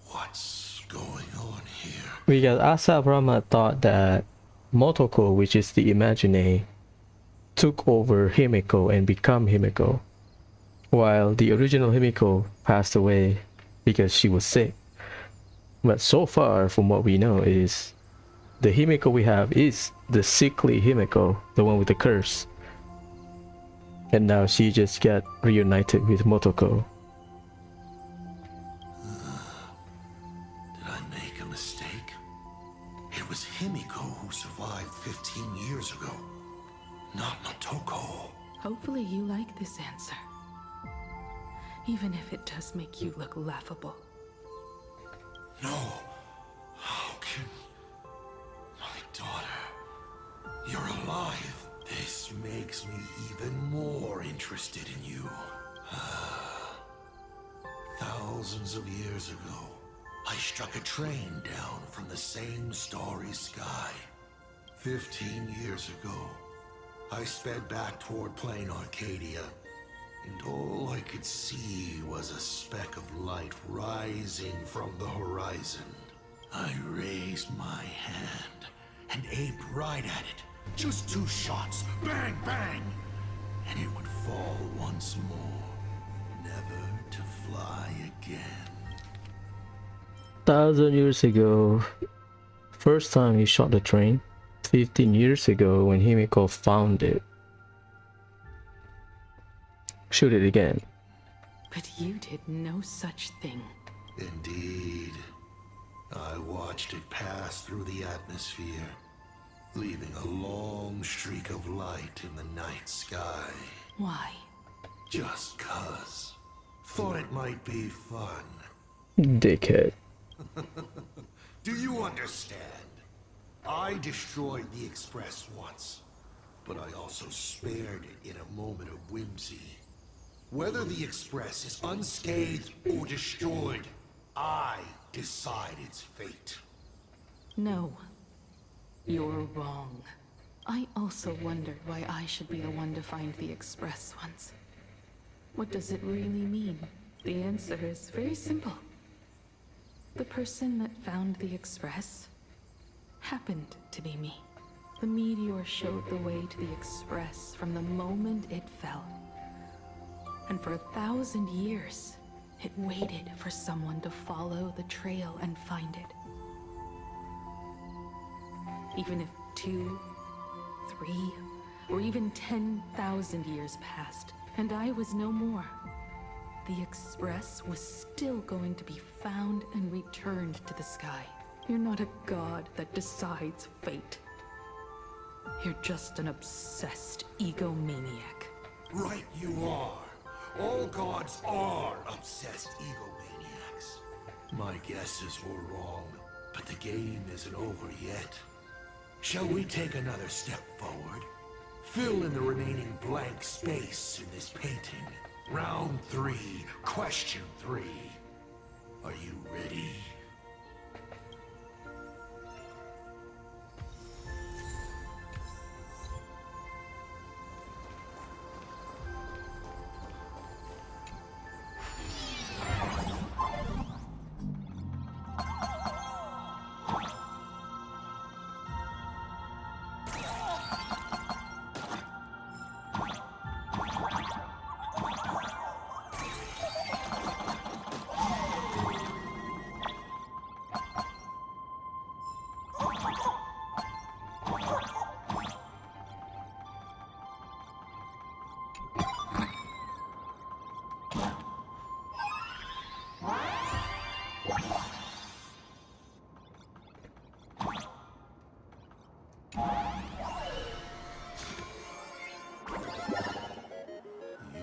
What's going on here? Because Asap Rama thought that Motoko, which is the Imagine, took over Himeko and become Himeko, while the original Himeko passed away because she was sick. But so far, from what we know, is the Himeko we have is the sickly Himeko, the one with the curse. And now she just got reunited with Motoko. Did I make a mistake? It was Himeko who survived 15 years ago, not Motoko. Hopefully you like this answer. Even if it does make you look laughable. No. How can... My daughter... You're alive. This makes me even more interested in you. Thousands of years ago, I struck a train down from the same starry sky. 15 years ago, I sped back toward plain Arcadia, and all I could see was a speck of light rising from the horizon. I raised my hand and aimed right at it. Just 2 shots, bang, bang, and it would fall once more, never to fly again. 1,000 years ago, first time he shot the train. 15 years ago when Himeko found it. Shoot it again. But you did no such thing. Indeed. I watched it pass through the atmosphere, leaving a long streak of light in the night sky. Why? Just 'cause. Thought it might be fun. Dickhead. Do you understand? I destroyed the Express once, but I also spared it in a moment of whimsy. Whether the Express is unscathed or destroyed, I decide its fate. No. You're wrong. I also wondered why I should be the one to find the Express once. What does it really mean? The answer is very simple. The person that found the Express happened to be me. The meteor showed the way to the Express from the moment it fell. And for 1,000 years, it waited for someone to follow the trail and find it. Even if 2, 3, or even 10,000 years passed, and I was no more, the Express was still going to be found and returned to the sky. You're not a god that decides fate. You're just an obsessed egomaniac. Right you are. All gods are obsessed egomaniacs. My guesses were wrong, but the game isn't over yet. Shall we take another step forward? Fill in the remaining blank space in this painting. Round 3, question 3. Are you ready?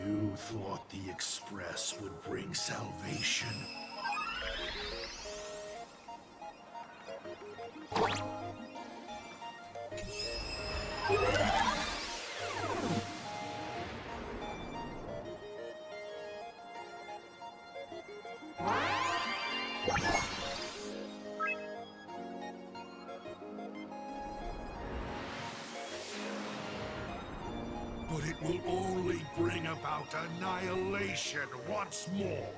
You thought the Express would bring salvation. But it will only bring about annihilation once more.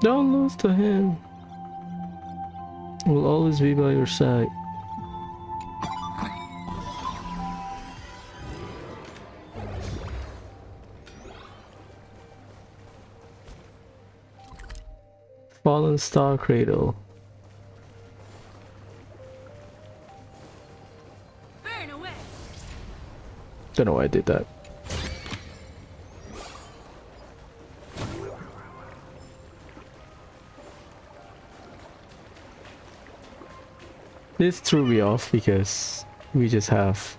Don't lose to him. We'll always be by your side. Fallen Star Cradle. Burn away. Don't know why I did that. This threw me off because we just have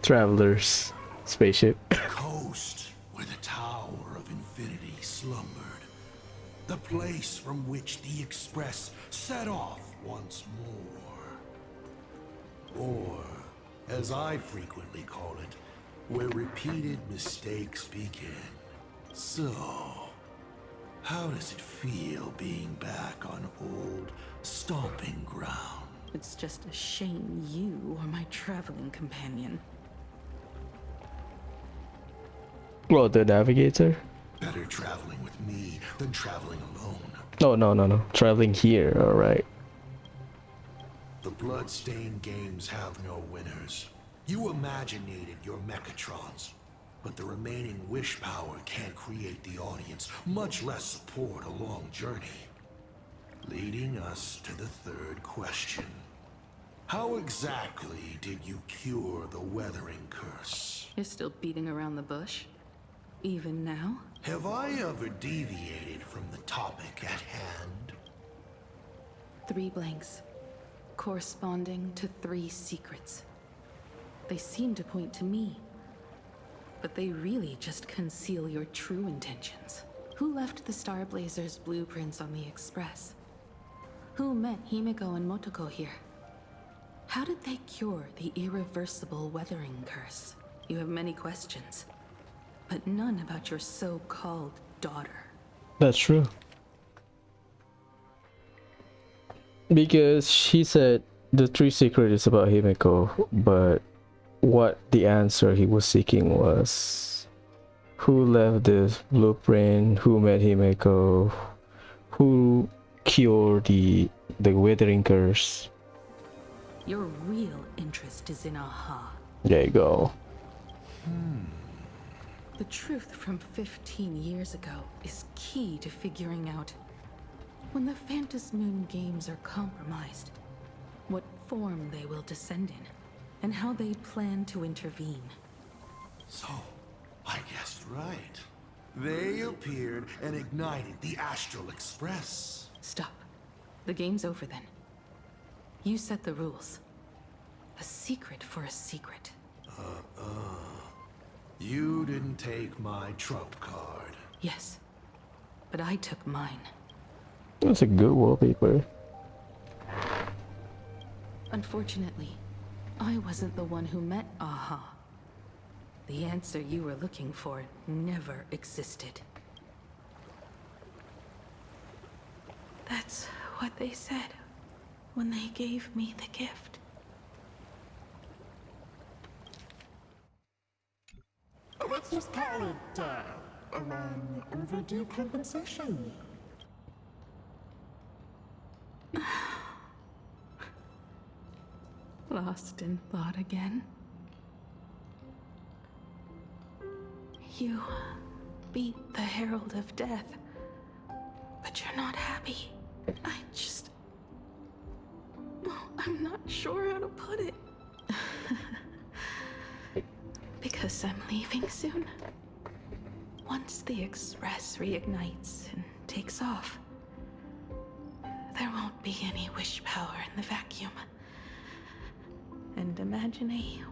Traveler's spaceship. The coast where the Tower of Infinity slumbered. The place from which the Express set off once more. Or, as I frequently call it, where repeated mistakes begin. So, how does it feel being back on old stomping ground? It's just a shame you are my traveling companion. Well, the navigator? Better traveling with me than traveling alone. Oh, no. Traveling here, alright. The blood-stained games have no winners. You imaginated your Mechatrons, but the remaining wish power can't create the audience, much less support a long journey. Leading us to the third question. How exactly did you cure the weathering curse? You're still beating around the bush? Even now? Have I ever deviated from the topic at hand? 3 blanks. corresponding to 3 secrets. They seem to point to me, but they really just conceal your true intentions. Who left the Starblazers' blueprints on the Express? Who met Himeko and Motoko here? How did they cure the irreversible weathering curse? You have many questions, but none about your so-called daughter. That's true. Because she said the 3 secret is about Himeko, but what the answer he was seeking was who left this blueprint, who met Himeko, who cured the weathering curse. Your real interest is in Aha. There you go. The truth from 15 years ago is key to figuring out when the Phantom Moon games are compromised, what form they will descend in, and how they plan to intervene. So, I guessed right. They appeared and ignited the Astral Express. Stop. The game's over then. You set the rules. A secret for a secret. You didn't take my trump card. Yes, but I took mine. That's a good wallpaper. Unfortunately, I wasn't the one who met Aha. The answer you were looking for never existed. That's what they said when they gave me the gift. Let's just call it, a long overdue compensation. Lost in thought again. You beat the Herald of Death, but you're not happy. I'm not sure how to put it. Because I'm leaving soon. Once the Express reignites and takes off, there won't be any wish power in the vacuum. And Imagine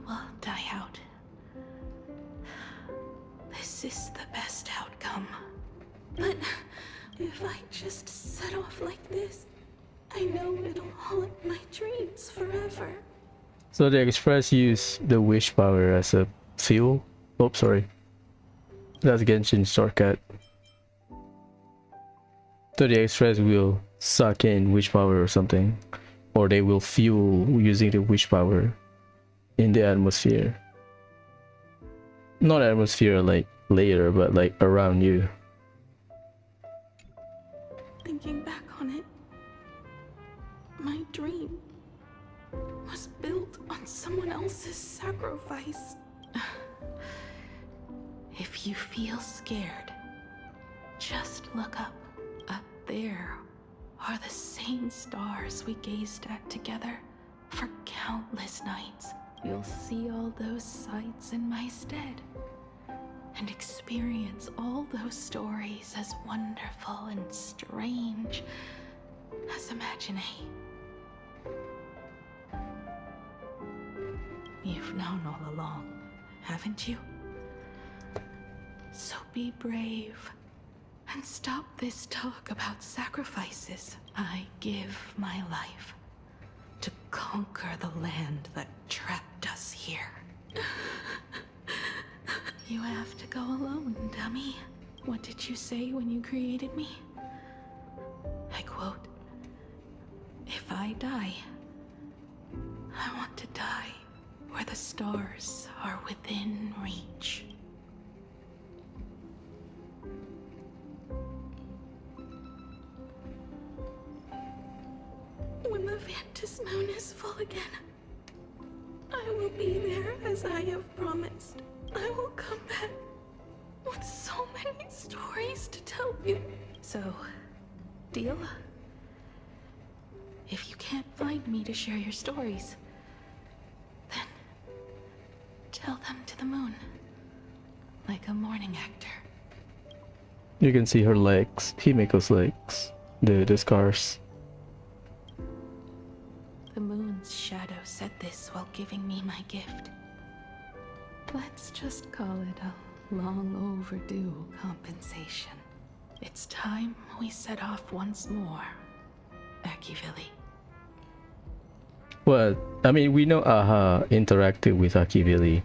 will die out. This is the best outcome. But if I just set off like this, I know it'll haunt my dreams forever. So the Express use the wish power as a fuel? Oh, sorry. That's Genshin shortcut. So the Express will suck in wish power or something. Or they will fuel using the wish power in the atmosphere. Not atmosphere like later, but like around you. Thinking back on it, my dream was built on someone else's sacrifice. If you feel scared, just look up. Up there are the same stars we gazed at together for countless nights. You'll see all those sights in my stead and experience all those stories as wonderful and strange as Imagine. You've known all along, haven't you? So be brave and stop this talk about sacrifices. I give my life to conquer the land that trapped us here. You have to go alone, dummy. What did you say when you created me? I quote, "If I die, I want to die where the stars are within reach." When the Phantom Moon is full again, I will be there as I have promised. I will come back with so many stories to tell you. So, deal? If you can't find me to share your stories, then tell them to the moon, like a morning actor. You can see her legs, Himeko's legs, the scars. The moon face while giving me my gift. Let's just call it a long overdue compensation. It's time we set off once more, Akivili. Well, I mean, we know Aha interacted with Akivili,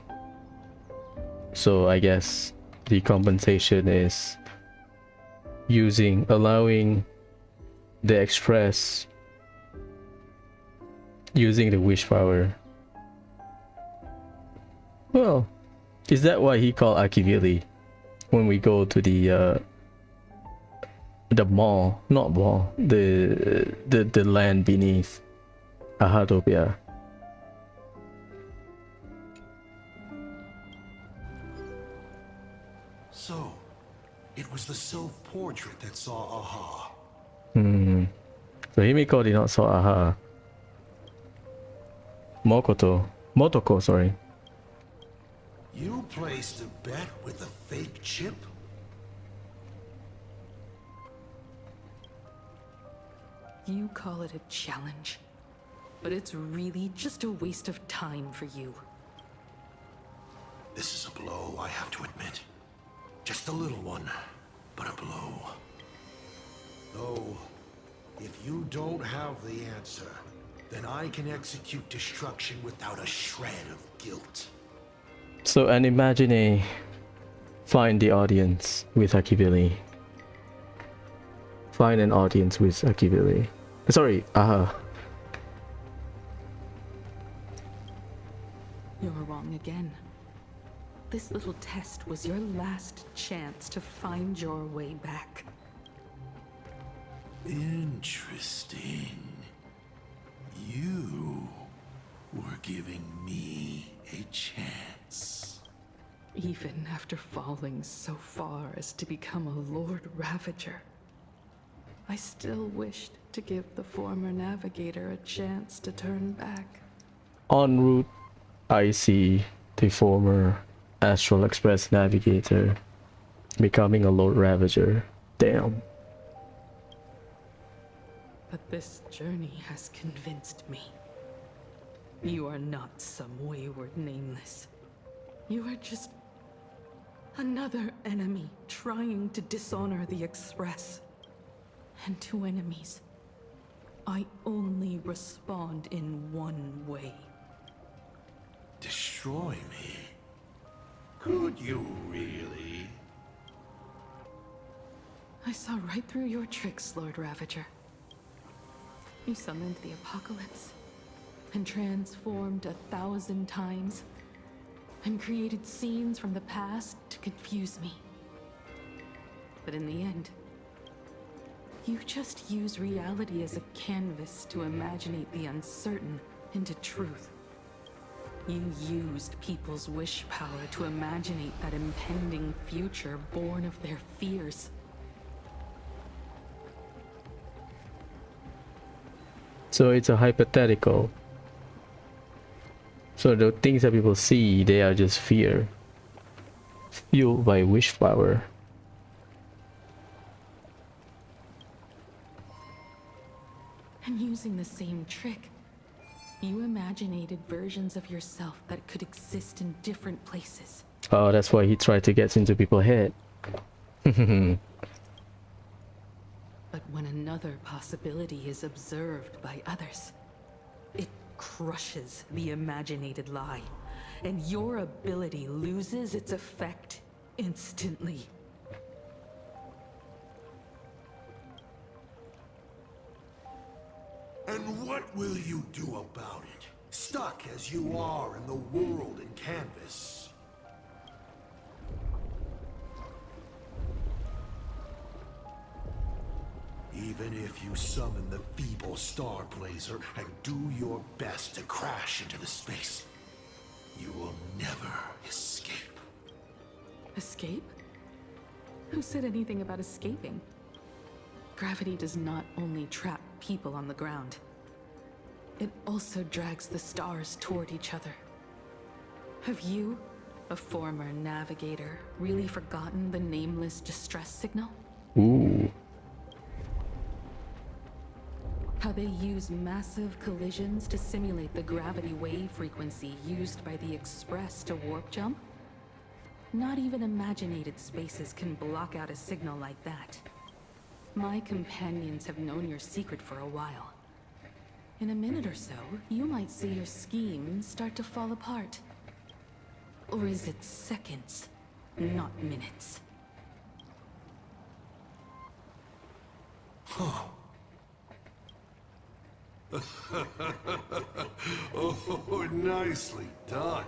so I guess the compensation is allowing the Express using the wish power. Well, is that why he called Akivili when we go to the mall? Not mall, the land beneath Ahatopia. So, it was the self-portrait that saw Aha. So Himiko did not saw Aha. Motoko, sorry. You placed a bet with a fake chip? You call it a challenge, but it's really just a waste of time for you. This is a blow, I have to admit. Just a little one, but a blow. Though, if you don't have the answer, then I can execute destruction without a shred of guilt. So an Imagine find the audience with Akivili. Find an audience with Akivili. Sorry, Aha. You're wrong again. This little test was your last chance to find your way back. Interesting. You were giving me a chance. Even after falling so far as to become a Lord Ravager, I still wished to give the former navigator a chance to turn back. En route, I see the former Astral Express navigator becoming a Lord Ravager. Damn. But this journey has convinced me. You are not some wayward nameless. You are just another enemy trying to dishonor the Express. And to enemies, I only respond in one way. Destroy me? Could you really? I saw right through your tricks, Lord Ravager. You summoned the apocalypse, and transformed 1,000 times, and created scenes from the past to confuse me. But in the end, you just use reality as a canvas to imaginate the uncertain into truth. You used people's wish power to imaginate that impending future born of their fears. So it's a hypothetical. So the things that people see, they are just fear, fueled by wish power. And using the same trick, you imaginated versions of yourself that could exist in different places. Oh, that's why he tried to get into people's head. But when another possibility is observed by others, it crushes the imaginated lie, and your ability loses its effect instantly. And what will you do about it? Stuck as you are in the world in canvas. Even if you summon the feeble Star Blazer and do your best to crash into the space, you will never escape. Escape? Who said anything about escaping? Gravity does not only trap people on the ground, it also drags the stars toward each other. Have you, a former navigator, really forgotten the nameless distress signal? Ooh. How they use massive collisions to simulate the gravity wave frequency used by the Express to warp jump? Not even imaginated spaces can block out a signal like that. My companions have known your secret for a while. In a minute or so, you might see your scheme start to fall apart. Or is it seconds, not minutes? Huh. Oh, nicely done.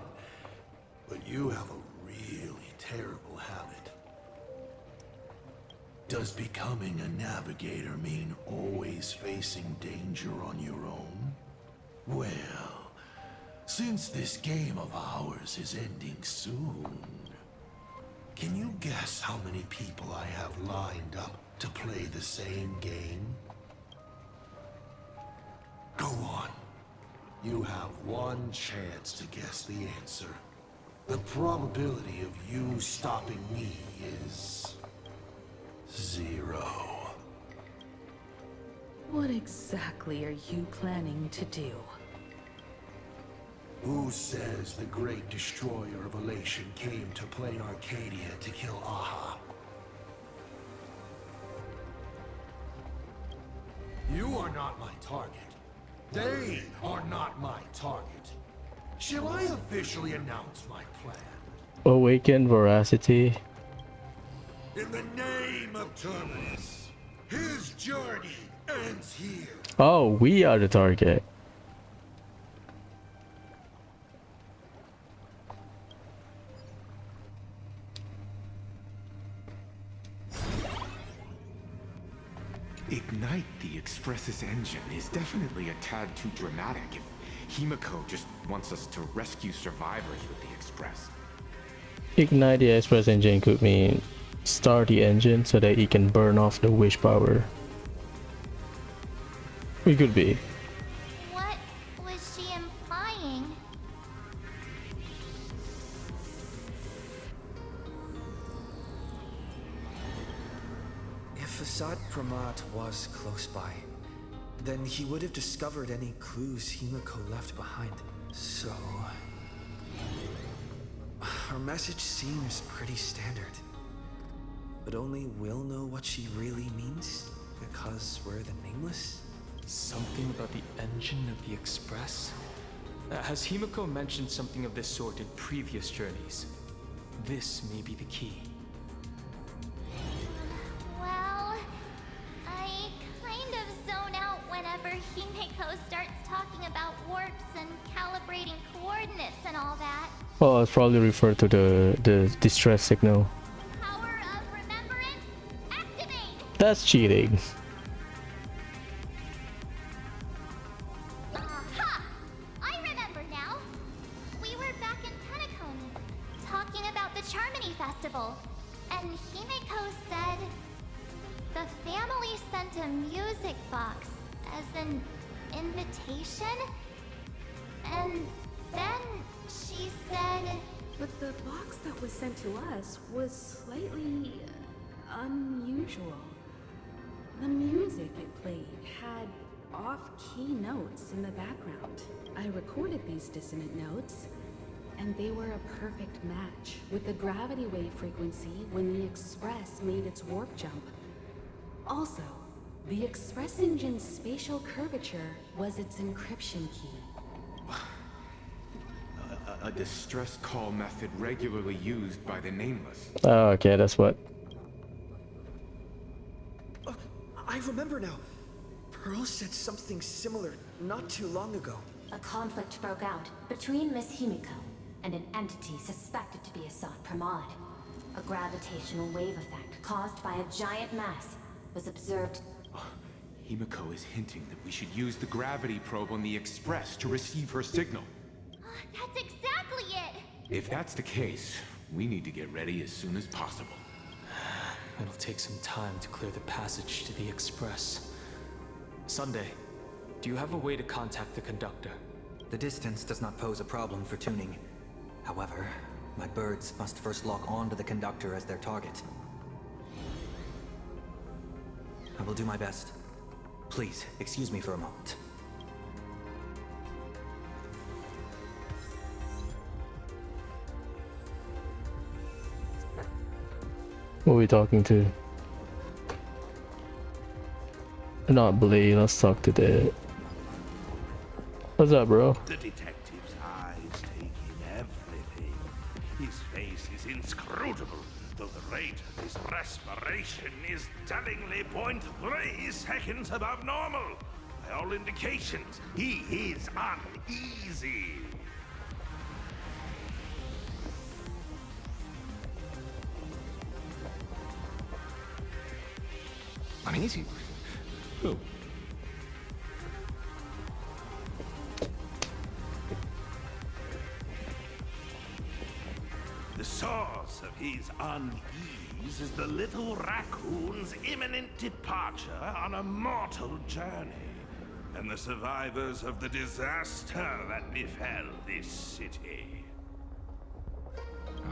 But you have a really terrible habit. Does becoming a navigator mean always facing danger on your own? Well, since this game of ours is ending soon, can you guess how many people I have lined up to play the same game? Go on. You have one chance to guess the answer. The probability of you stopping me is 0. What exactly are you planning to do? Who says the great destroyer of Elation came to Plain Arcadia to kill Aha? You are not my target. They are not my target. Shall I officially announce my plan? Awaken Veracity. In the name of Terminus, his journey ends here. Oh, we are the target. Ignite the Express's engine is definitely a tad too dramatic if Himiko just wants us to rescue survivors with the Express. Ignite the Express engine could mean start the engine so that it can burn off the wish power. It could be. What was she implying? If Assad Pramat was close by, then he would have discovered any clues Himiko left behind. So... her message seems pretty standard. But only we'll know what she really means, because we're the Nameless? Something about the engine of the Express? Has Himiko mentioned something of this sort in previous journeys? This may be the key. Well, I kind of zone out whenever Himiko starts talking about warps and calibrating coordinates and all that. Well, it's probably referred to the distress signal. Power of remembrance, activate! That's cheating. Aha! I remember now. We were back in Penacony, talking about the Charmony Festival, and Himiko said the family sent a music box as an invitation, and then she said... But the box that was sent to us was slightly unusual. The music it played had off-key notes in the background. I recorded these dissonant notes, and they were a perfect match with the gravity wave frequency when the Express made its warp jump. Also, the Express engine's spatial curvature was its encryption key. A distress call method regularly used by the Nameless. Oh, okay, that's what. I remember now. Pearl said something similar not too long ago. A conflict broke out between Miss Himiko and an entity suspected to be Assad Pramod. A gravitational wave effect caused by a giant mass was observed. Himiko is hinting that we should use the gravity probe on the Express to receive her signal. That's exactly it! If that's the case, we need to get ready as soon as possible. It'll take some time to clear the passage to the Express. Sunday, do you have a way to contact the conductor? The distance does not pose a problem for tuning. However, my birds must first lock on to the conductor as their target. I will do my best. Please, excuse me for a moment. Who are we talking to? Not Blade, let's talk to the... What's up, bro? The detective's eyes take in everything. His face is inscrutable, though the rate of his respiration is tellingly 0.3 seconds above normal. By all indications, he is uneasy. Uneasy? Who? The source of his unease is the little raccoon's imminent departure on a mortal journey, and the survivors of the disaster that befell this city.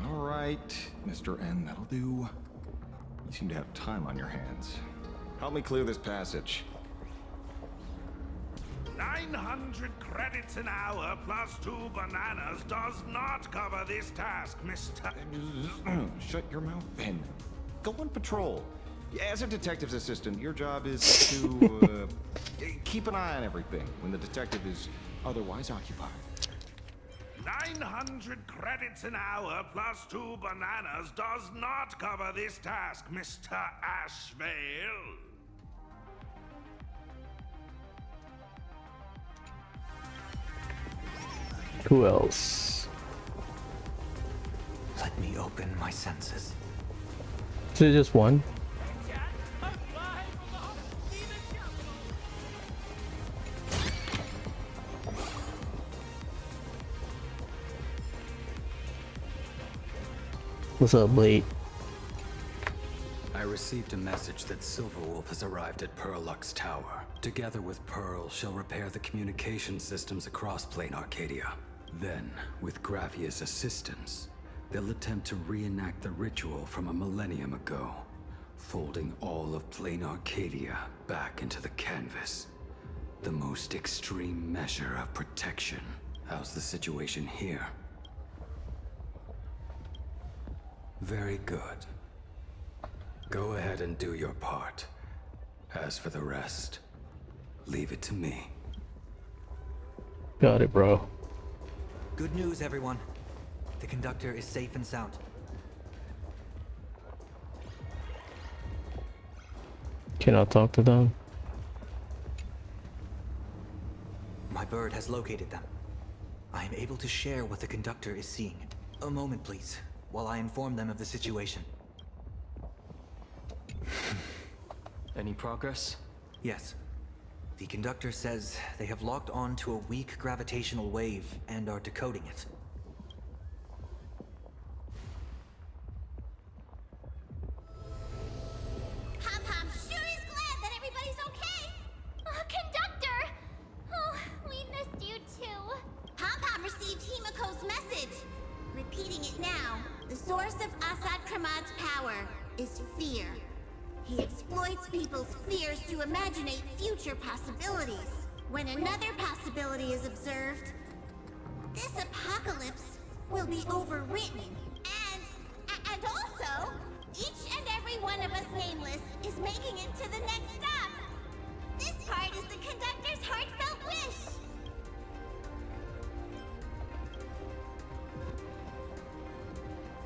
All right, Mr. N, that'll do. You seem to have time on your hands. Help me clear this passage. 900 credits an hour plus 2 bananas does not cover this task, Mr. Shut your mouth, Ben. Go on patrol. As a detective's assistant, your job is to keep an eye on everything when the detective is otherwise occupied. 900 credits an hour plus 2 bananas does not cover this task, Mr. Ashvale. Who else? Let me open my senses. Is it just one? What's up, Blade? I received a message that Silverwolf has arrived at Pearlux Tower. Together with Pearl, she'll repair the communication systems across Plain Arcadia. Then, with Gravia's assistance, they'll attempt to reenact the ritual from a millennium ago, folding all of Plain Arcadia back into the canvas. The most extreme measure of protection. How's the situation here? Very good. Go ahead and do your part. As for the rest, leave it to me. Got it, bro. Good news, everyone. The conductor is safe and sound. Can I talk to them? My bird has located them. I am able to share what the conductor is seeing. A moment, please, while I inform them of the situation. Any progress? Yes. The conductor says they have locked on to a weak gravitational wave and are decoding it. Pom-Pom sure is glad that everybody's okay. Conductor! Oh, we missed you too. Pom-Pom received Himiko's message. Repeating it now. The source of Assad Kramad's power is fear. He exploits people's fears to imaginate future possibilities. When another possibility is observed, this apocalypse will be overwritten. And also, each and every one of us nameless is making it to the next stop. This part is the conductor's heartfelt wish.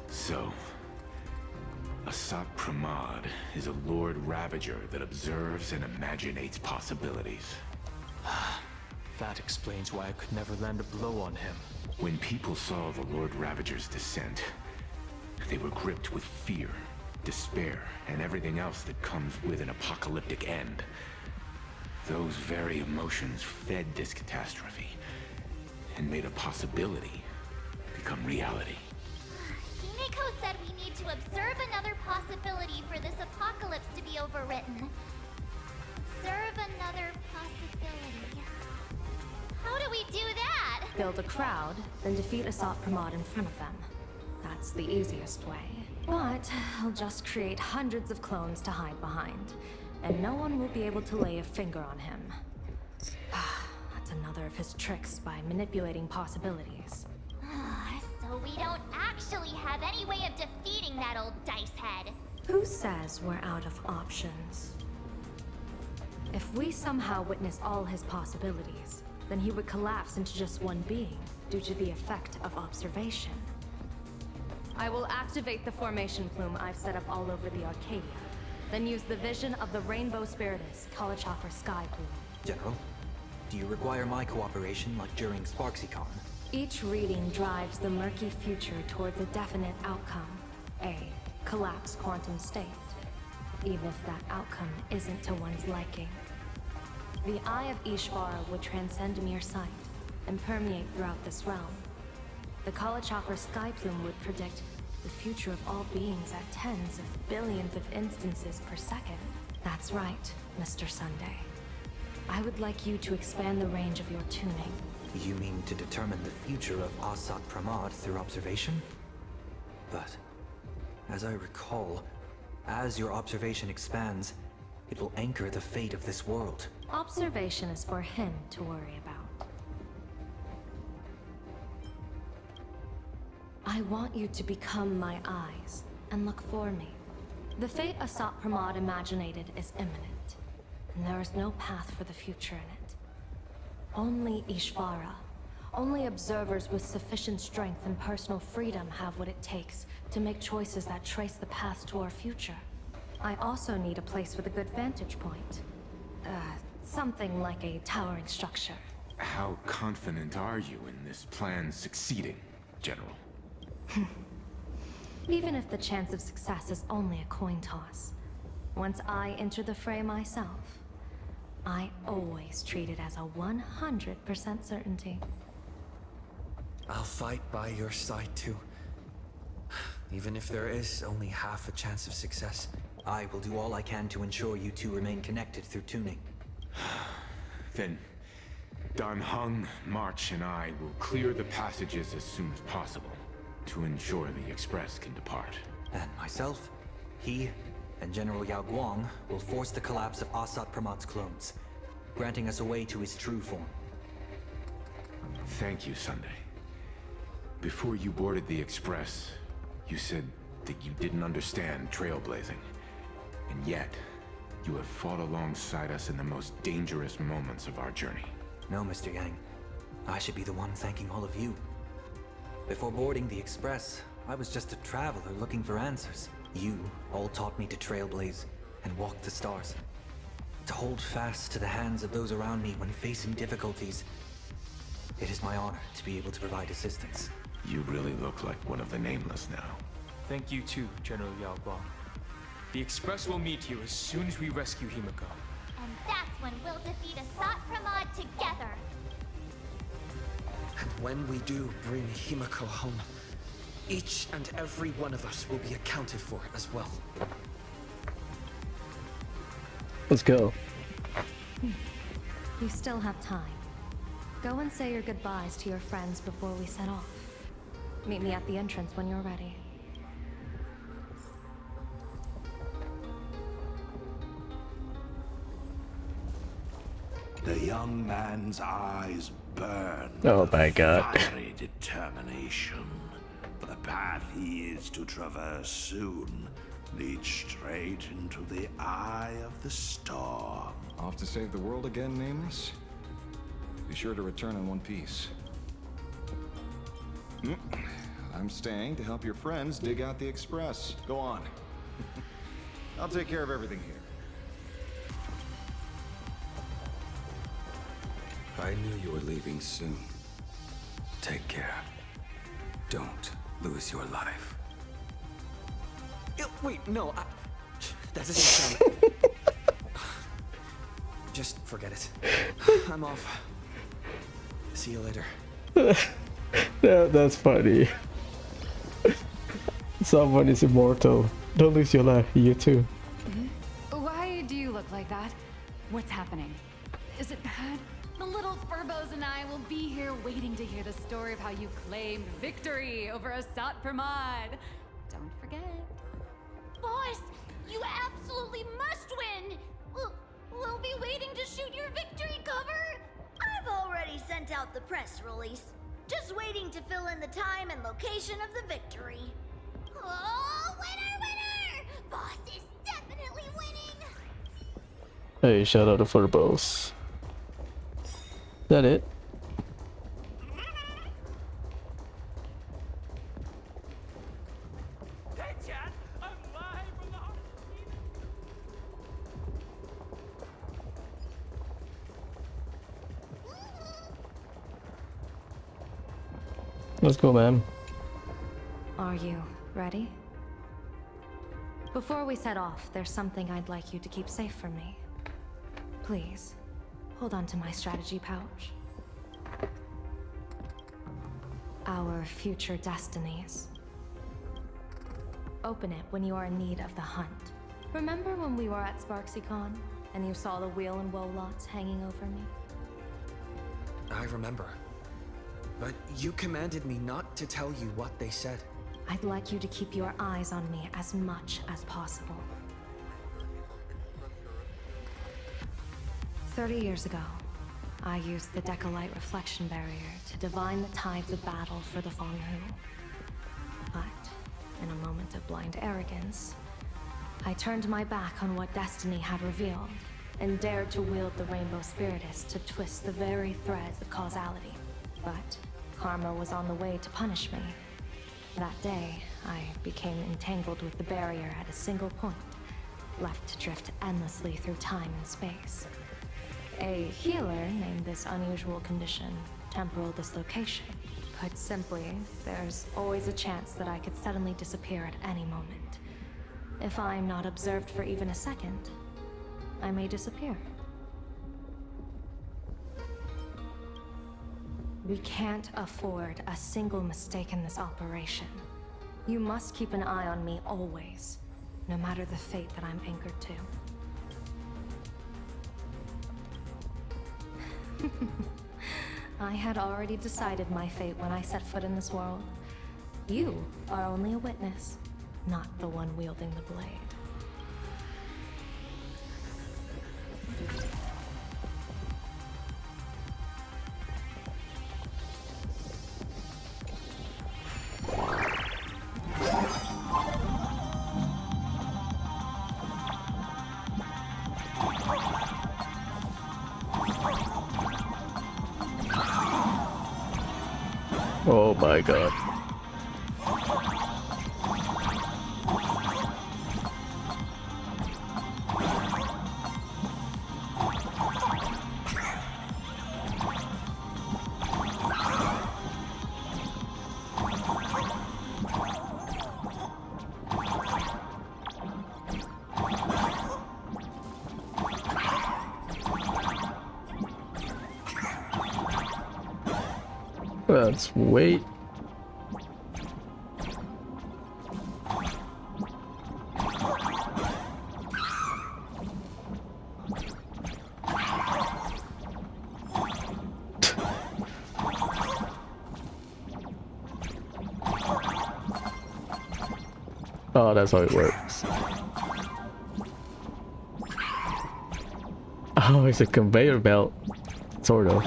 So, Assad Pramad is a Lord Ravager that observes and imaginates possibilities. That explains why I could never land a blow on him. When people saw the Lord Ravager's descent, they were gripped with fear, despair, and everything else that comes with an apocalyptic end. Those very emotions fed this catastrophe and made a possibility become reality. Himiko said we need to observe another possibility for this apocalypse to be overwritten. Observe another possibility. How do we do that? Build a crowd, then defeat Assad Pramad in front of them. That's the easiest way. But I'll just create hundreds of clones to hide behind. and no one will be able to lay a finger on him. That's another of his tricks by manipulating possibilities. So we don't actually have any way of defeating that old dice head. Who says we're out of options? If we somehow witness all his possibilities, then he would collapse into just one being due to the effect of observation. I will activate the formation plume I've set up all over the Arcadia, then use the vision of the Rainbow Spiritus Kalachakra Sky Plume. General, do you require my cooperation like during SparksyCon? Each reading drives the murky future towards a definite outcome, a collapsed quantum state, even if that outcome isn't to one's liking. The Eye of Ishvara would transcend mere sight and permeate throughout this realm. The Kalachakra Sky Plume would predict the future of all beings at tens of billions of instances per second. That's right, Mr. Sunday. I would like you to expand the range of your tuning. You mean to determine the future of Asat Pramad through observation? But, as I recall, as your observation expands, it will anchor the fate of this world. Observation is for him to worry about. I want you to become my eyes and look for me. The fate Asat Pramad imaginated is imminent, and there is no path for the future in it. Only Ishvara, only observers with sufficient strength and personal freedom have what it takes to make choices that trace the path to our future. I also need a place with a good vantage point. Something like a towering structure. How confident are you in this plan succeeding, General? Even if the chance of success is only a coin toss, once I enter the fray myself, I always treat it as a 100% certainty. I'll fight by your side too. Even if there is only half a chance of success. I will do all I can to ensure you two remain connected through tuning. Then, Dan Heng, March, and I will clear the passages as soon as possible to ensure the Express can depart. And myself, he, and General Yao Guang will force the collapse of Asat Pramad's clones, granting us a way to his true form. Thank you, Sunday. Before you boarded the Express, you said that you didn't understand trailblazing. And yet, you have fought alongside us in the most dangerous moments of our journey. No, Mr. Yang. I should be the one thanking all of you. Before boarding the Express, I was just a traveler looking for answers. You all taught me to trailblaze and walk the stars. To hold fast to the hands of those around me when facing difficulties. It is my honor to be able to provide assistance. You really look like one of the Nameless now. Thank you too, General Yao Guang. The Express will meet you as soon as we rescue Himiko. And that's when we'll defeat Asat Pramad together. And when we do bring Himiko home, each and every one of us will be accounted for as well. Let's go. You still have time. Go and say your goodbyes to your friends before we set off. Meet me at the entrance when you're ready. The young man's eyes burn. Oh my God. Fiery determination. For the path he is to traverse soon leads straight into the eye of the storm. Off to save the world again, Nameless? Be sure to return in one piece. I'm staying to help your friends dig out the Express. Go on. I'll take care of everything here. I knew you were leaving soon. Take care. Don't lose your life. Wait, no, that doesn't sound... Just forget it. I'm off. See you later. That's funny. Someone is immortal. Don't lose your life, you too. Why do you look like that? What's happening? Is it bad? The little Furbos and I will be here waiting to hear the story of how you claimed victory over Asat Pramad. Don't forget. Boss, you absolutely must win! shoot your victory cover? I've already sent out the press release. Just waiting to fill in the time and location of the victory. Oh, winner, winner! Boss is definitely winning! Hey, shout out to Furbos. Is that it? Let's go, man. Are you ready? Before we set off, there's something I'd like you to keep safe from me. Please, hold on to my strategy pouch. Our future destinies. Open it when you are in need of the hunt. Remember when we were at SparksyCon and you saw the wheel and woe lots hanging over me? I remember. But you commanded me not to tell you what they said. I'd like you to keep your eyes on me as much as possible. 30 years ago, I used the Decolite reflection barrier to divine the tides of battle for the Fonghu. But, in a moment of blind arrogance, I turned my back on what destiny had revealed and dared to wield the Rainbow Spiritus to twist the very threads of causality. But karma was on the way to punish me. That day, I became entangled with the barrier at a single point, left to drift endlessly through time and space. A healer named this unusual condition temporal dislocation. Put simply, there's always a chance that I could suddenly disappear at any moment. If I'm not observed for even a second, I may disappear. We can't afford a single mistake in this operation. You must keep an eye on me always, no matter the fate that I'm anchored to. I had already decided my fate when I set foot in this world. You are only a witness, not the one wielding the blade. Oh my god. Let's wait. Oh, that's how it works. Oh, it's a conveyor belt. Sort of.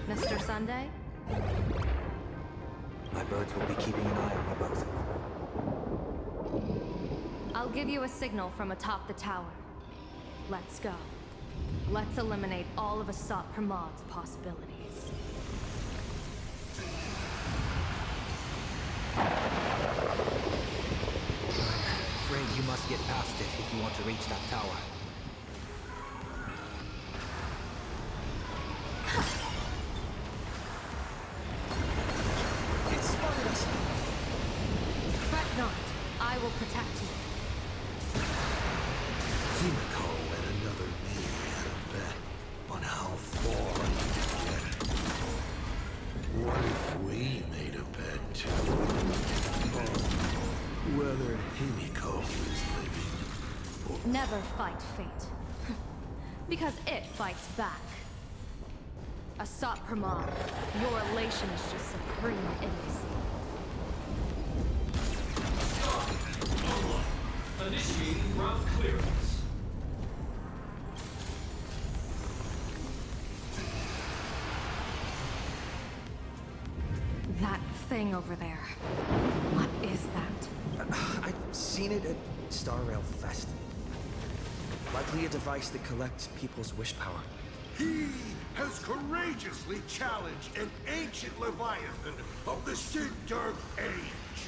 Mr. Sunday? My birds will be keeping an eye on you both. I'll give you a signal from atop the tower. Let's go. Let's eliminate all of Asat Pramad's possibilities. I'm afraid you must get past it if you want to reach that tower. Fret not. I will protect you. Himiko and another me had a bet on how far you could get. What if we made a bet too? Whether Himiko is living. Never fight fate. Because it fights back. Asat Pramod, your elation is just supreme idiocy. Initiating round clearance. That thing over there. What is that? I've seen it at Star Rail Fest. Likely a device that collects people's wish power. He has courageously challenged an ancient Leviathan of the Sindark Age.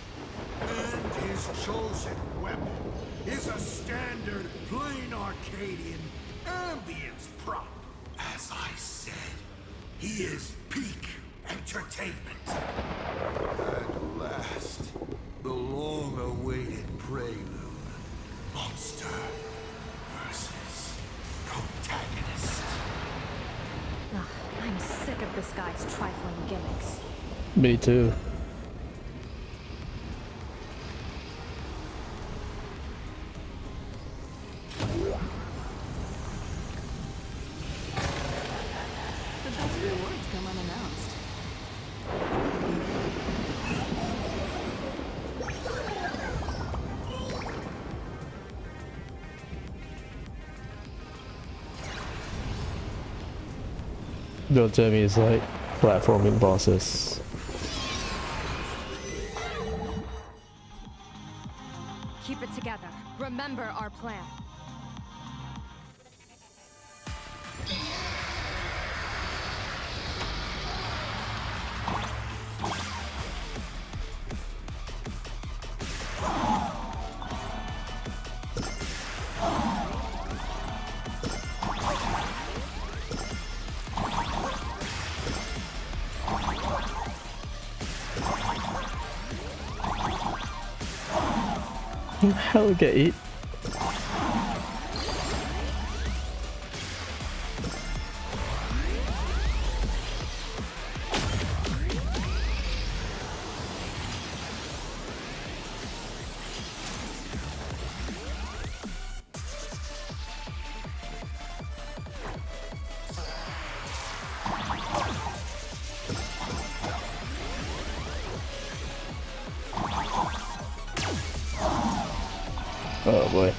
And his chosen weapon is a standard plain Arcadian ambience prop. As I said, he is peak entertainment. At last, the long-awaited prelude. Monster versus protagonist. Ugh, I'm sick of this guy's trifling gimmicks. Me too. The best rewards come unannounced. Don't tell me it's like platforming bosses. Keep it together. Remember our plan. Hell, get it. Oh boy.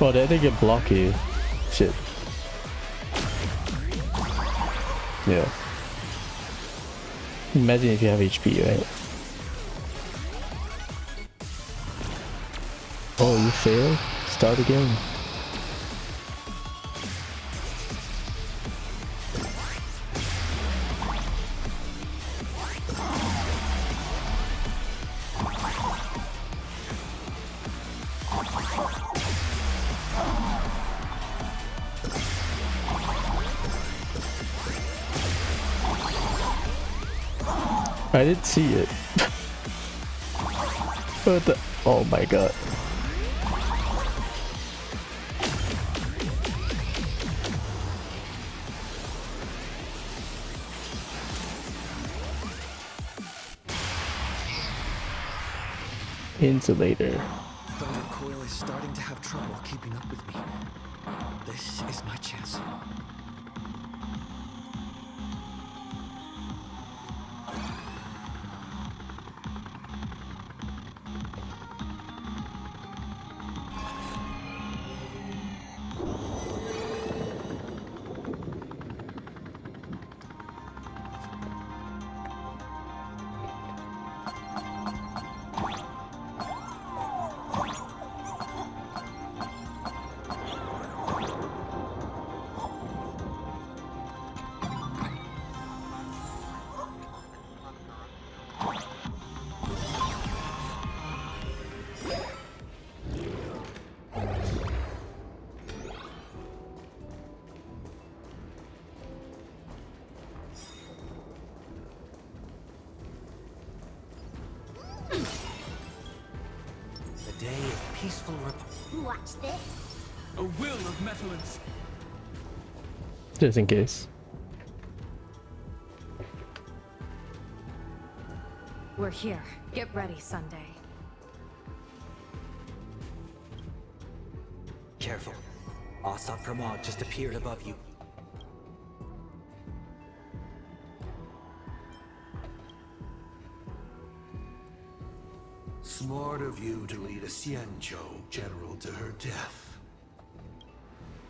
Oh, they didn't get blocky. Shit. Yeah. Imagine if you have HP, right? Oh, you failed? Start again. I didn't see it. What the? Oh my god. Insulator. Thunder Coil is starting to have trouble keeping up with me. This is my chance. peaceful Watch this. A will of metallance. Just in case. We're here. Get ready, Sunday. Careful. Asat Pramod just appeared above you. Smart of you to lead a Xianzhou general to her death.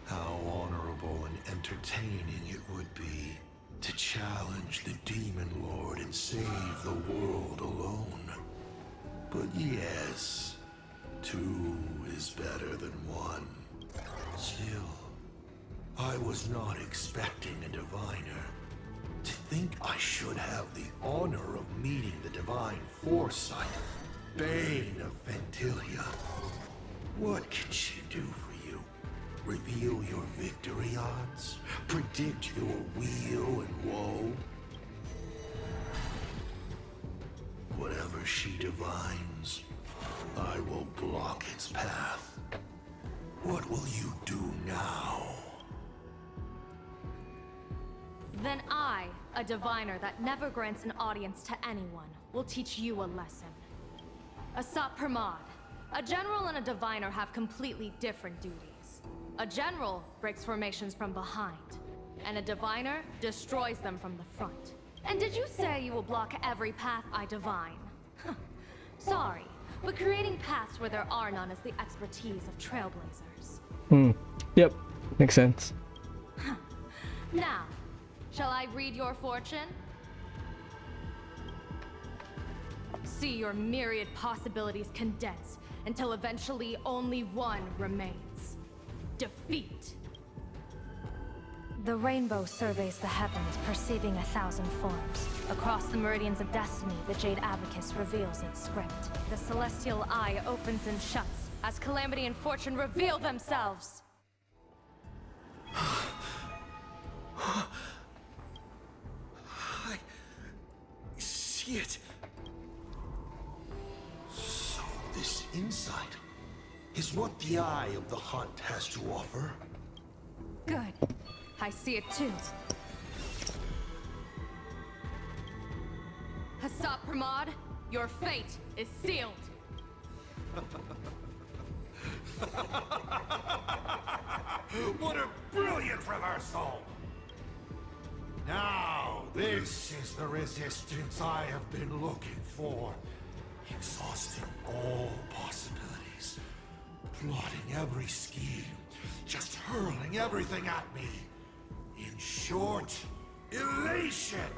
How honorable and entertaining it would be to challenge the Demon Lord and save the world alone. But yes, two is better than one. Still, I was not expecting a diviner. To think I should have the honor of meeting the divine foresight, Bane of Ventilia. What can she do for you? Reveal your victory odds? Predict your weal and woe? Whatever she divines, I will block its path. What will you do now? Then I, a diviner that never grants an audience to anyone, will teach you a lesson. Asat Pramod, a general and a diviner have completely different duties. A general breaks formations from behind, and a diviner destroys them from the front. And did you say you will block every path I divine? Sorry, but creating paths where there are none is the expertise of Trailblazers. Yep, makes sense. Now, shall I read your fortune? See your myriad possibilities condense until eventually only one remains. Defeat. The rainbow surveys the heavens, perceiving 1,000 forms. Across the meridians of destiny, the Jade Abacus reveals its script. The celestial eye opens and shuts as calamity and fortune reveal themselves. I see it. So this insight is what the Eye of the Hunt has to offer. Good. I see it too. Asat Pramod, your fate is sealed. What a brilliant reversal! Now, this is the resistance I have been looking for. Exhausting all possibilities. Plotting every scheme. Just hurling everything at me. In short, elation!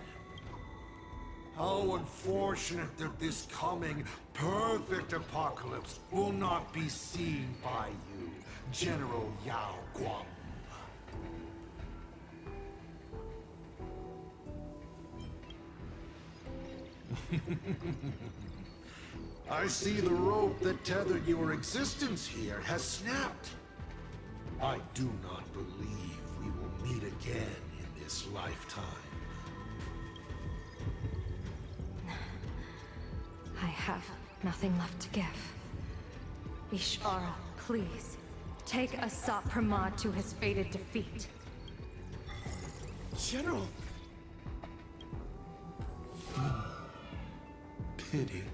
How unfortunate that this coming perfect apocalypse will not be seen by you, General Yao Guang. I see the rope that tethered your existence here has snapped. I do not believe we will meet again in this lifetime. I have nothing left to give. Ishvara, please, take Asat Pramod to his fated defeat. General! Pity.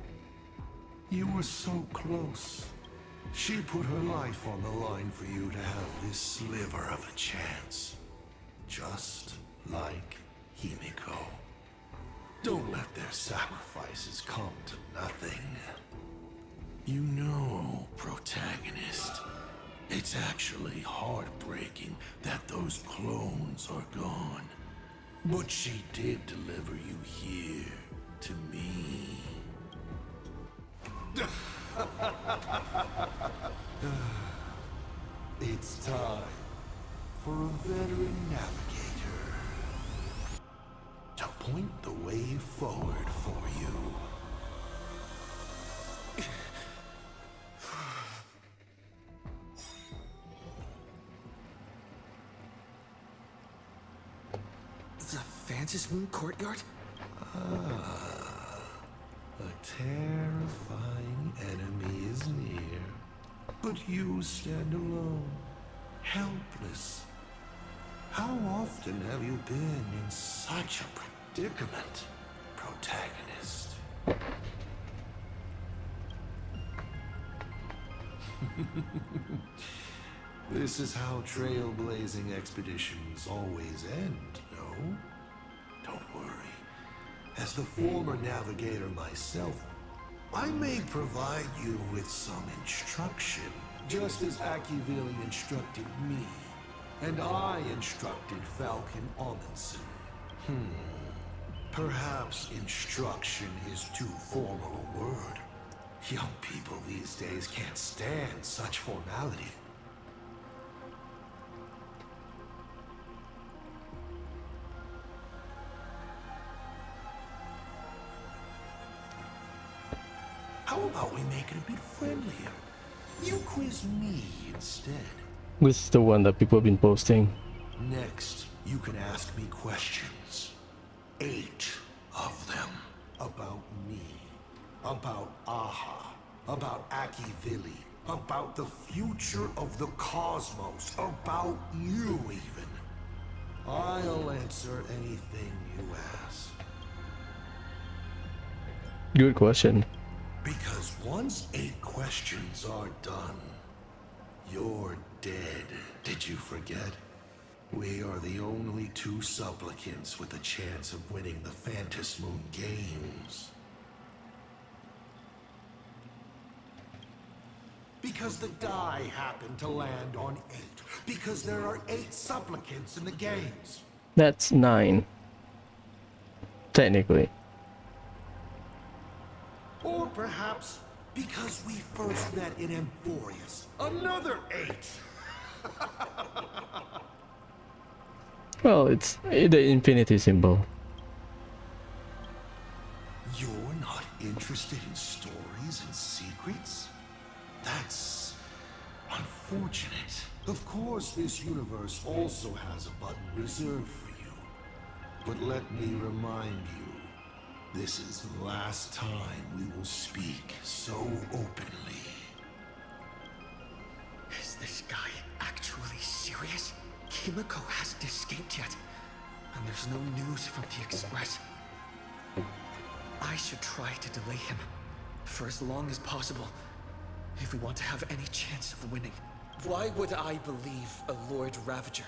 You were so close. She put her life on the line for you to have this sliver of a chance. Just like Himiko. Don't let their sacrifices come to nothing. You know, protagonist, it's actually heartbreaking that those clones are gone. But she did deliver you here, to me. It's time for a veteran navigator to point the way forward for you. The Vantage Moon Courtyard? Ah, a terrifying enemy is near. But you stand alone, helpless. How often have you been in such a predicament, protagonist? This is how trailblazing expeditions always end, no? Don't worry. As the former navigator myself, I may provide you with some instruction, just as Akivili instructed me, and I instructed Falcon Amundsen. Perhaps instruction is too formal a word. Young people these days can't stand such formality. How about we make it a bit friendlier? You quiz me instead. This is the one that people have been posting. Next, you can ask me questions. 8 of them. About me. About Aha. About Akivili. About the future of the cosmos. About you, even. I'll answer anything you ask. Good question. Because once 8 questions are done, you're dead. Did you forget? We are the only 2 supplicants with a chance of winning the Phantasm Moon Games. Because the die happened to land on 8. Because there are 8 supplicants in the games. That's 9. Technically. Or perhaps because we first met in Emporius. Another 8! Well, it's the infinity symbol. You're not interested in stories and secrets? That's unfortunate. Of course, this universe also has a button reserved for you. But let me remind you, this is the last time we will speak so openly. Is this guy actually serious? Kimiko hasn't escaped yet, and there's no news from the Express. I should try to delay him for as long as possible if we want to have any chance of winning. Why would I believe a Lord Ravager?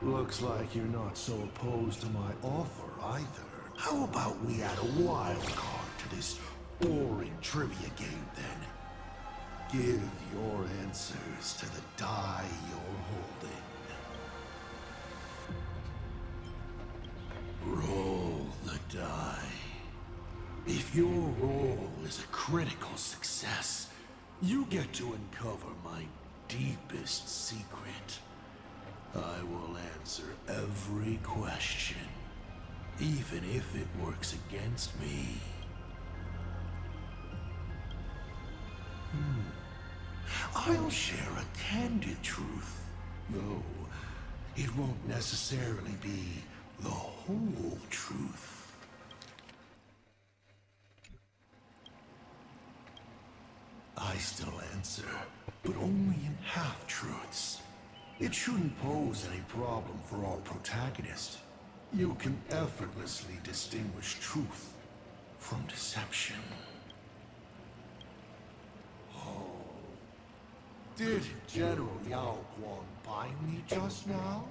Looks like you're not so opposed to my offer either. How about we add a wild card to this boring trivia game then? Give your answers to the die you're holding. Roll the die. If your roll is a critical success, you get to uncover my deepest secret. I will answer every question, even if it works against me. I'll share a candid truth, though it won't necessarily be the whole truth. I still answer, but only in half-truths. It shouldn't pose any problem for our protagonist. You can effortlessly distinguish truth from deception. Oh. Did General Yao Guang bind me just now?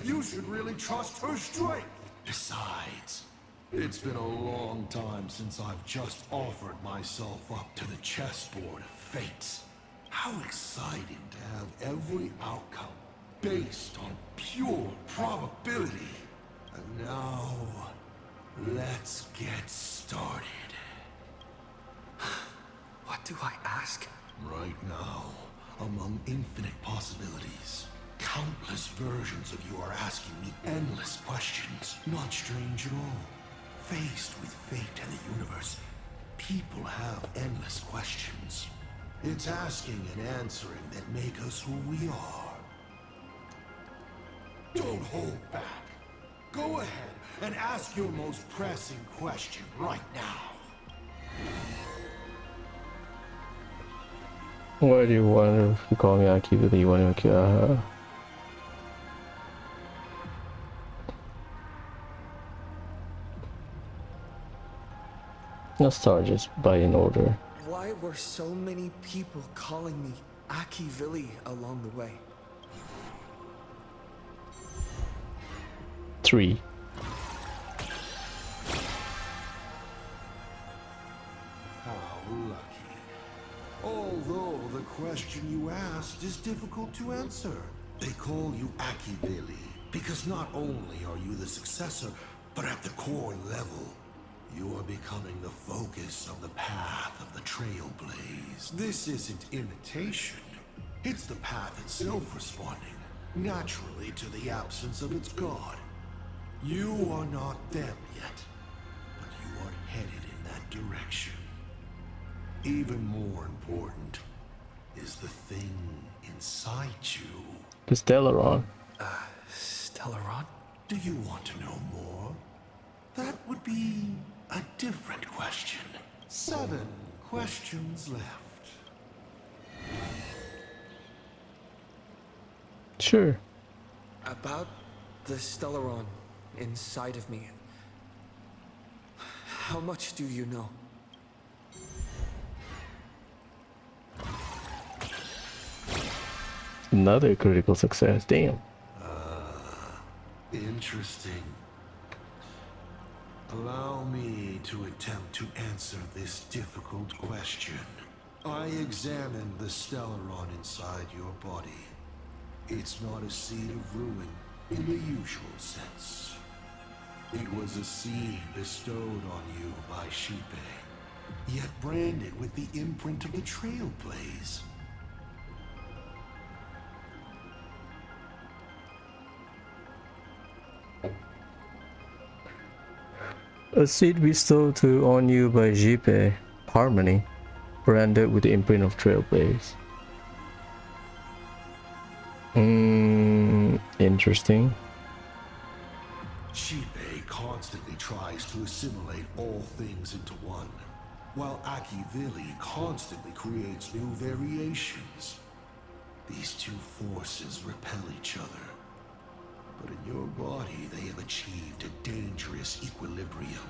You should really trust her strength. Besides, it's been a long time since I've just offered myself up to the chessboard of fates. How exciting to have every outcome based on pure probability. And now, let's get started. What do I ask? Right now, among infinite possibilities, countless versions of you are asking me endless questions. Not strange at all. Faced with fate and the universe, people have endless questions. It's asking and answering that make us who we are. Don't hold back. Go ahead and ask your most pressing question right now. Why do you want to call me Akibili? You want to kill Let's start just by in order. Why were so many people calling me Akivili along the way? 3. How lucky. Although the question you asked is difficult to answer. They call you Akivili because not only are you the successor, but at the core level, you are becoming the focus of the path of the Trailblaze. This isn't imitation. It's the path itself responding, naturally, to the absence of its god. You are not them yet, but you are headed in that direction. Even more important is the thing inside you. The Stellaron. Stellaron? Do you want to know more? That would be a different question. 7 questions left. Sure. About the Stellaron inside of me. How much do you know? Another critical success, damn. Interesting. Allow me to attempt to answer this difficult question. I examined the Stellaron inside your body. It's not a seed of ruin in the usual sense. It was a seed bestowed on you by Shipe, yet branded with the imprint of the Trailblaze. A seed bestowed on you by Jipe, Harmony, branded with the imprint of Trailblaze. Interesting. Shipe constantly tries to assimilate all things into one, while Akivili constantly creates new variations. These two forces repel each other, but in your body they have achieved a dangerous equilibrium.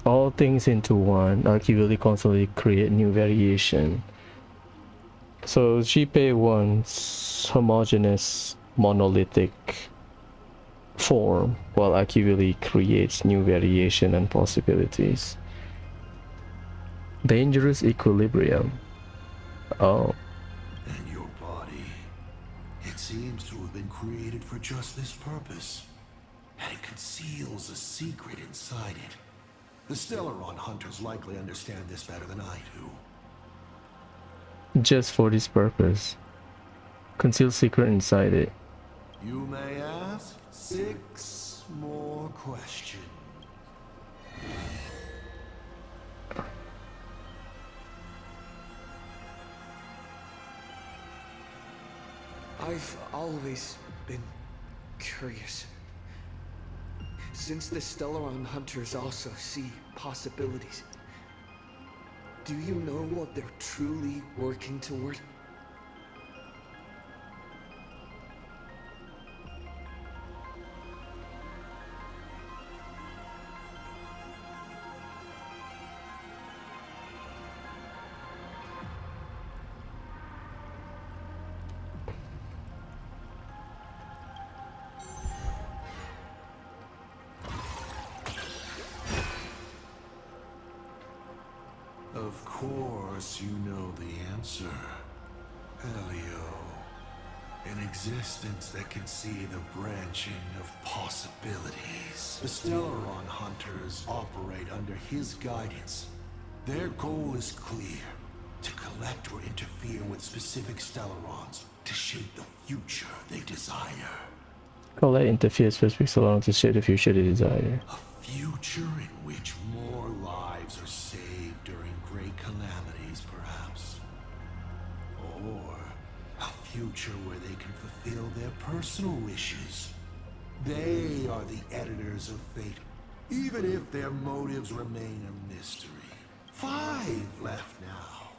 All things into one, Akivili constantly create new variation. So Jipe wants homogeneous monolithic form, while Akivili creates new variation and possibilities. Dangerous equilibrium. Oh. And your body, it seems to have been created for just this purpose, and it conceals a secret inside it. The Stellaron hunters likely understand this better than I do. Just for this purpose. Conceal secret inside it. You may ask 6 more questions. I've always been curious. Since the Stellaron hunters also see possibilities, do you know what they're truly working toward? Of course you know the answer. Elio. An existence that can see the branching of possibilities. The Stellaron hunters operate under his guidance. Their goal is clear. To collect or interfere with specific Stellarons to shape the future they desire. Collect, interfere, specific Stellarons to shape the future they desire. A future in which more lives are saved during great calamities, perhaps. Or a future where they can fulfill their personal wishes. They are the editors of fate, even if their motives remain a mystery. 5 left now.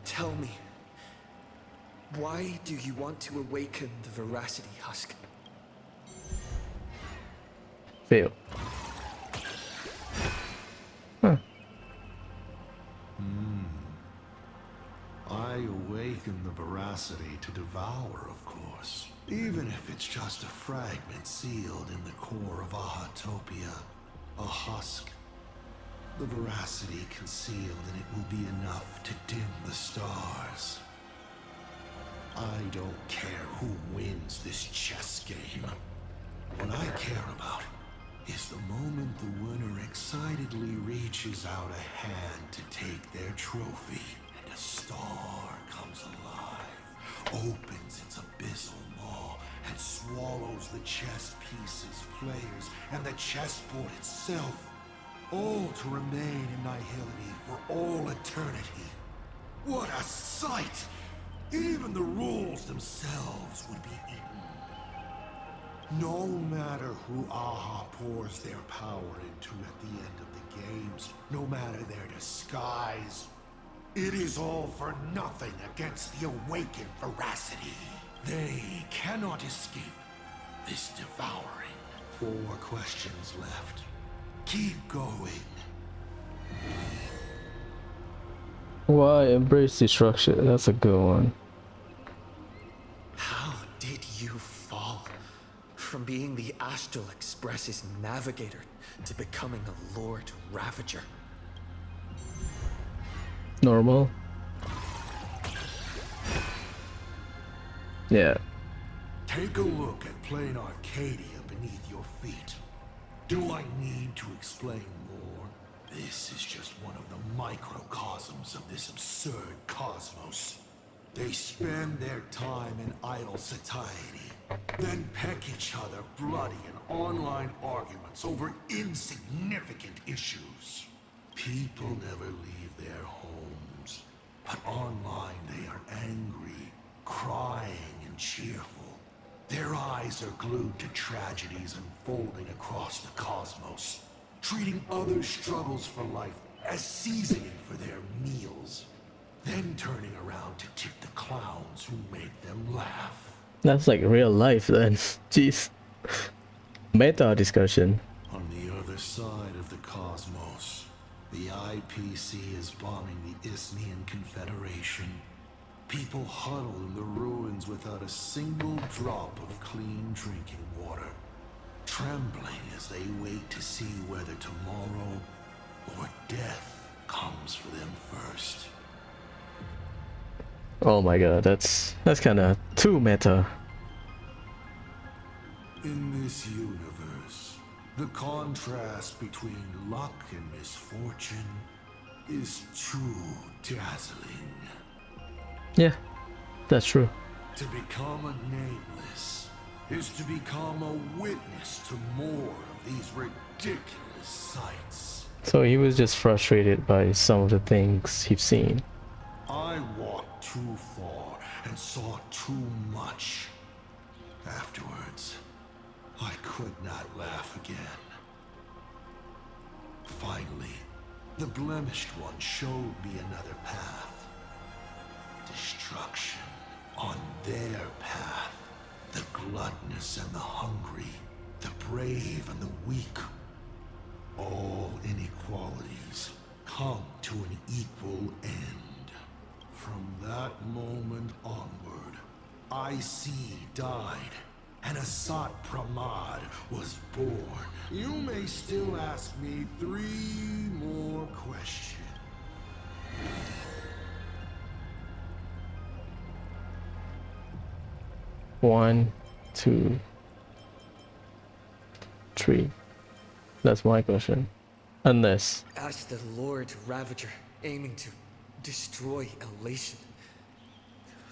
Tell me, why do you want to awaken the Veracity Husk? Fail. Huh. I awaken the Veracity to devour, of course. Even if it's just a fragment sealed in the core of Ahatopia, a husk. The Veracity concealed, and it will be enough to dim the stars. I don't care who wins this chess game. What I care about is the moment the winner excitedly reaches out a hand to take their trophy, and a star comes alive, opens its abyssal maw, and swallows the chess pieces, players, and the chessboard itself. All to remain in nihility for all eternity. What a sight! Even the rules themselves would be eaten. No matter who Aha pours their power into at the end of the games, no matter their disguise, it is all for nothing against the awakened Veracity. They cannot escape this devouring. 4 questions left. Keep going. Why embrace destruction? That's a good one. How did you fall from being the Astral Express's navigator to becoming a Lord Ravager? Normal. Yeah. Take a look at plain Arcadia beneath your feet. Do I need to explain more? This is just one of the microcosms of this absurd cosmos. They spend their time in idle satiety, then peck each other bloody in online arguments over insignificant issues. People never leave their homes, but online they are angry, crying, and cheerful. Their eyes are glued to tragedies unfolding across the cosmos, treating other struggles for life as seasoning for their meals, then turning around to tip the clowns who make them laugh. That's like real life then. Jeez. Meta discussion. On the other side of the cosmos, the IPC is bombing the Isthmian Confederation. People huddle in the ruins without a single drop of clean drinking water, trembling as they wait to see whether tomorrow or death comes for them first. Oh my god, that's kind of too meta. In this universe, the contrast between luck and misfortune is too dazzling. Yeah, that's true. To become a nameless is to become a witness to more of these ridiculous sights. So he was just frustrated by some of the things he's seen. I walked too far and saw too much. Afterwards, I could not laugh again. Finally, the blemished one showed me another path. Destruction on their path. The gluttonous and the hungry, the brave and the weak. All inequalities come to an equal end. From that moment onward, IC died, and Asat Pramad was born. You may still ask me 3 more questions. 1, 2, 3. That's my question. Unless. As the Lord Ravager, aiming to destroy Elation,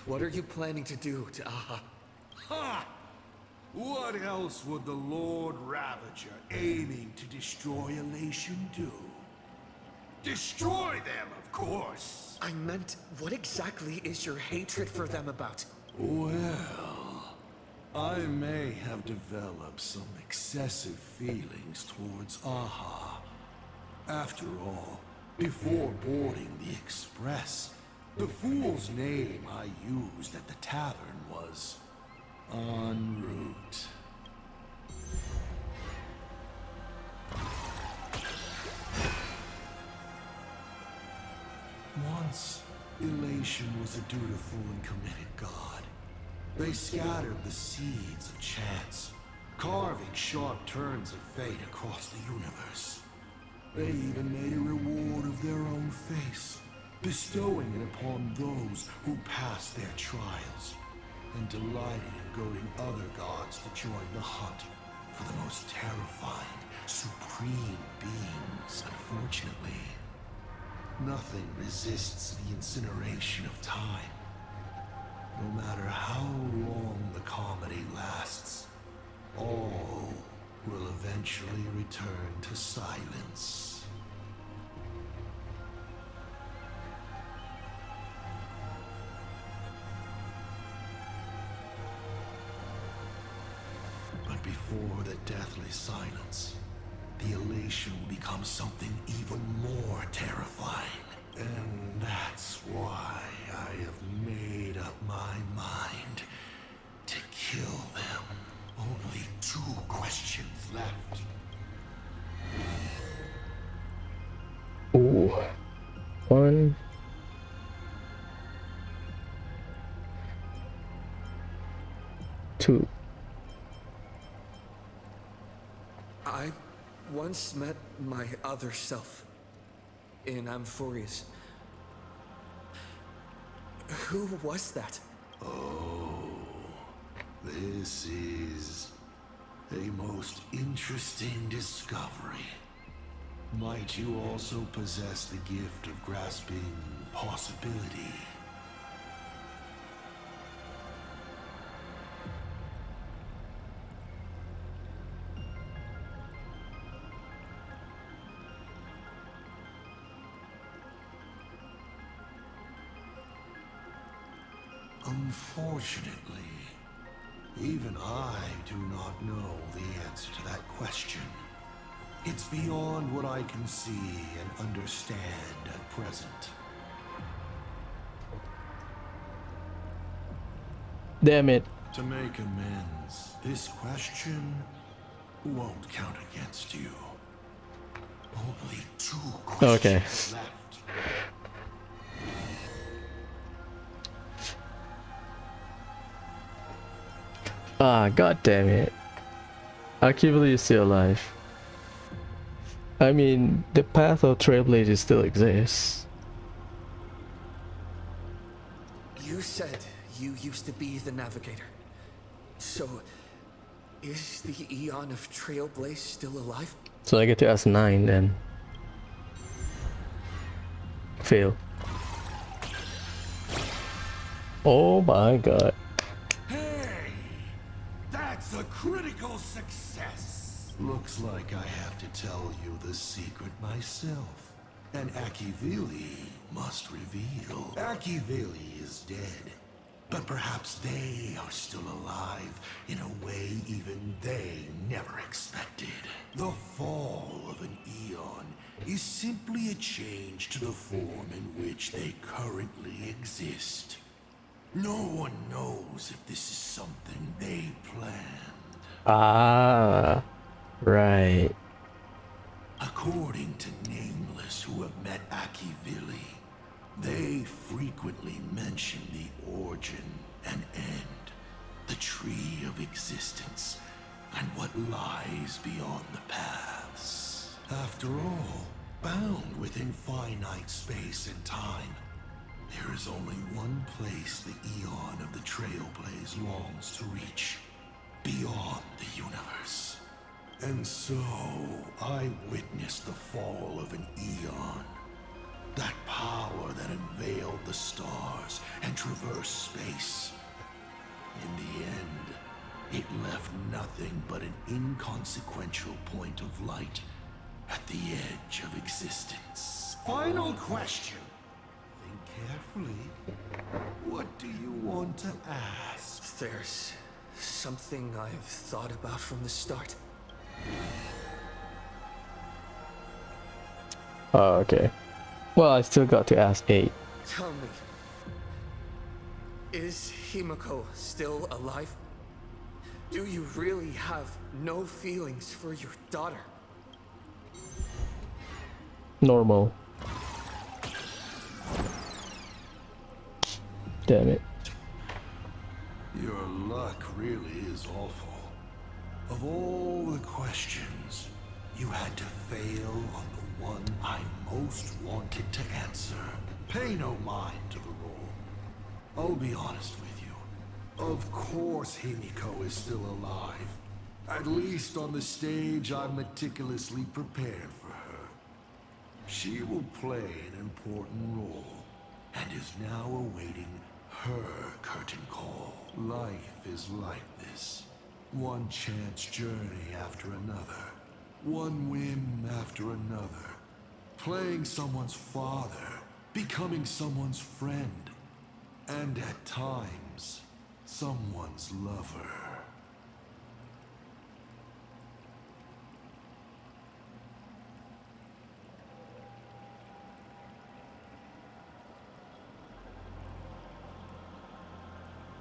what are you planning to do to Aha? Ha! What else would the Lord Ravager aiming to destroy Elation do? Destroy them, of course! I meant, what exactly is your hatred for them about? Well, I may have developed some excessive feelings towards Aha. After all, before boarding the Express, the fool's name I used at the tavern was En route. Once, Elation was a dutiful and committed god. They scattered the seeds of chance, carving sharp turns of fate across the universe. They even made a reward of their own face, bestowing it upon those who passed their trials, and delighted in goading other gods to join the hunt for the most terrifying, supreme beings. Unfortunately, nothing resists the incineration of time. No matter how long the comedy lasts, all will eventually return to silence. But before the deathly silence, the elation will become something even more terrifying. And that's why I have made up my mind to kill them. Only 2 questions left. Ooh. 1. 2. I once met my other self in Amphorius. Who was that? Oh, this is a most interesting discovery. Might you also possess the gift of grasping possibility? Unfortunately, even I do not know the answer to that question. It's beyond what I can see and understand at present. Damn it. To make amends, this question won't count against you. Only 2 questions left. Ah, god damn it. I can't believe you're still alive. I mean, the path of Trailblaze still exists. You said you used to be the navigator. So, is the Eon of Trailblaze still alive? So I get to ask 9 then. Fail. Oh my god. That's a critical success! Looks like I have to tell you the secret myself. And Akivili must reveal. Akivili is dead, but perhaps they are still alive in a way even they never expected. The fall of an Eon is simply a change to the form in which they currently exist. No one knows if this is something they planned. Ah, right. According to Nameless who have met Akivili, they frequently mention the origin and end, the tree of existence, and what lies beyond the paths. After all, bound within finite space and time, there is only one place the Eon of the Trailblaze longs to reach, beyond the universe. And so, I witnessed the fall of an Eon. That power that unveiled the stars and traversed space. In the end, It left nothing but an inconsequential point of light at the edge of existence. Final question. Think carefully. What do you want to ask? There's something I've thought about from the start. Oh, okay. Well, I still got to ask 8. Tell me, is Himiko still alive? Do you really have no feelings for your daughter? Normal. Damn it. Your luck really is awful. Of all the questions, you had to fail on the one I most wanted to answer. Pay no mind to the rule. I'll be honest with you. Of course Himiko is still alive. At least on the stage I'm meticulously prepared for her. She will play an important role, and is now awaiting her curtain call. Life is like this. One chance journey after another. One whim after another. Playing someone's father. Becoming someone's friend. And at times, someone's lover.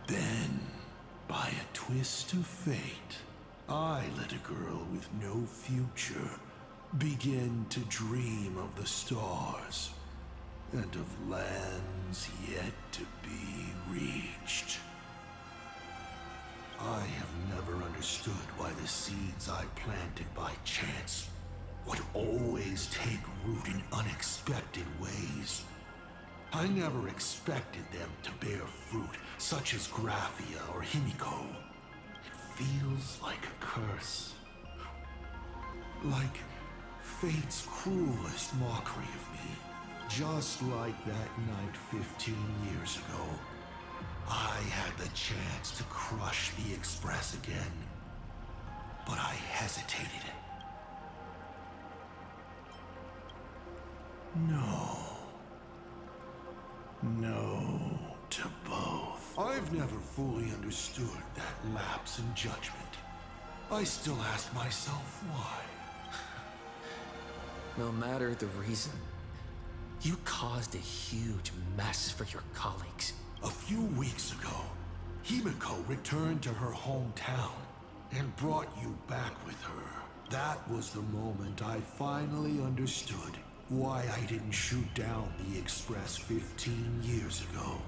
Then, by a twist of fate, I let a girl with no future begin to dream of the stars and of lands yet to be reached. I have never understood why the seeds I planted by chance would always take root in unexpected ways. I never expected them to bear fruit, such as Graphia or Himiko. It feels like a curse. Like fate's cruelest mockery of me. Just like that night 15 years ago. I had the chance to crush the Express again. But I hesitated. No. No to both. I've never fully understood that lapse in judgment. I still ask myself why. No matter the reason, you caused a huge mess for your colleagues. A few weeks ago, Himiko returned to her hometown and brought you back with her. That was the moment I finally understood why I didn't shoot down the Express 15 years ago.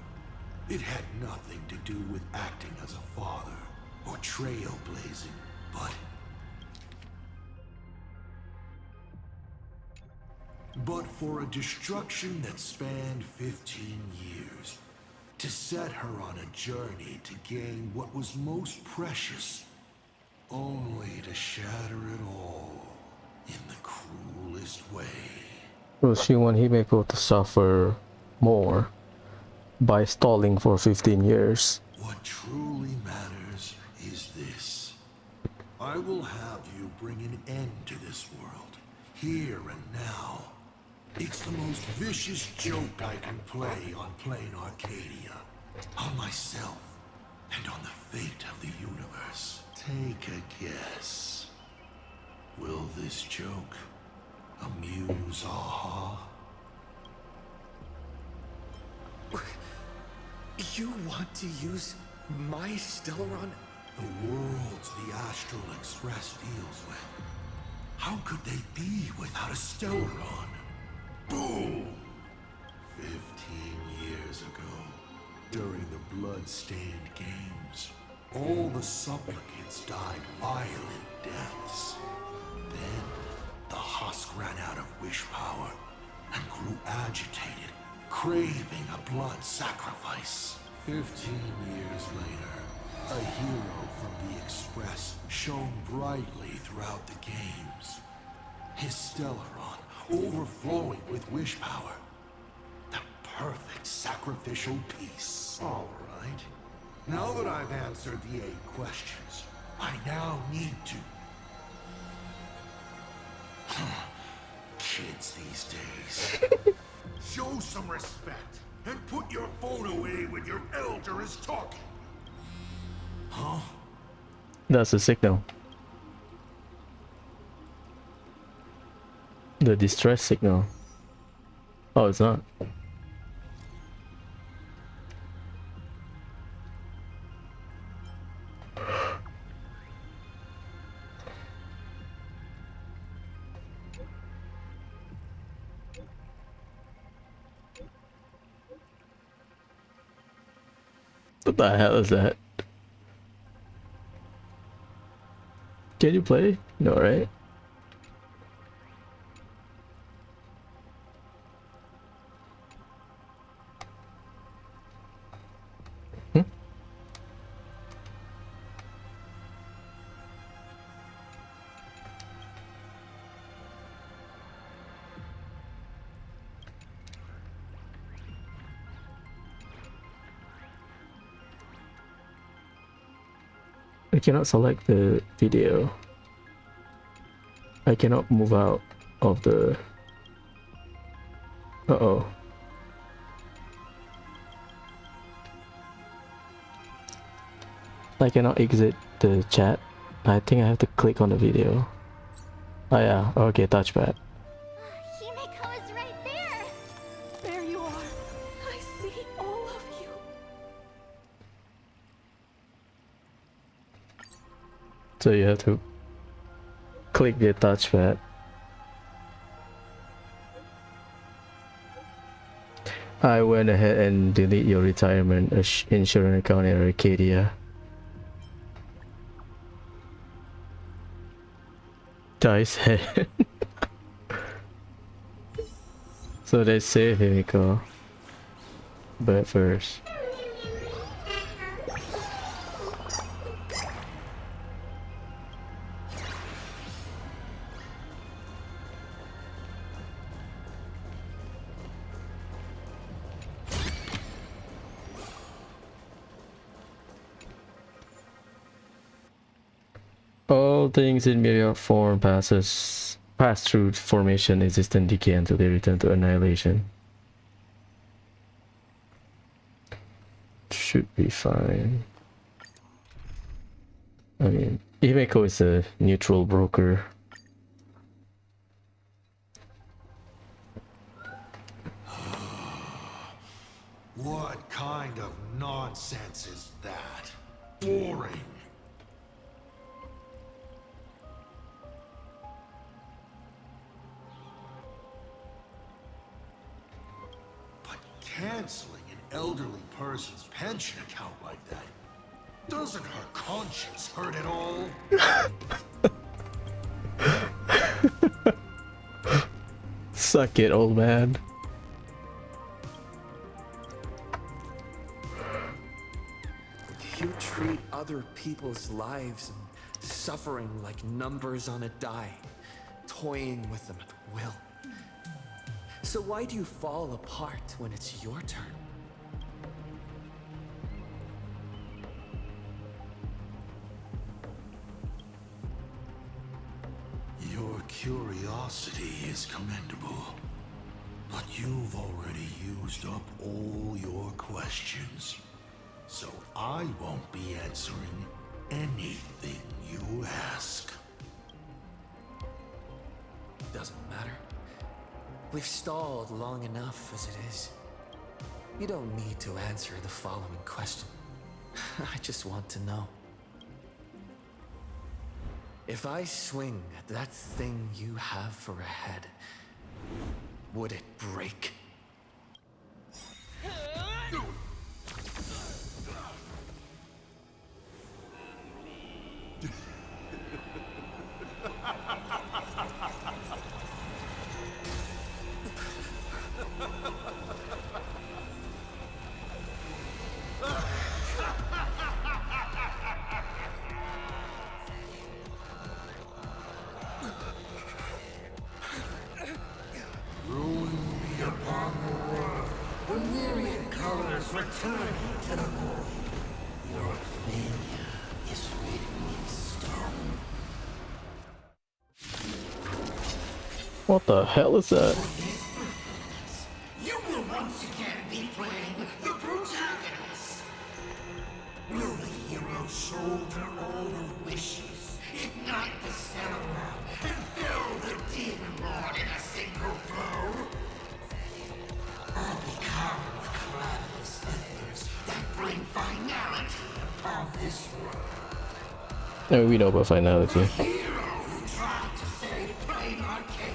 It had nothing to do with acting as a father or trailblazing, but for a destruction that spanned 15 years, to set her on a journey to gain what was most precious, only to shatter it all in the cruelest way. Will she want Himeko to suffer more by stalling for 15 years? What truly matters is this. I will have you bring an end to this world, here and now. It's the most vicious joke I can play on Plain Arcadia. On myself, and on the fate of the universe. Take a guess. Will this joke amuse Aha? You want to use my Stellaron? The worlds the Astral Express deals with. How could they be without a Stellaron? Boom! 15 years ago, during the blood-stained games, all the supplicants died violent deaths. Then, the husk ran out of wish power and grew agitated, craving a blood sacrifice. 15 years later, a hero from the Express shone brightly throughout the games. His Stellaron overflowing with wish power. The perfect sacrificial piece. All right. Now that I've answered the 8 questions, I now need to... Kids these days. Show some respect and put your phone away when your elder is talking. Huh? That's a signal. The distress signal. Oh, it's not. What the hell is that? Can you play? No, right? I cannot select the video. I cannot move out of the... Uh-oh. I cannot exit the chat. I think I have to click on the video. Oh yeah, okay, touchpad. Himeko is right there! There you are. I see all of you. So you have to click the touchpad. I went ahead and delete your retirement insurance account in Arcadia. Dice head. So they say Himeko. But first. All things in myriad form pass through formation, existence, decay until they return to annihilation. Should be fine. I mean, Himeko is a neutral broker. What kind of nonsense is that? Boring. Canceling an elderly person's pension account like that, doesn't her conscience hurt at all? Suck it, old man. You treat other people's lives and suffering like numbers on a die, toying with them at will. So why do you fall apart when it's your turn? Your curiosity is commendable, but you've already used up all your questions. So I won't be answering anything you ask. Doesn't matter. We've stalled long enough as it is. You don't need to answer the following question. I just want to know. If I swing at that thing you have for a head, would it break? Return to the void. Your What the hell is that? You will once again be playing the protagonist. Will the hero shoulder all the wishes, ignite the stellar realm, and fill the demon lord in a single blow? Or become the calamitous embers that bring finality upon this world? No, we know about finality. Hero who tried to save Plain Arcade,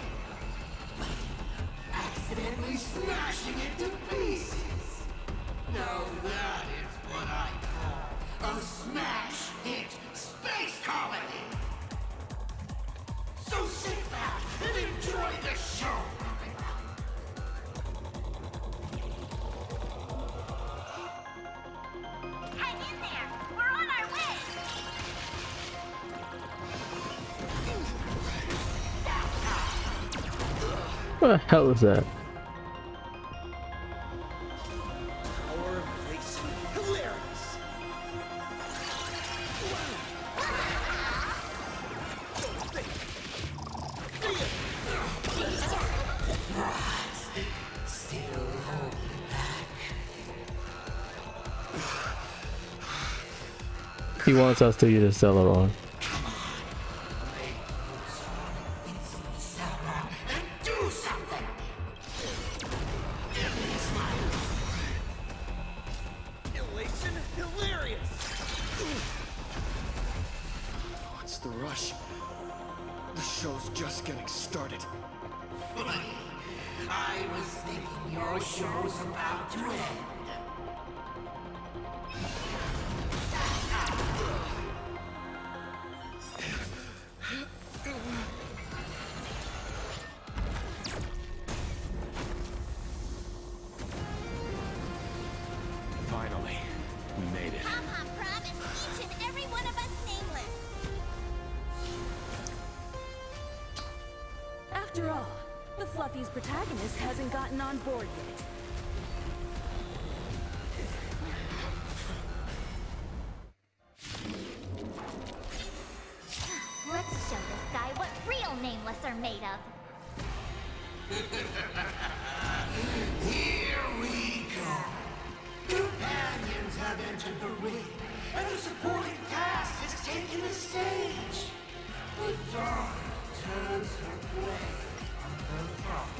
accidentally smashing it to pieces. Now that is what I call a smash hit space comedy. So sit back and enjoy the show. Hang in there! We're on our way! What the hell is that? He wants us to use the Celeron. What's the rush? The show's just getting started. I was thinking your show's about to end. Finally, we made it. Papa promised each and every one of us nameless. After all, the Fluffy's protagonist hasn't gotten on board yet. Let's show this guy what real nameless are made of. Here we go. Companions have entered the ring, and the supporting cast has taken the stage. The dark turns her blade on her throne.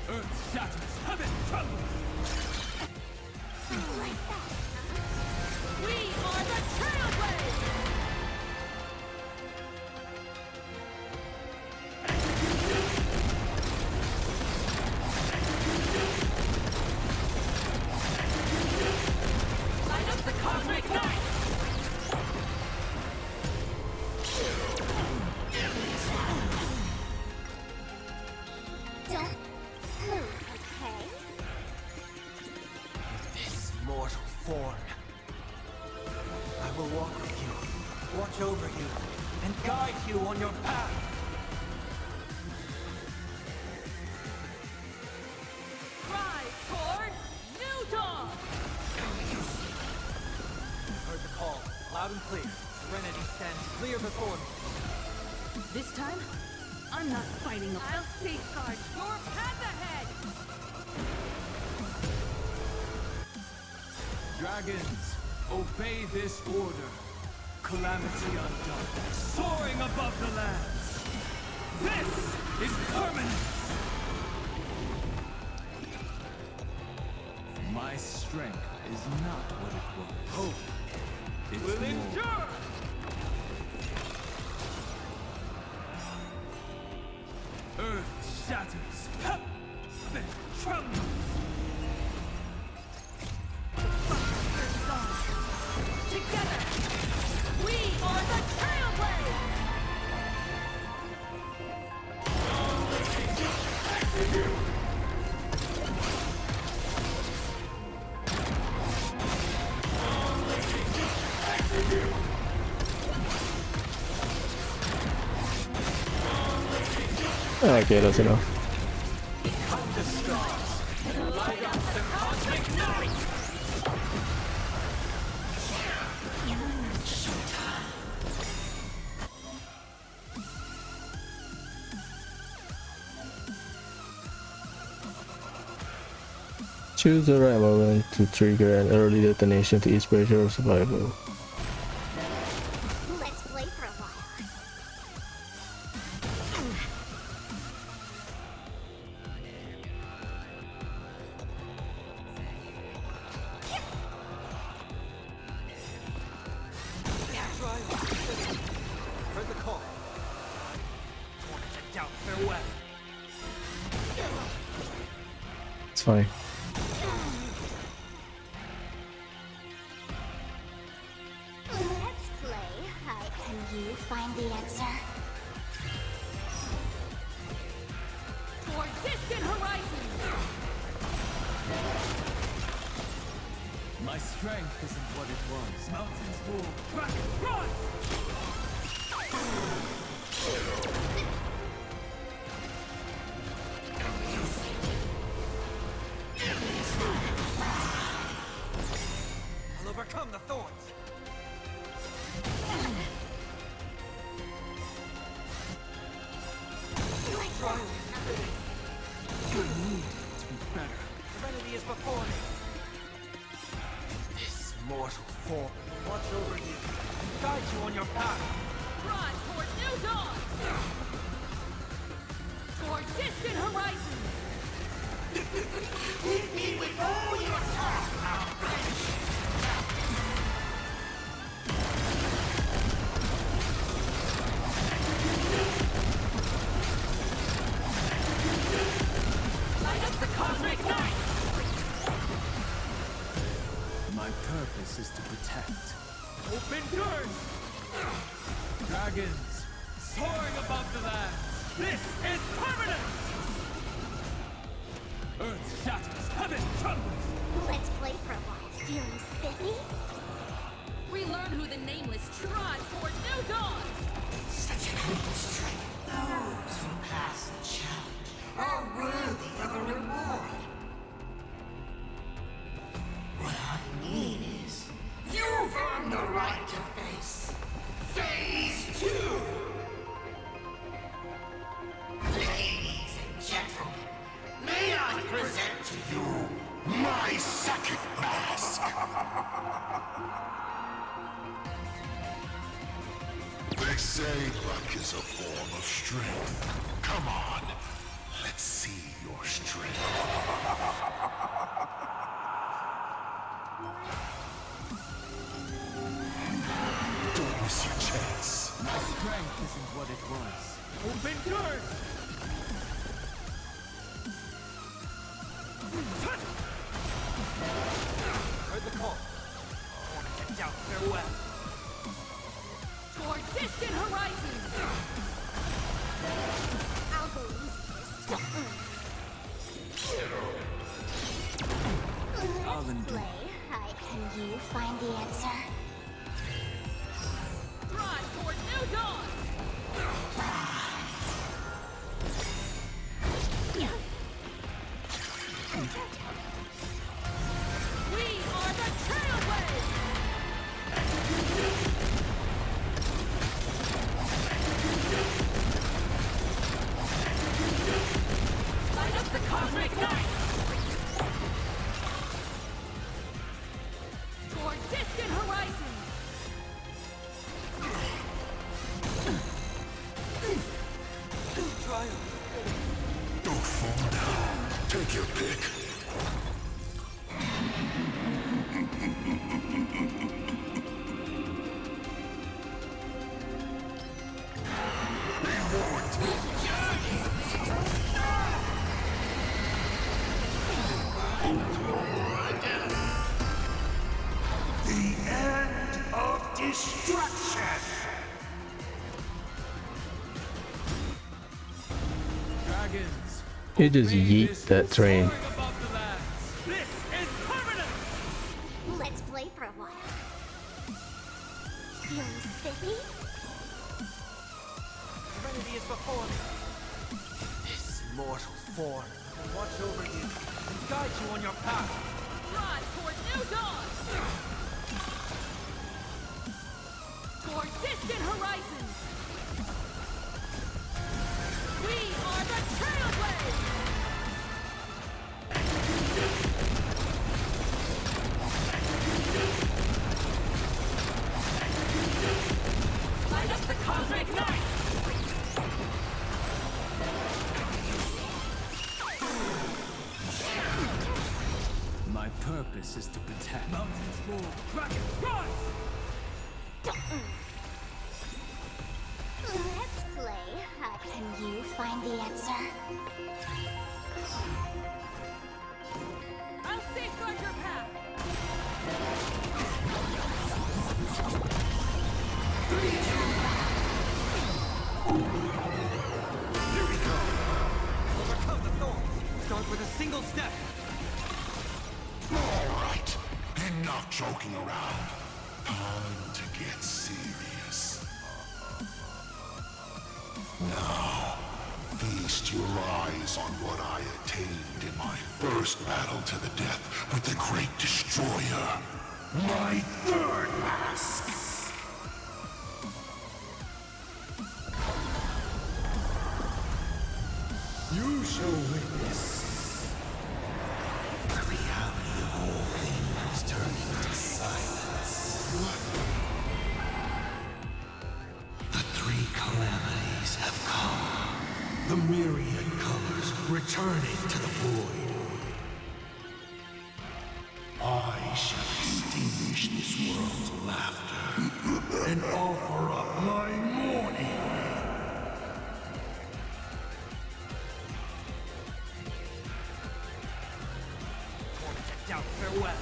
Earth shatters, heaven trembles! We are the Trailblaze! Light up the cosmic night! Don't move, okay? This mortal form. I will walk with you, watch over you, and guide you on your path. Rise toward new dawn! Heard the call, loud and clear. Serenity stands clear before me. This time, I'm not fighting. I'll safeguard your path ahead! Dragons, obey this order. Calamity undone, soaring above the lands. This is permanence! My strength is not what it was. Hope it will endure! Earth shatters, heaven trembles! Together, we are the Trailblaze! Okay, that's enough. Choose the right moment to trigger an early detonation to each pressure of survival. Let's play for a while. Heard the call. Wanted to doubt farewell. It's fine. Let's play hide and you find the answer. Toward distant horizons. My strength isn't what it was. Mountains will crack and run. I'll overcome the thorns. Good need to be better. Serenity is before me. This mortal form will watch over you and guide you on your path. Run toward new dawn. Toward distant horizons. Hit me with all your Light up the cosmic night! My purpose is to protect. Open doors! Dragons soaring above the land. This is permanent! Earth shatters, heaven trembles. Let's play for a while. Feeling spiffy? Relearn who the nameless trod toward new dawn. Such a cool strength. Those who pass the challenge are worthy of a reward. What I mean is, you've earned the right to face Phase 2! Ladies and gentlemen, may I present to you my second mask! They say luck is a form of strength. Come on, let's see your strength. Don't miss your chance. My strength isn't what it was. Open doors! Heard the call. Wanted to doubt farewell. Toward distant horizons! I'll believe Let's play hide and you find the answer. Drive toward new dawn! We are the Trailblaze! Light up the cosmic night! Toward distant horizons! Trial. Don't fall down. Take your pick. The end of destruction! Dragons. You just yeet that train. This is permanent! Let's play for a while. Feeling spiffy? Serenity is before me. This mortal form will watch over you and guide you on your path. Drive toward new dawn! Toward distant horizons! We are the Trailblaze! promises to protect. Mountains fall, dragon rise! Let's play. Can you find the answer? I'll safeguard your path! Here we go! Overcome the thorns! Start with a single step! All right, enough joking around. Time to get serious. Now, feast your eyes on what I attained in my first battle to the death with the Great Destroyer. My third mask! You shall witness the reality of all things turning to silence. The three calamities have come. The myriad colors returning to the void. I shall extinguish this world's laughter and offer up my mourning. Out farewell.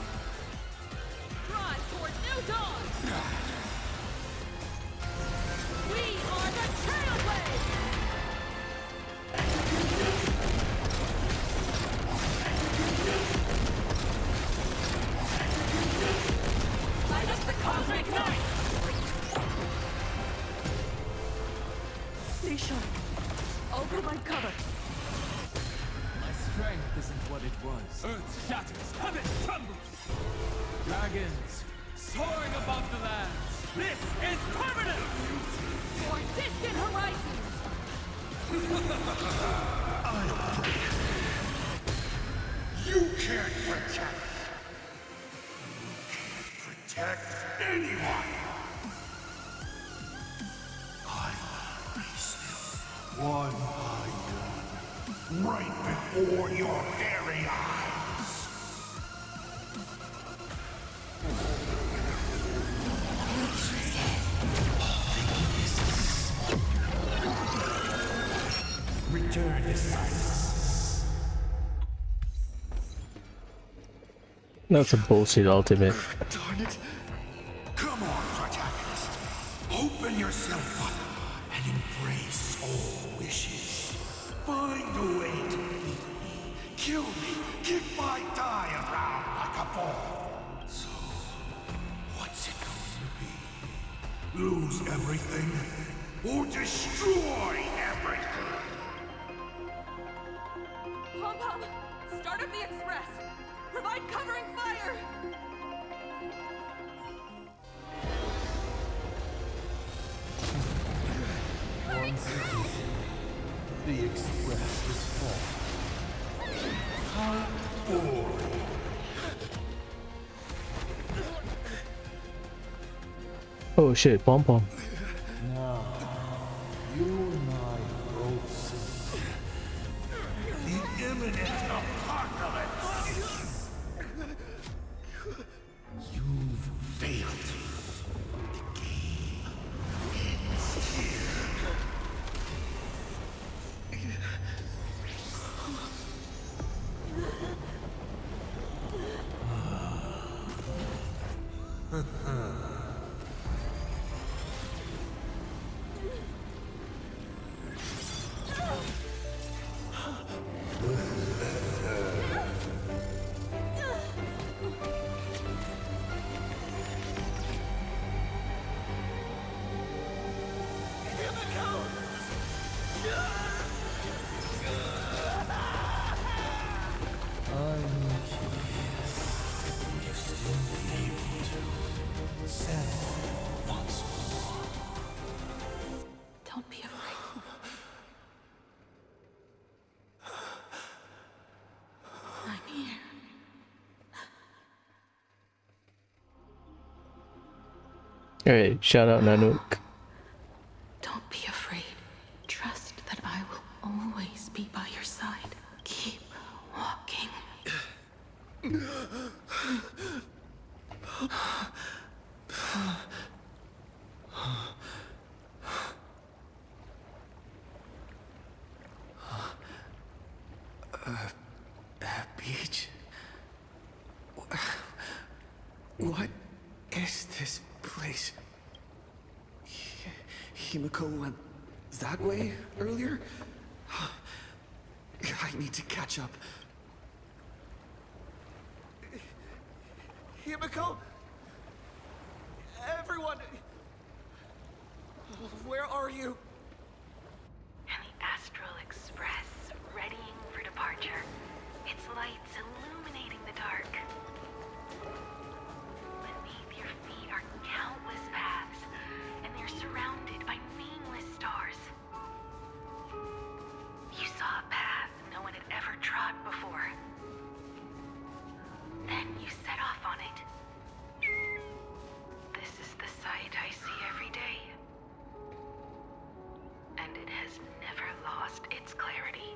Drive toward new dawn. We are the Trailblaze. Light up the cosmic night. Stay sharp. I'll provide cover. My strength isn't what it was. Earth shatters, heaven trembles. Dragons soaring above the lands. This is permanent! For distant horizons. I'll break. You can't protect. You can't protect anyone. I will erase them one by one, right before your very eyes. Return to silence. That's a bullshit ultimate. Darn it. Come on, protagonist. Open yourself up and embrace all wishes. Find a way to beat me. Kill me. Kick my die around like a ball. So, what's it going to be? Lose everything or destroy everything? Pom-Pom, start up the express. Provide covering fire. Once again, the express is full. How boring. Oh shit, Pom Pom. Now, you and I both see The imminent apocalypse. You've failed. The game ends here. Don't be afraid. I'm here. Alright, shout out Nanook. Don't be afraid. Trust that I will always be by your side. Keep walking. Beach? What is this place? Himiko went that way earlier? I need to catch up. Himiko? Everyone! Where are you? And the Astral Express, readying for departure. Its lights illuminating the dark. Beneath your feet are countless paths, and they're surrounded by nameless stars. You saw a path no one had ever trod before. Then you set off on it. This is the sight I see every day. And it has never lost its clarity.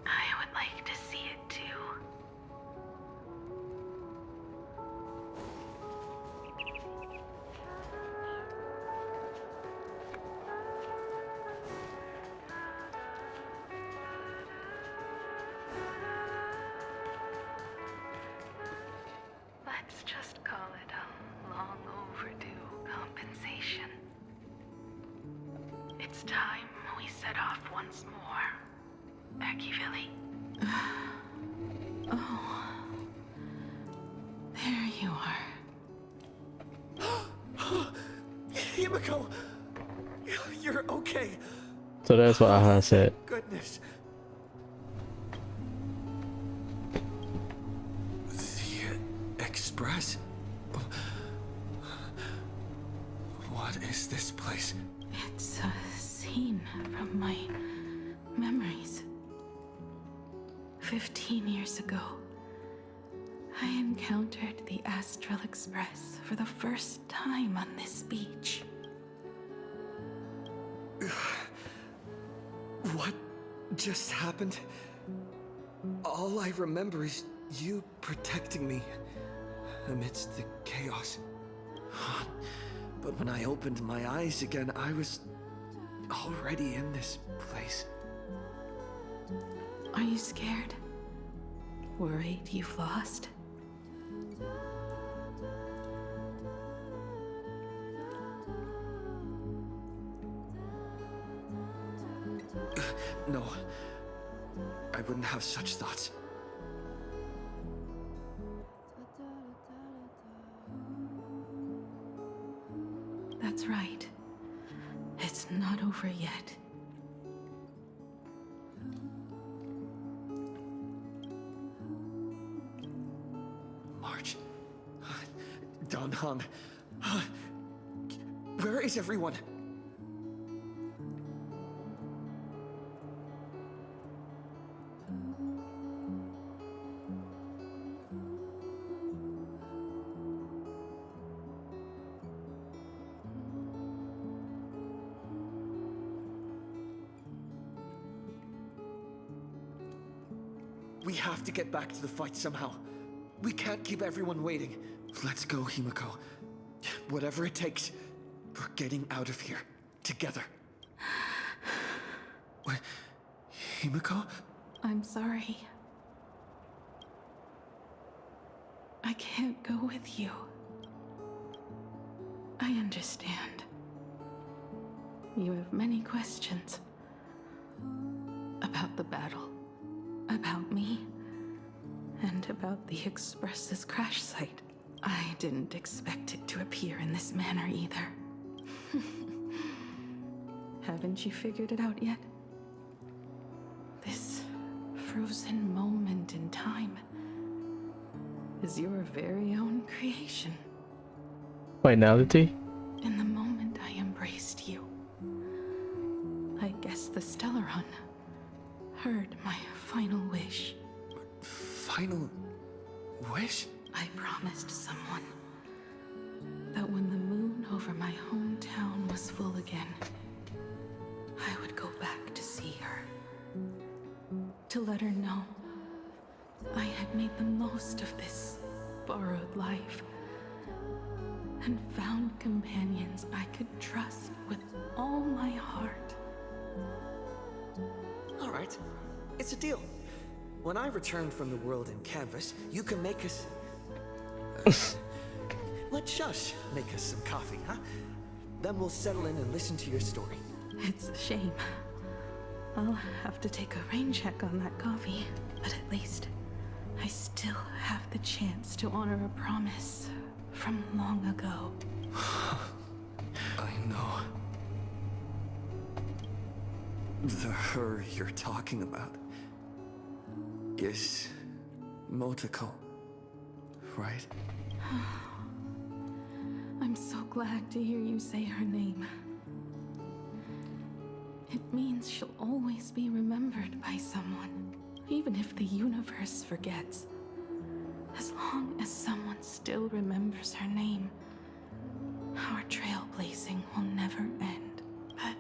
I would like to see it too. Let's just call it a long overdue compensation. It's time we set off once more, Akivilli. Oh. There you are. Himiko! You're okay. So that's what Aha said. Goodness. The Express? What is this place? It's a scene from my memories. 15 years ago, I encountered the Astral Express for the first time on this beach. What just happened? All I remember is you protecting me amidst the chaos. But when I opened my eyes again, I was already in this place. Are you scared? Worried you've lost? No, I wouldn't have such thoughts. That's right. It's not over yet. March. Don Han. Where is everyone? We have to get back to the fight somehow. We can't keep everyone waiting. Let's go, Himiko. Whatever it takes, we're getting out of here. Together. What? Himiko? I'm sorry. I can't go with you. I understand. You have many questions. About the battle. About me. And about the Express's crash site. I didn't expect it to appear in this manner either. Haven't you figured it out yet? This frozen moment in time is your very own creation. Finality? In the moment I embraced you, I guess the Stellaron heard my final wish. Final wish? I promised someone that when the moon over my hometown was full again, I would go back to see her. To let her know I had made the most of this borrowed life and found companions I could trust with all my heart. All right. it's a deal. When I return from the world in canvas, you can make us... let Shush make us some coffee, huh? Then we'll settle in and listen to your story. It's a shame. I'll have to take a rain check on that coffee, but at least I still have the chance to honor a promise from long ago. I know. The her you're talking about is Motoko, right? I'm so glad to hear you say her name. It means she'll always be remembered by someone, even if the universe forgets. As long as someone still remembers her name, our trailblazing will never end. But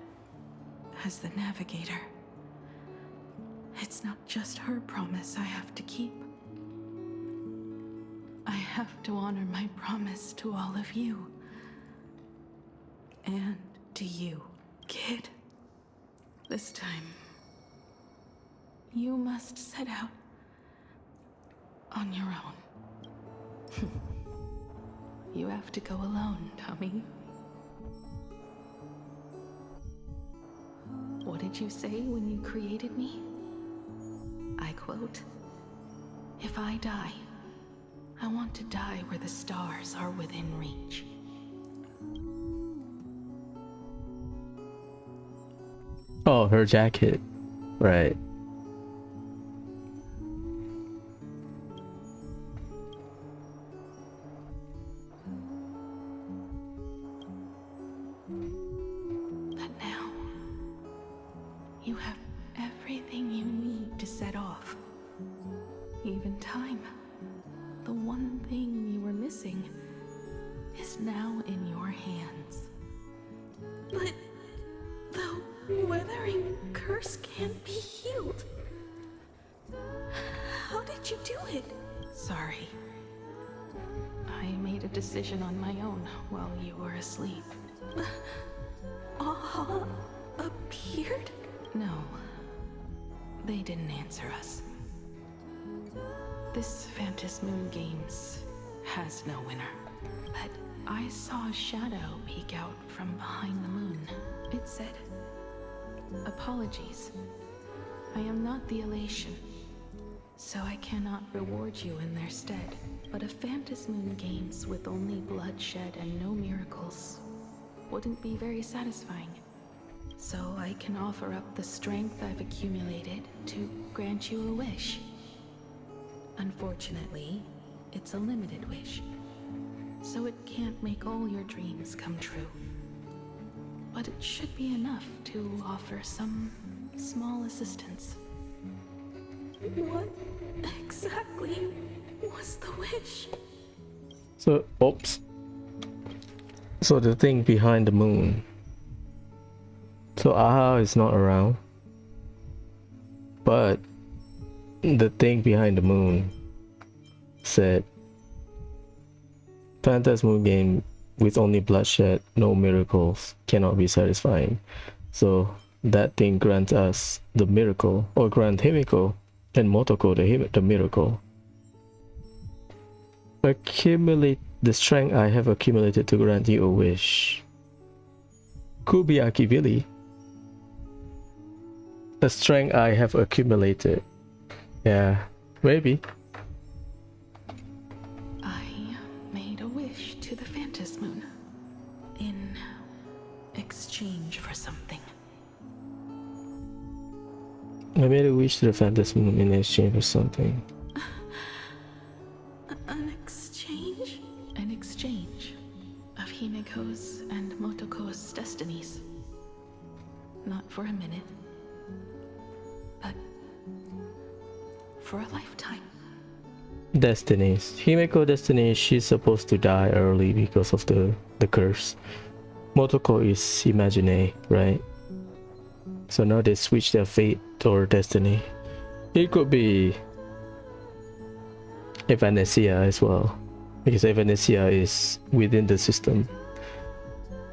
as the navigator, it's not just her promise I have to keep. I have to honor my promise to all of you. And to you, kid. This time, you must set out on your own. You have to go alone, Tommy. What did you say when you created me? I quote, "If I die, I want to die where the stars are within reach." Oh, her jacket. Right. But now, you have everything you need to set off. Even time. The one thing you were missing is now in your hands. But the weathering curse can't be healed. How did you do it? Sorry. I made a decision on my own while you were asleep. Appeared? No. They didn't answer us. This Phantom Moon Games has no winner. But I saw a shadow peek out from behind the moon. It said, "Apologies. I am not the elation, so I cannot reward you in their stead. But a Phantom Moon Games with only bloodshed and no miracles wouldn't be very satisfying. So I can offer up the strength I've accumulated to grant you a wish. Unfortunately, it's a limited wish, so it can't make all your dreams come true. But it should be enough to offer some small assistance." What exactly was the wish? So, oops. So the thing behind the moon. So Aha is not around. But the thing behind the moon said, "Phantom Moon game with only bloodshed, no miracles, cannot be satisfying." So that thing grants us the miracle, or grant Himiko and Motoko the miracle. Accumulate the strength I have accumulated to grant you a wish. Could be Akivili. The strength I have accumulated. Yeah, maybe. I made a wish to the Phantom Moon in exchange for something. I made a wish to the Phantom Moon in exchange for something. An exchange? An exchange of Himiko's and Motoko's destinies. Not for a minute, but for a lifetime. Destinies. Himiko destiny, she's supposed to die early because of the curse. Motoko is Imagine, right? So now they switch their fate or destiny. It could be Evanesia as well, because Evanesia is within the system.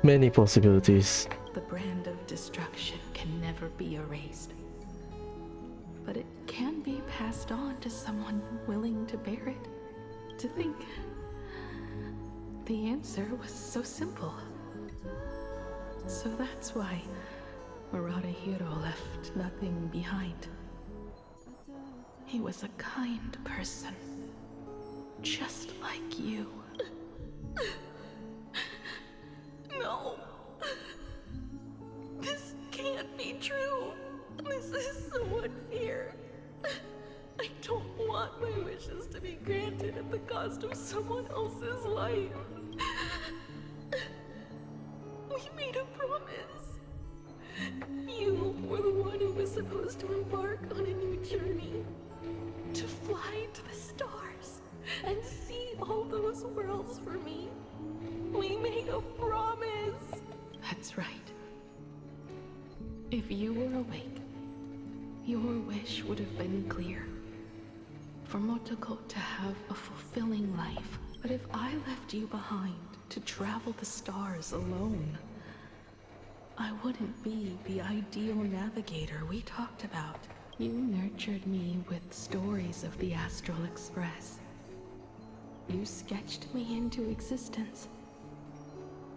Many possibilities. The brand of destruction can never be erased. but it can be passed on to someone willing to bear it. To think the answer was so simple. So that's why Hiro left nothing behind. He was a kind person, just like you. No. This can't be true. This is so unfair. I don't want my wishes to be granted at the cost of someone else's life. We made a promise. You were the one who was supposed to embark on a new journey. To fly to the stars and see all those worlds for me. We made a promise. That's right. If you were awake, your wish would have been clear. For Motoko to have a fulfilling life. But if I left you behind to travel the stars alone, I wouldn't be the ideal navigator we talked about. You nurtured me with stories of the Astral Express. You sketched me into existence.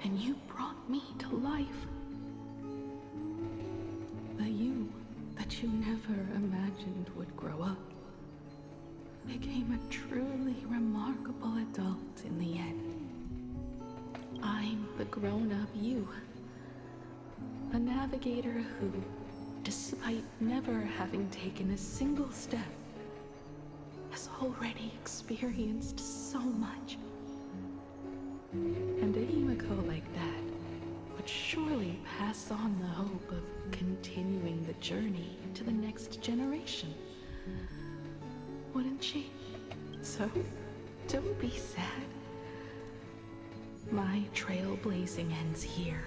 And you brought me to life. The you that you never imagined would grow up became a truly remarkable adult in the end. I'm the grown-up you. A navigator who, despite never having taken a single step, has already experienced so much. And a Himiko like that would surely pass on the hope of continuing the journey to the next generation. Wouldn't she? So, don't be sad. My trailblazing ends here.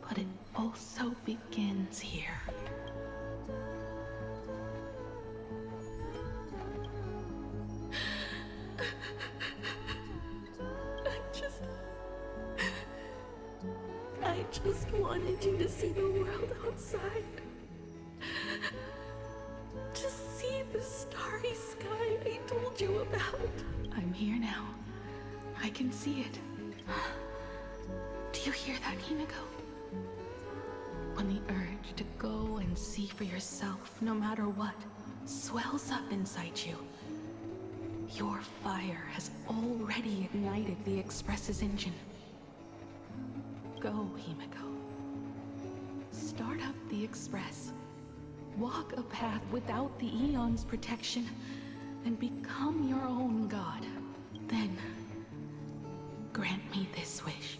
But it also begins here. I just wanted you to see the world outside. To see the starry sky I told you about. I'm here now. I can see it. Do you hear that, Himiko? When the urge to go and see for yourself, no matter what, swells up inside you, your fire has already ignited the Express's engine. Go, Himiko. Start up the Express. Walk a path without the Eon's protection, and become your own god. Then, grant me this wish.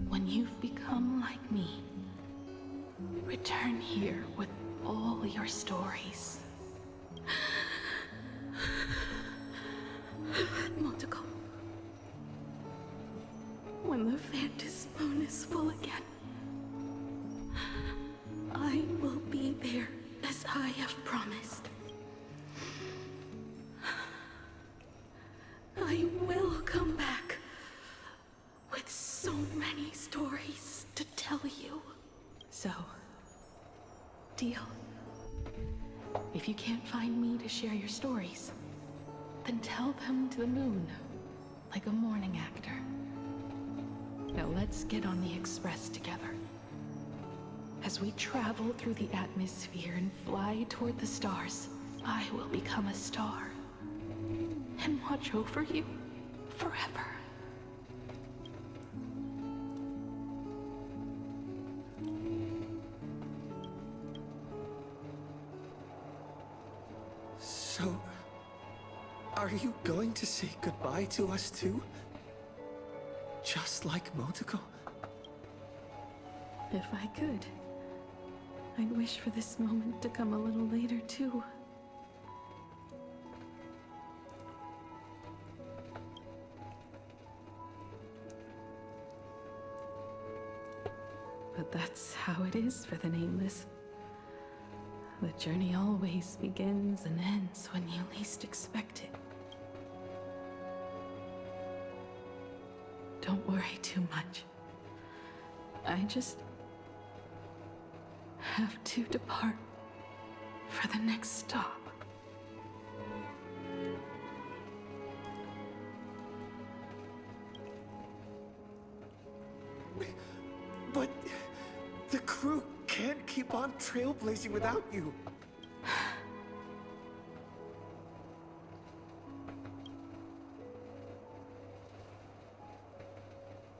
When you've become like me, return here with all your stories. Motoko. When the Phantom Moon is full again, I will be there as I have promised. I will come back with so many stories to tell you. So, deal. If you can't find me to share your stories, then tell them to the moon, like a morning actor. Now let's get on the Express together. As we travel through the atmosphere and fly toward the stars, I will become a star and watch over you forever. So, are you going to say goodbye to us too? Just like Motoko? If I could, I'd wish for this moment to come a little later too. But that's how it is for the Nameless. The journey always begins and ends when you least expect it. Don't worry too much. I just have to depart for the next stop. But the crew can't keep on trailblazing without you.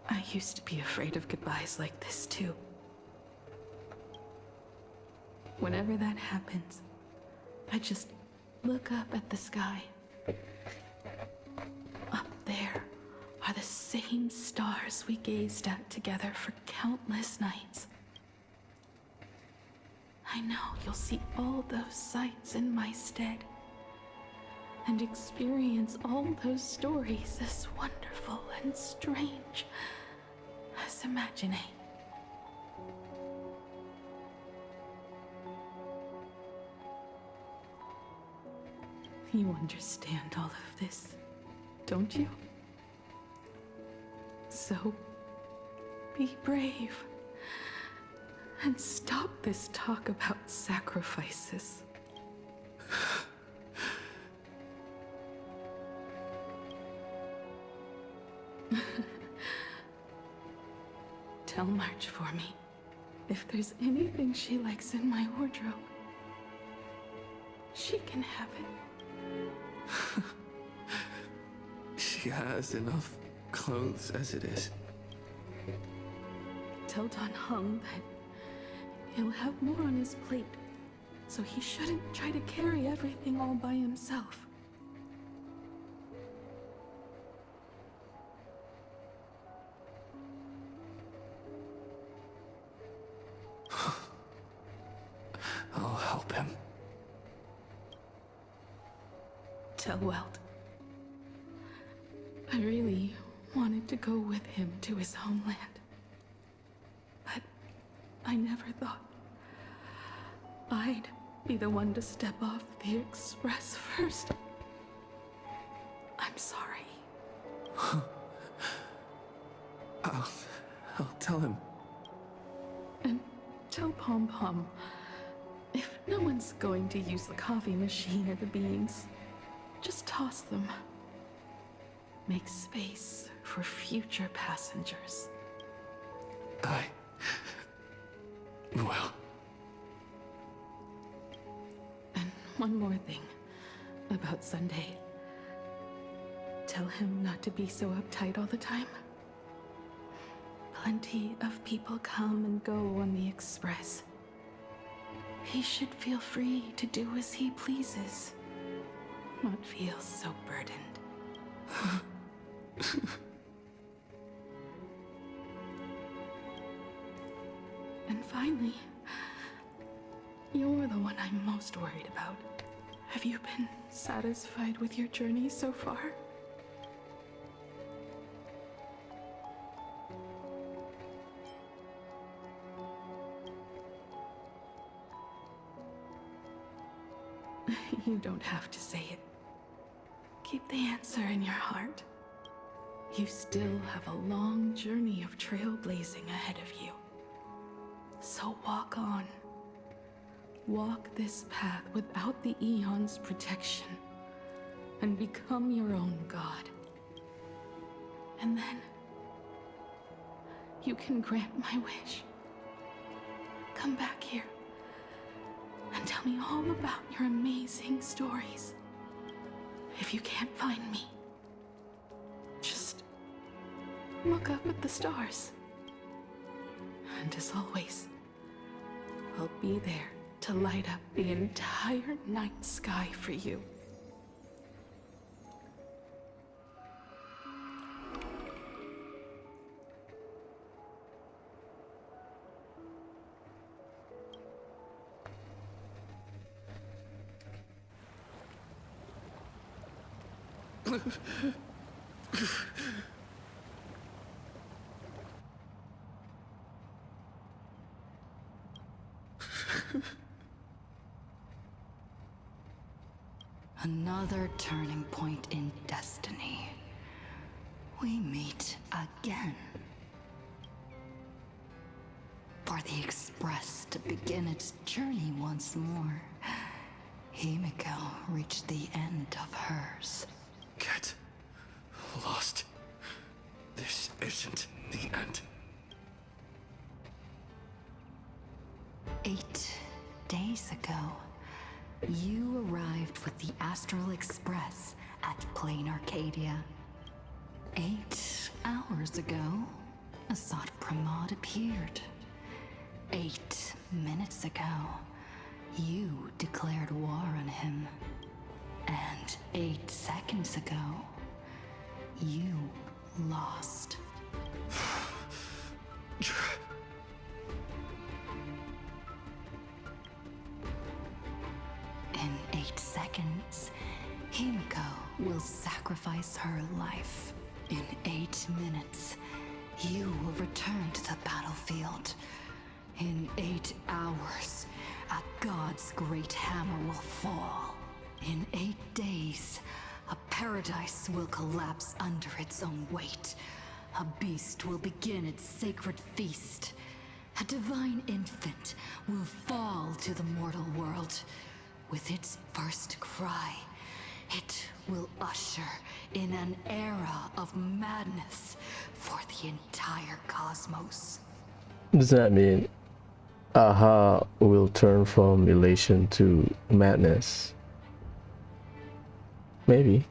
I used to be afraid of goodbyes like this too. Whenever that happens, I just look up at the sky. Up there are the same stars we gazed at together for countless nights. I know you'll see all those sights in my stead and experience all those stories as wonderful and strange as imagining. You understand all of this, don't you? So, be brave and stop this talk about sacrifices. Tell March for me if there's anything she likes in my wardrobe. She can have it. She has enough clothes as it is. Tell Don Hung that he'll have more on his plate, so he shouldn't try to carry everything all by himself. I'll help him. Tell Welt. I really wanted to go with him to his homeland. But I never thought I'd be the one to step off the express first. I'm sorry. I'll tell him. And tell Pom Pom, if no one's going to use the coffee machine or the beans, just toss them. Make space for future passengers. Well. And one more thing about Sunday. Tell him not to be so uptight all the time. Plenty of people come and go on the express. He should feel free to do as he pleases. Not feel so burdened. And finally, you're the one I'm most worried about. Have you been satisfied with your journey so far? You don't have to say it. Keep the answer in your heart. You still have a long journey of trailblazing ahead of you. So walk on. Walk this path without the Eon's protection and become your own god. And then you can grant my wish. Come back here and tell me all about your amazing stories. If you can't find me, just look up at the stars. And as always, I'll be there to light up the entire night sky for you. Another turning point in destiny. We meet again. For the Express to begin its journey once more, Himiko reached the end of hers. Get lost. This isn't the end. 8 days ago, you arrived with the Astral Express at Plain Arcadia. 8 hours ago, Assad Pramod appeared. 8 minutes ago, you declared war on him. And 8 seconds ago, you lost. In 8 seconds, Himiko will sacrifice her life. In 8 minutes, you will return to the battlefield. In 8 hours, a god's great hammer will fall. In 8 days, a paradise will collapse under its own weight. A beast will begin its sacred feast. A divine infant will fall to the mortal world. With its first cry, it will usher in an era of madness for the entire cosmos. Does that mean Aha will turn from elation to madness? Maybe.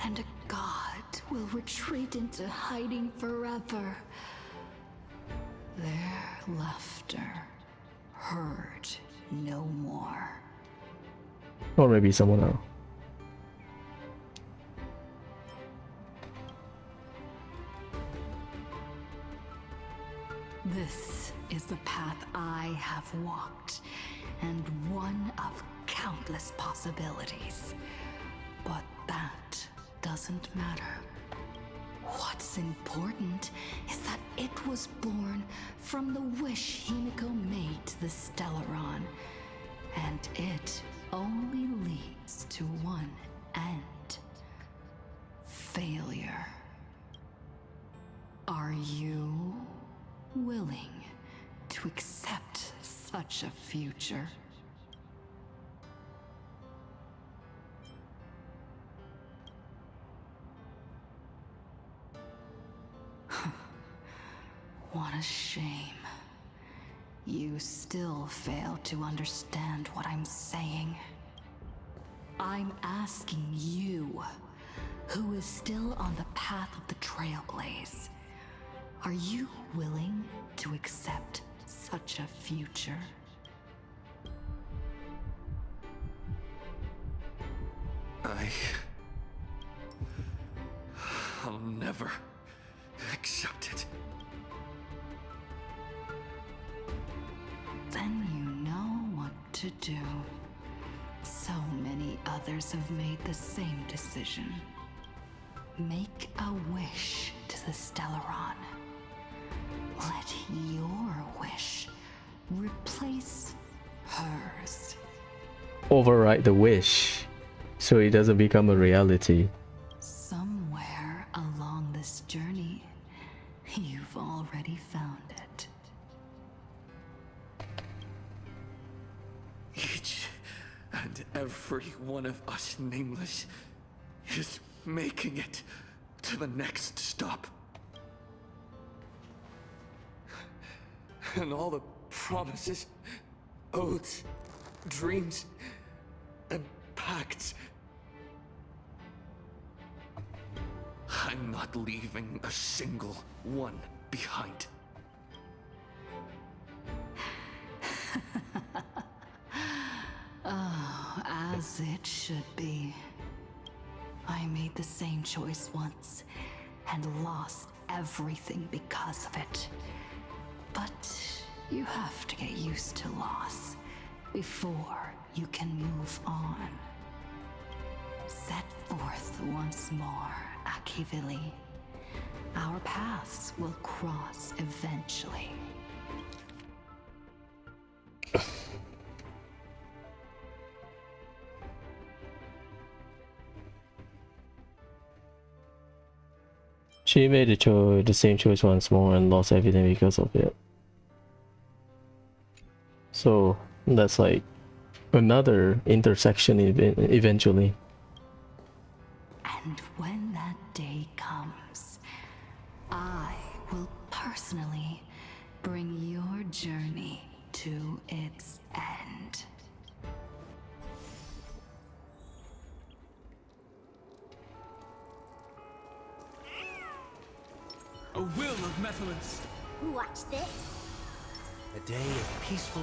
And a god will retreat into hiding forever. Their laughter heard no more. Or maybe someone else. This is the path I have walked, and one of countless possibilities. But that doesn't matter. What's important is that it was born from the wish Himiko made to the Stellaron, and it only leads to one end: failure. Are you willing to accept such a future? What a shame. You still fail to understand what I'm saying. I'm asking you, who is still on the path of the Trailblaze, are you willing to accept such a future? I'll never accept it. Then you know what to do. So many others have made the same decision. Make a wish to the Stellaron. Let your wish replace hers. Override the wish so it doesn't become a reality. Somewhere along this journey, you've already found it. Each and every one of us nameless is making it to the next stop. And all the promises, oaths, dreams, and pacts. I'm not leaving a single one behind. Oh, as it should be. I made the same choice once, and lost everything because of it. But you have to get used to loss before you can move on. Set forth once more, Akivili. Our paths will cross eventually. She made the same choice once more and lost everything because of it. So that's like another intersection eventually. And when that day comes, I will personally bring your journey to its end. A will of metallence. Watch this. A day of peaceful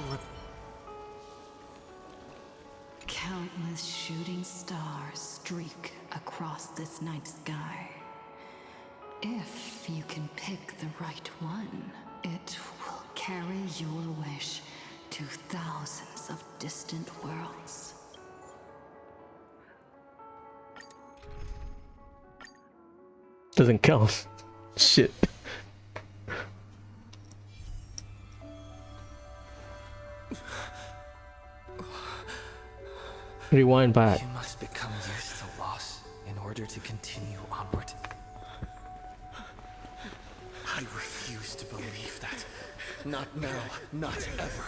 Countless shooting stars streak across this night sky. If you can pick the right one, it will carry your wish to thousands of distant worlds. Doesn't count. Shit. Rewind back. You must become used to loss in order to continue onward. I refuse to believe that. Not now, not ever.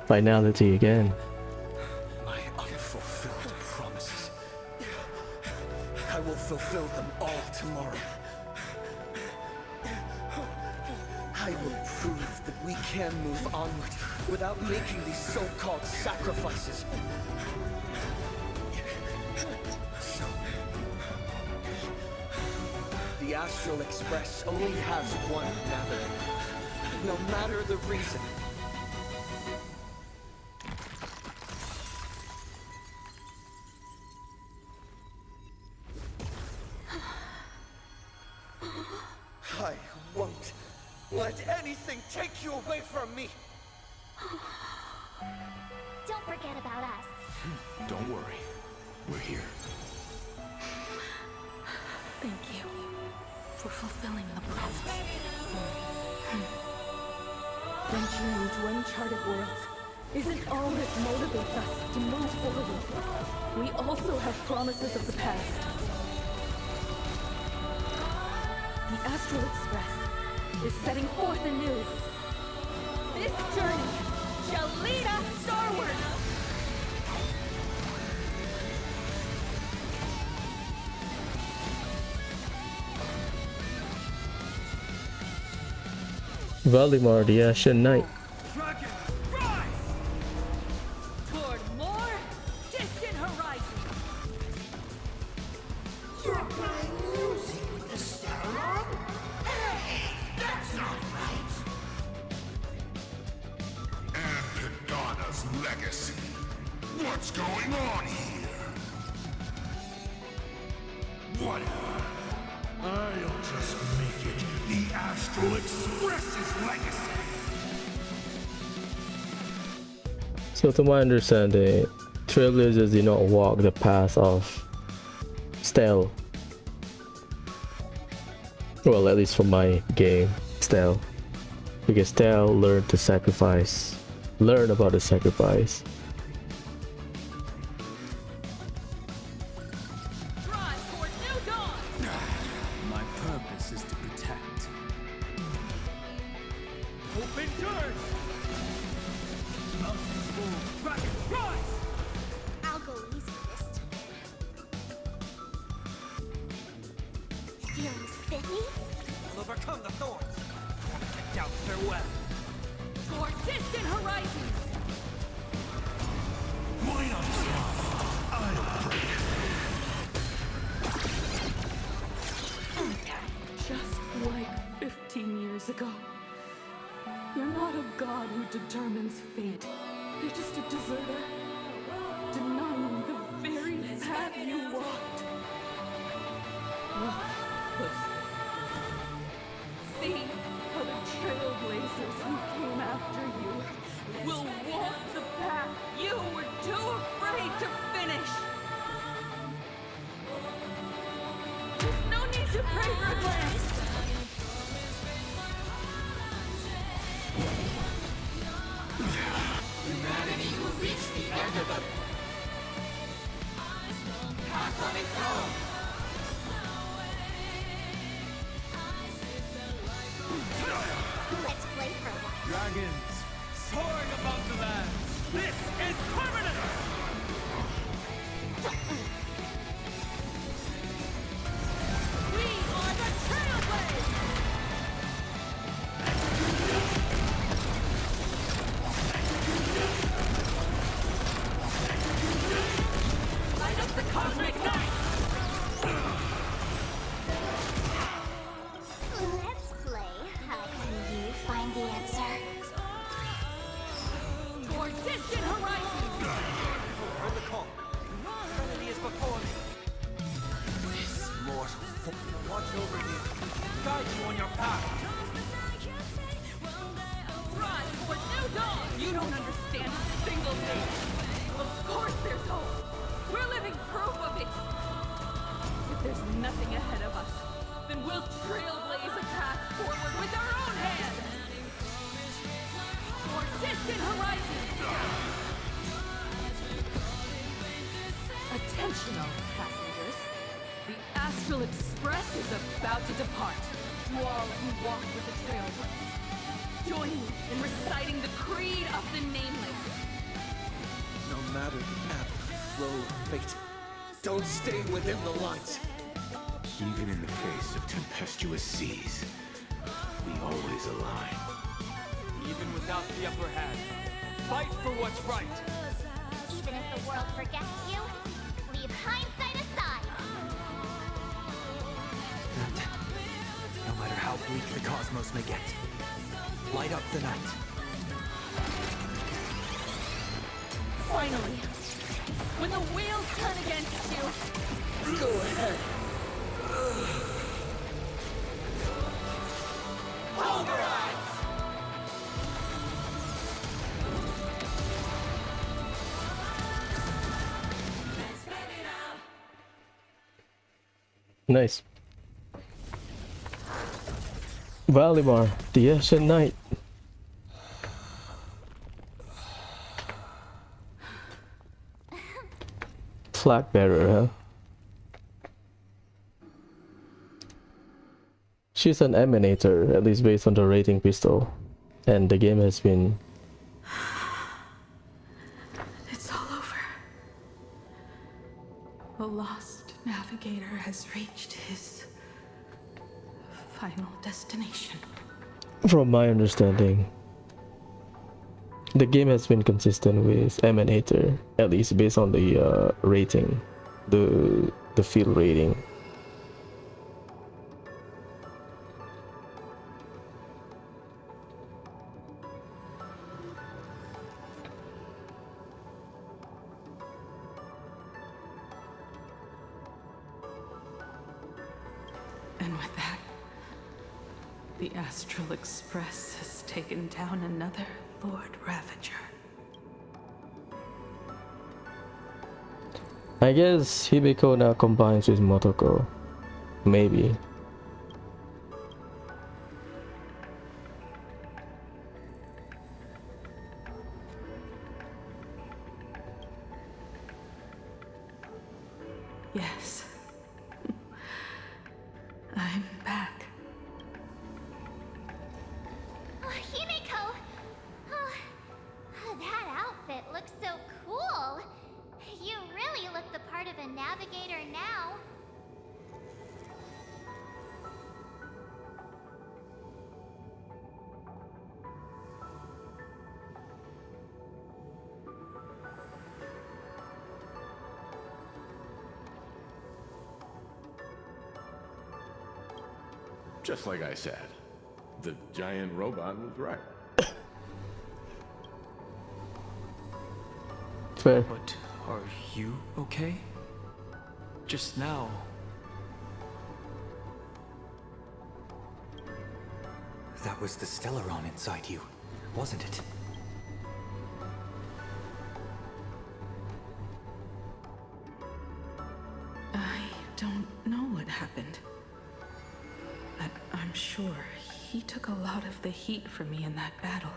Finality again. My unfulfilled promises. I will fulfill them all tomorrow. I will prove that we can move onward without making these so-called sacrifices. So, the Astral Express only has one navigator, no matter the reason. I won't let anything take you away from me. Don't forget about us. Don't worry. We're here. Thank you for fulfilling the promise. Venturing into uncharted worlds isn't all that motivates us to move forward. We also have promises of the past. The Astral Express is setting forth anew. This journey shall lead us starward! Valimar, the Ashen Knight. Dragon, rise! Toward more distant horizons. You're playing music with the star. Hey, that's not right. And Pagana's legacy. What's going on here? Whatever. I'll just make it the Astral Express's legacy. So to my understanding, Trailblazers did not walk the path of Stell. Well, at least for my game, Stell. Because Stell learned to sacrifice. Learn about the sacrifice. My purpose is to protect. Open doors! Mountains full. Dragon, rise! I'll go easy this time. Feeling spiffy? I'll overcome the thorns. Kicked out their web. Toward distant horizons! Why not stop? I'll break. Just like 15 years ago. You're not a god who determines fate. You're just a deserter, denying the very path you walked. See how the Trailblazers who came after you Will walk the path you were too afraid to finish! There's no need to pray for a glance! Humanity will reach the end of the path of its own. Let's play for a while. Dragons, soaring above the lands. This is permanent! We are the Trailblaze! Light up the cosmic night! Let's play. How can you find the answer? Toward distant horizons! Heard the call. Trinity is before me. This mortal form will watch over you, guide you on your path. Rise toward new dawn! You don't understand a single thing. Of course there's hope. We're living proof of it. If there's nothing ahead of us, then we'll trailblaze a path forward with our own hands. Toward distant horizons. Attention all passengers. The Astral Express is about to depart. To all who walk with the Trailblaze, join me in reciting the creed of the Nameless. No matter the ebb, flow, fate, don't stay within the light. Even in the face of tempestuous seas, we always align. Even without the upper hand, fight for what's right. Even if the world forgets you, leave hindsight aside. No matter how bleak the cosmos may get, light up the night. Finally, when the wheels turn against you, Go ahead. pulverize! Nice. Valimar, the Ashen Knight. Flag bearer, huh? She's an emanator, at least based on the rating pistol. And the game has been... It's all over. The lost navigator has reached his final destination. From my understanding, the game has been consistent with Emanator, at least based on the rating, the field rating. And with that, the Astral Express has taken down another Lord Ravager. I guess Hibiko now combines with Motoko. Maybe. Yes. I'm back. Oh, Himiko! Oh, that outfit looks so cool. You really look the part of a navigator now. Just like I said, the giant robot was right. Fair. But are you okay? Just now. That was the Stellaron inside you, wasn't it? I don't know what happened. But I'm sure he took a lot of the heat for me in that battle.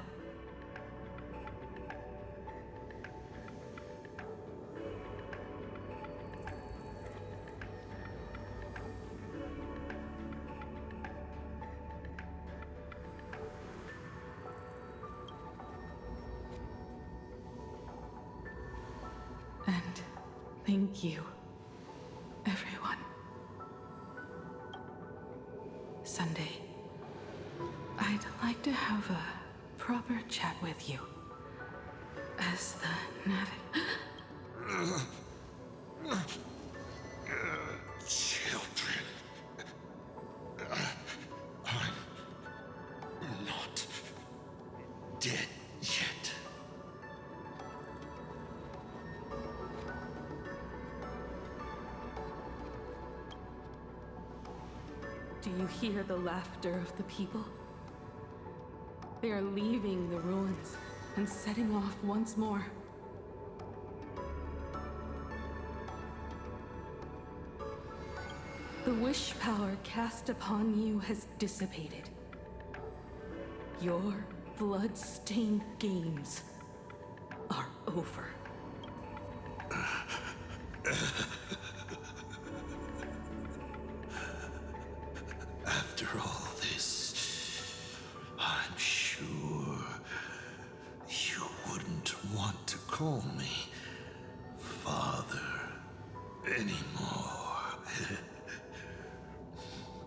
Thank you, everyone. Sunday, I'd like to have a proper chat with you. As the Children. I'm not dead yet. Do you hear the laughter of the people? They are leaving the ruins and setting off once more. The wish power cast upon you has dissipated. Your blood-stained games are over. After all this, I'm sure you wouldn't want to call me father anymore.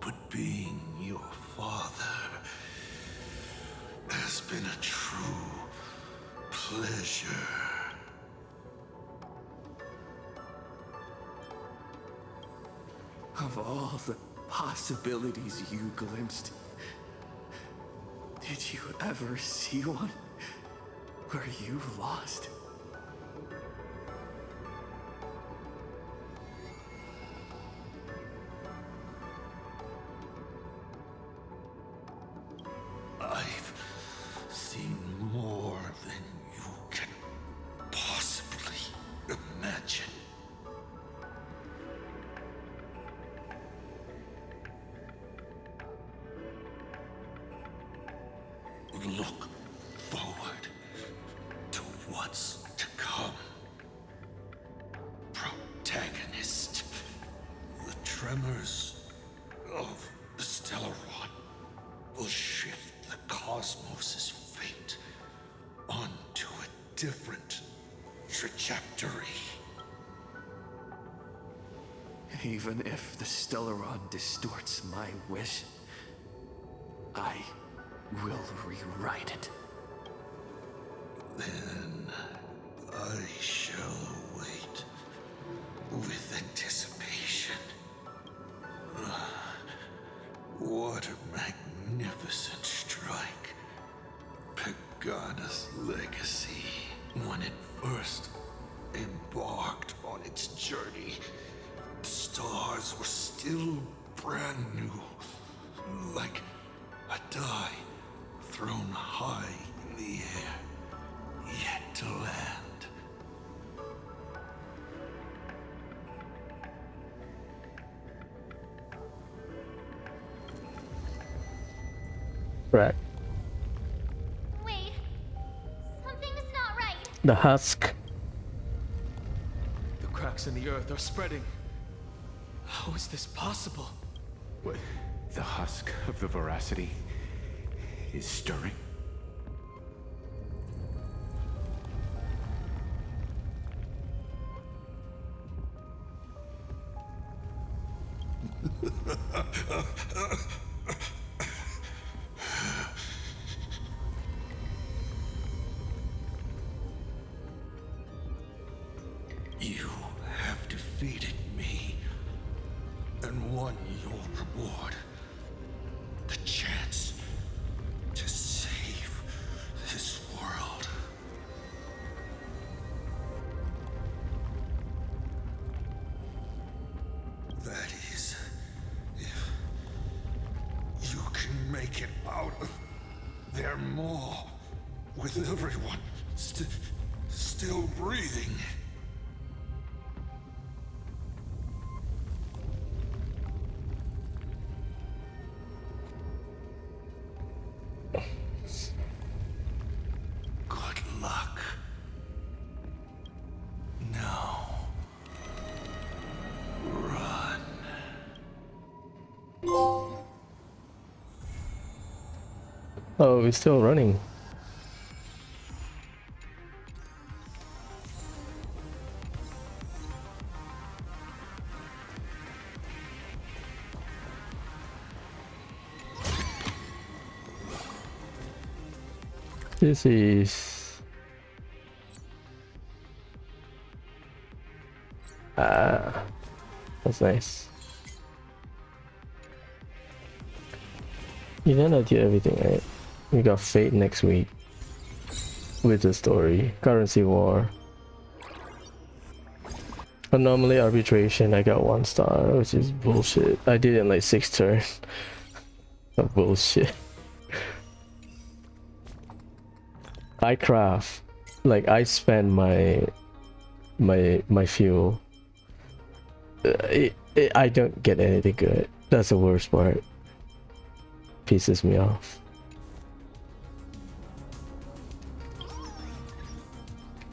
But being your father has been a true pleasure. Of all the possibilities you glimpsed, did you ever see one where you lost? I've seen more than you can possibly imagine. Look forward to what's to come. Protagonist. The tremors of the Stellaron will shift the cosmos's fate onto a different trajectory. Even if the Stellaron distorts my wish, I will rewrite it. Then I shall wait with anticipation. What a magnificent strike. Pagana's legacy, when it first embarked on its journey, the stars were still brand new, like a die thrown high in the air, yet to land. Right. Wait, something's not right. The husk. The cracks in the earth are spreading. How is this possible? What? The husk of the veracity is stirring? You have defeated me and won your reward. The chance to save this world. That is, if you can make it out of their maw with everyone still breathing. Good luck. Now, run. Oh, we're still running. This is that's nice. You know I did everything right. We got Fate next week with the story. Currency War. Anomaly Arbitration, I got 1 star, which is bullshit. I did it in like 6 turns. Bullshit. I craft, like I spend my fuel. I don't get anything good. That's the worst part. Pisses me off.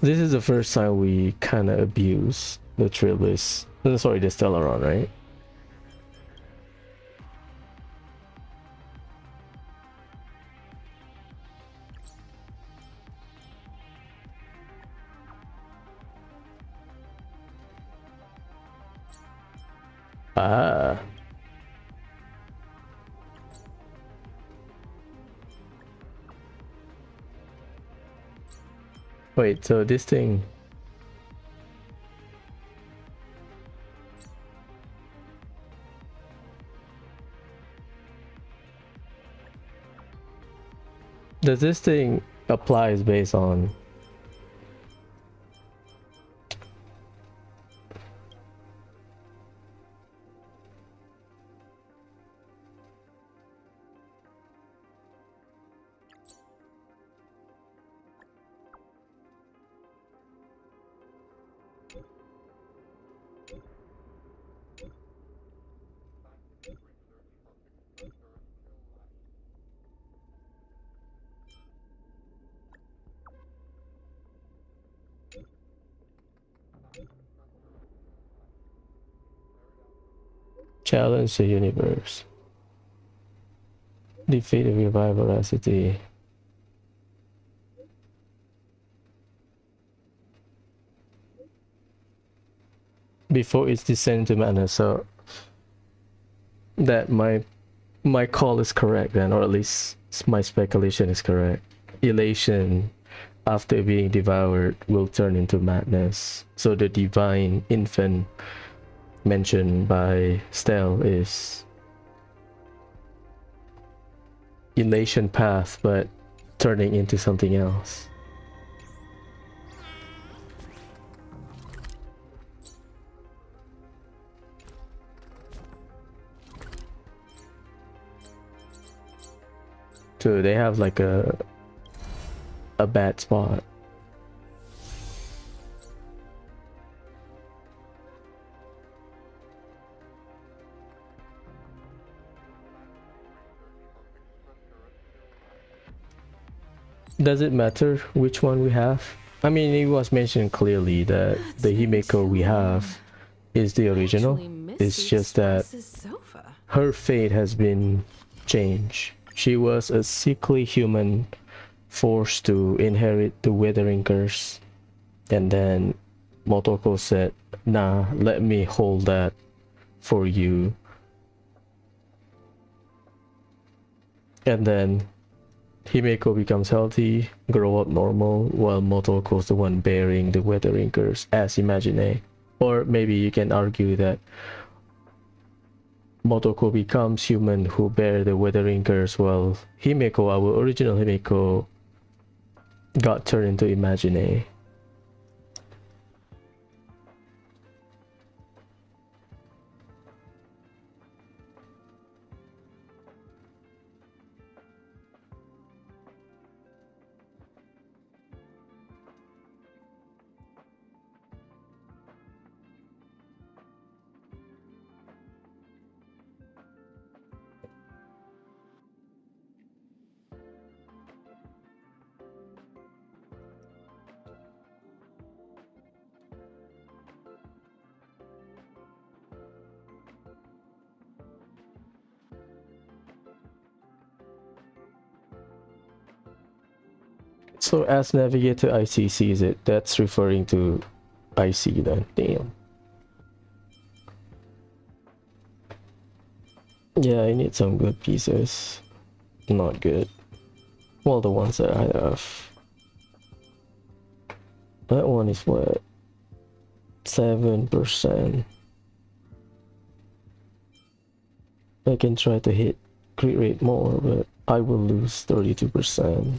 This is the first time we kind of abuse the Trailblaze. Sorry, the Stellaron, right? Ah. Wait, so this thing... Does this thing applies based on... Challenge the universe. Defeat the revive veracity. Before it's descended to madness, so that my call is correct then, or at least my speculation is correct. Elation after being devoured will turn into madness. So the divine infant mentioned by Stell is elation path, but turning into something else. So they have like a bad spot. Does it matter which one we have? I mean, it was mentioned clearly that the Himeko we have is the original. It's just that her fate has been changed. She was a sickly human forced to inherit the Withering Curse, and then Motoko said, nah, let me hold that for you. And then Himeko becomes healthy, grow up normal, while Motoko's the one bearing the Withering Curse as Imagine. Or maybe you can argue that Motoko becomes human who bear the Withering Curse, while Himeko, our original Himeko, got turned into Imagine. So as Navigator IC sees it, that's referring to IC then. Damn. Yeah, I need some good pieces. Not good. Well, the ones that I have. That one is what? 7%. I can try to hit crit rate more, but I will lose 32%.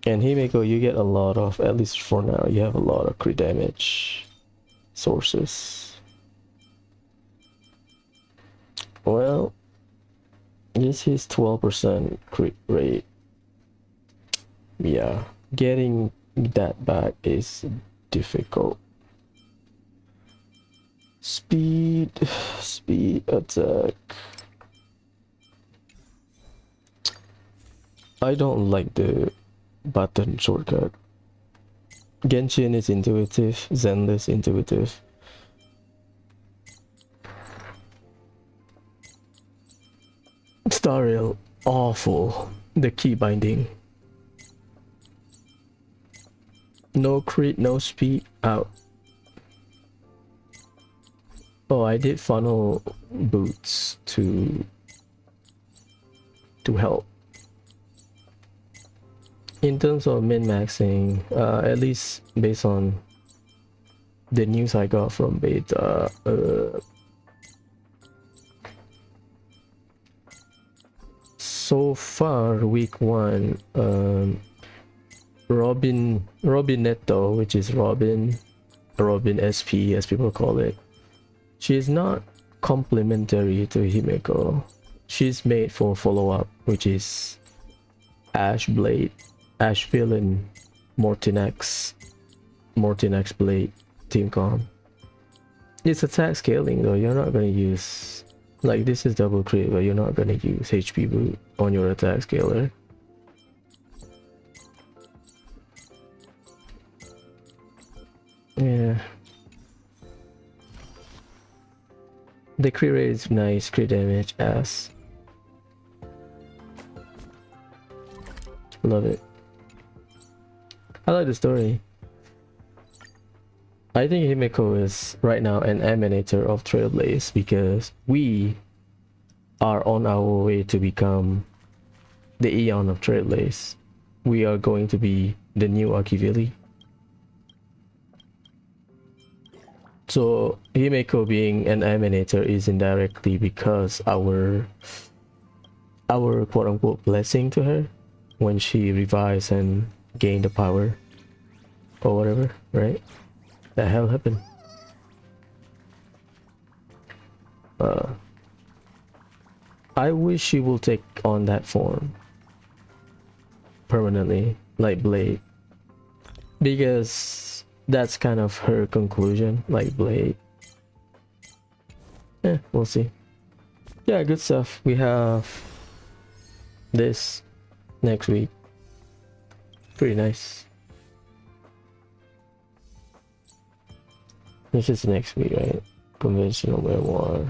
And Himeko, you get a lot of, at least for now, you have a lot of crit damage sources. Well, this is 12% crit rate. Yeah, getting that back is difficult. Speed attack. I don't like the button shortcut. Genshin is intuitive, Zenless intuitive. Star Rail, awful. The key binding. No crit, no speed, out. Oh, I did funnel boots to help. In terms of min-maxing, at least based on the news I got from beta, so far week 1, Robin Netto, which is Robin SP as people call it, she is not complementary to Himeko. She's made for follow-up, which is Ash Blade, Ash Villain, Mortinax Blade, Team Con. It's attack scaling though, you're not gonna use, like this is double crit, but you're not gonna use HP boot on your attack scaler. Yeah. The crit rate is nice, crit damage ass. Love it. I like the story. I think Himeko is right now an emanator of Trailblaze because we are on our way to become the Eon of Trailblaze. We are going to be the new Akivili. So Himeko being an emanator is indirectly because our quote-unquote blessing to her when she revives and gain the power or whatever, right? The hell happened? I wish she will take on that form permanently, like Blade, because that's kind of her conclusion, like Blade. Yeah, we'll see. Yeah, good stuff. We have this next week. Pretty nice. This is next week, right? Conventional memoir.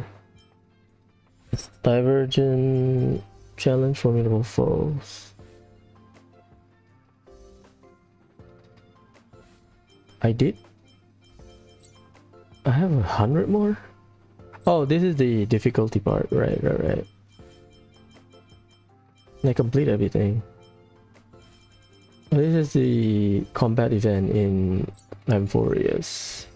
Divergent challenge, formidable foes. I did? I have 100 more? Oh, this is the difficulty part. Right. I complete everything. This is the combat event in Amphorius.